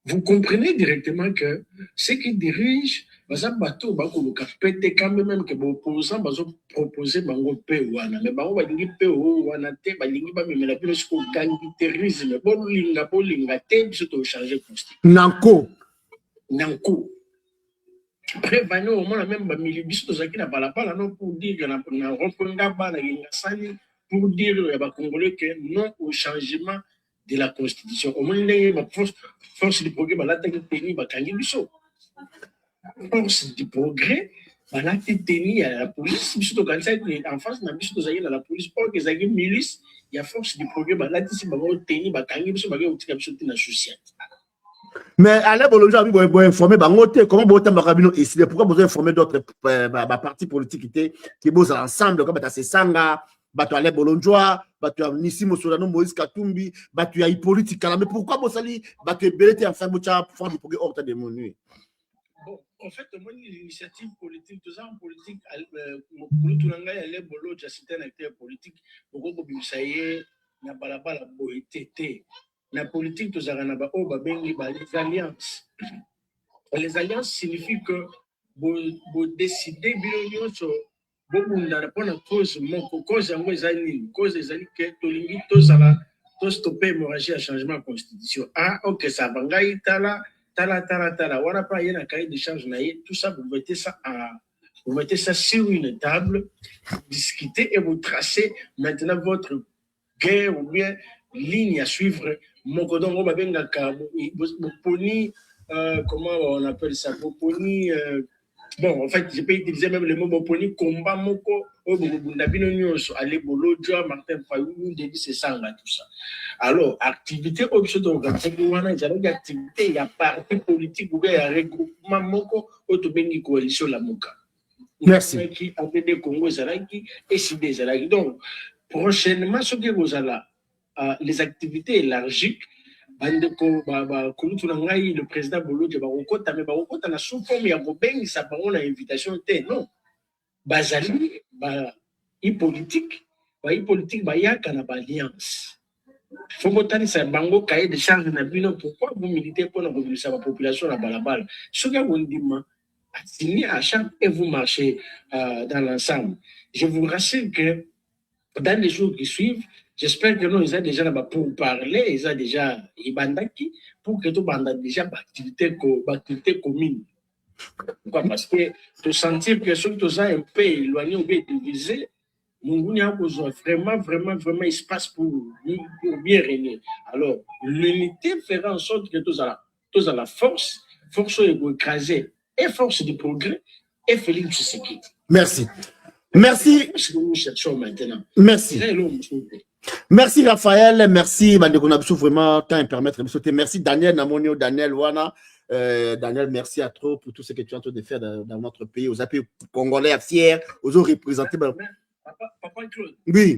Vous comprenez directement que ceux qui dirigent, quand même que l'opposant va proposer bango pewana, mais bango va dire pewana te, va dire ba mais la plus qu'au gangsterisme, bolinga te, biso to changer constitution. Nanko. Prévenir au moins même ba milibiso to zaki na balabala non pour dire que na reprendre ba na ngasani pour dire ya ba congolais que non au changement de la constitution. Au moins la force du progrès ba la teni ba kangi biso. Force du progrès, on a tenu à la police, en face, on a mis à la police, or que les milices, il y a force du progrès, on a tenu à la société. Mais allez, Bolonja, vous informer, comment vous avez décidé, pourquoi vous avez informé d'autres partis politiques qui bossent ensemble, comme c'est Sanga, Batu Ale Bolonjoa, Batu Nissimo Solano, Moïse Katumbi, Batu Hippolyte Kala, mais pourquoi vous allez Batu Belete ensemble, pour du progrès hors de mon nuit? Bon, en fait, moi, l'initiative politique, tout ça en politique, c'est un acteur politique, beaucoup de choses, na balabala boitete. La politique, tout ça, les alliances. Les alliances signifient que vous décidez, cause que stopper l'hémorragie à changement de constitution. Ah, ok, ça va, tala. Voilà pas, il y a un cahier de charge, tout ça, vous mettez ça sur une table, discutez et vous tracez maintenant votre guerre ou bien ligne à suivre. Mokodongo babengaka, comment on appelle ça? Bon, en fait, je peux utiliser même le mot Boponi, combat moko, aller Bolodja, Martin Fayou, Denis Sanga, tout ça. Alors, activité, activité, il y a parti politique, il y a regroupement moko, autobéni coalition la moka. Merci. Qui a des Congo Zalaki et Sidé Zalaki. Donc, prochainement, ce que vous allez, les activités élargies, le président Bolodja Barokota, mais Barokota na sous forme ya Gobeng, ça par une invitation, non. Bazali, politique, yaka na alliance. Faut que ça bango cahier de charge na bino, pourquoi vous militez pour la mobilisation de la population à balabal? Ce que vous dites, signé à chaque et vous marchez dans l'ensemble. Je vous rassure que dans les jours qui suivent, j'espère que nous, ils ont déjà là-bas pour parler, ils ont déjà Ibandaki, pour que tout le déjà activité commune. Pourquoi? Parce que de sentir que ceux qui sont un peu éloignés ou bien divisés, nous avons vraiment espace pour bien régner. Alors, l'unité fera en sorte que tous à la force écrasée et force du progrès et Félix Tshisekedi. Merci. Merci. Nous cherchons maintenant. Merci. Merci Raphaël, merci Bandeko vraiment temps et permettre de sauter. Merci Daniel Namonio, Daniel Wana. Daniel, merci à toi pour tout ce que tu es en train de faire dans notre pays. Aux appels congolais fiers, aux autres représentés. Papa Claude. Oui.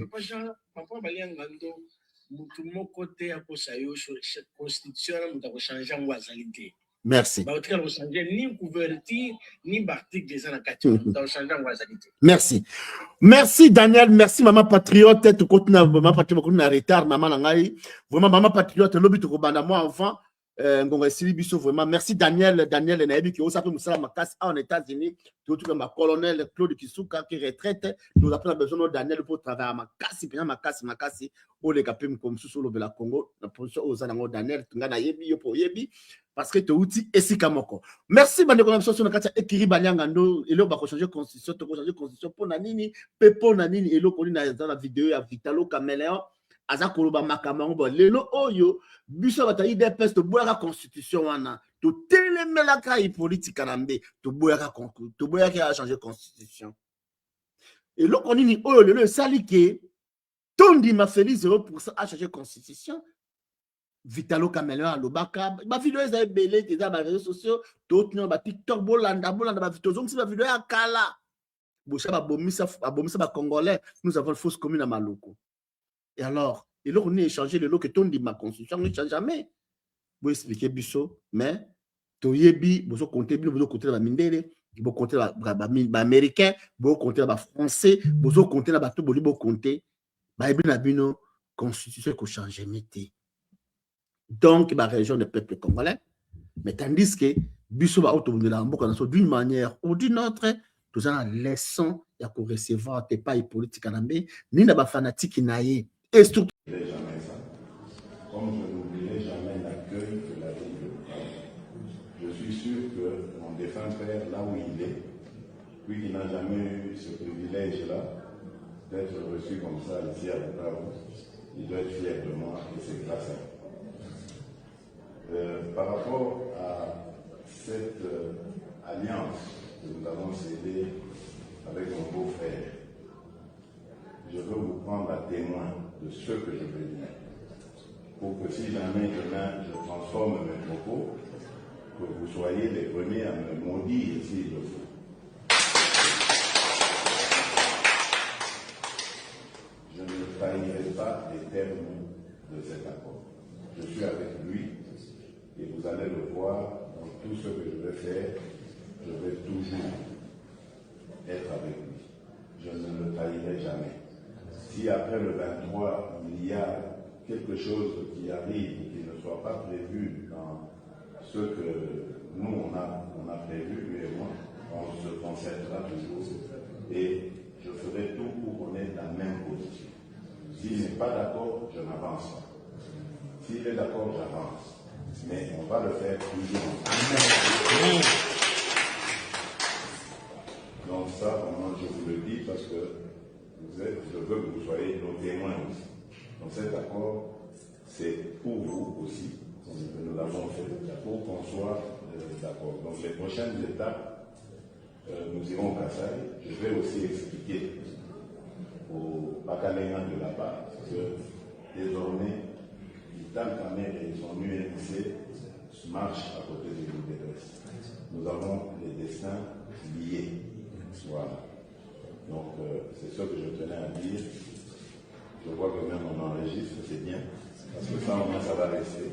Papa Baliangando, mon côté à Kosayo sur cette constitution, nous avons changé en Wazalité. Merci. Ni couverture, ni bartique des Merci. Merci Daniel, merci Maman Patriote. Tu continues Maman Patriote en retard, Maman Nangai. Vraiment Maman Patriote, l'objet de moi enfant. Ngonga Silibiso, vraiment. Merci Daniel Naebi qui a fait ma casse en États-Unis. Tout comme colonel Claude Kisuka qui retraite. Nous avons besoin de Daniel pour travailler à ma casse. Pour les capim comme sous le Congo. La position aux Anango Daniel, Tungana Yebi, Yopo Yebi. Parce que tu as outil et Kamoko. Merci, Bande Connexion sur le cas Ekiri Banyangando. Et là, on va changer constitution. Tu vas changer constitution pour Nanini. Pepo Nanini. Et là, on a dans la vidéo à Vitalo Caméléon. Aza koloba makambo lelo oyo biso batayi des peste boyaka constitution wana to telemelaka i politique nambe to boyaka a changer constitution et loko nini oyo lelo sali ke tondi ma Félix 0% a changer constitution Vitalo Caméléon alobaka ba vidéo eza belé eza ba réseaux sociaux to tino ba TikTok bolanda ba vidéo zongi ba vidéo ya kala bosha ba bomisa ba congolais nous avons fausse commune à Maloko. Et alors, il on a échangé le lot que ton dit ma constitution ne change jamais. Vous expliquez biso, mais toyebi, vous comptez bien, vous comptez la mindele, vous comptez la américain, vous comptez la français, vous comptez la bateau, vous comptez la bino constitution qu'on change métier. Donc, la région des peuples congolais, mais tandis que biso va autour d'une manière ou d'une autre, tout en laissant ya ko recevoir tes pas politiques anambé, ni na ba fanatique naie. Et surtout, jamais ça. Comme je n'oublierai jamais l'accueil que la ville de Bukavu. Je suis sûr que mon défunt père, là où il est, lui qui n'a jamais eu ce privilège-là d'être reçu comme ça ici à Bukavu, il doit être fier de moi et c'est grâce à lui. Par rapport à cette alliance que nous avons scellée avec mon beau-frère, je veux vous prendre à témoin de ce que je veux dire. Pour que si jamais demain je transforme mes propos, que vous soyez les premiers à me maudire s'il le faut. Je ne trahirai pas les termes de cet accord. Je suis avec lui et vous allez le voir dans tout ce que je vais faire. Je vais toujours être avec lui. Je ne le trahirai jamais. Si après le 23, il y a quelque chose qui arrive qui ne soit pas prévu dans ce que nous, on a prévu, lui et moi, on se concertera toujours et je ferai tout pour qu'on ait la même position. S'il n'est pas d'accord, je n'avance pas. S'il est d'accord, j'avance. Mais on va le faire toujours. Amen. Donc ça, vraiment, je vous le dis parce que je veux que vous soyez nos témoins aussi. Donc cet accord, c'est pour vous aussi. Nous l'avons fait pour qu'on soit d'accord. Donc les prochaines étapes, nous irons au Kassai. Je vais aussi expliquer aux Bakaléens de là-bas que désormais, Vital Kamerhe et son UNC marchent à côté de l'UDPS. Nous avons les destins liés. Voilà. Donc, c'est ce que je tenais à dire. Je vois que même on enregistre, c'est bien. Parce que ça, au moins, ça va rester.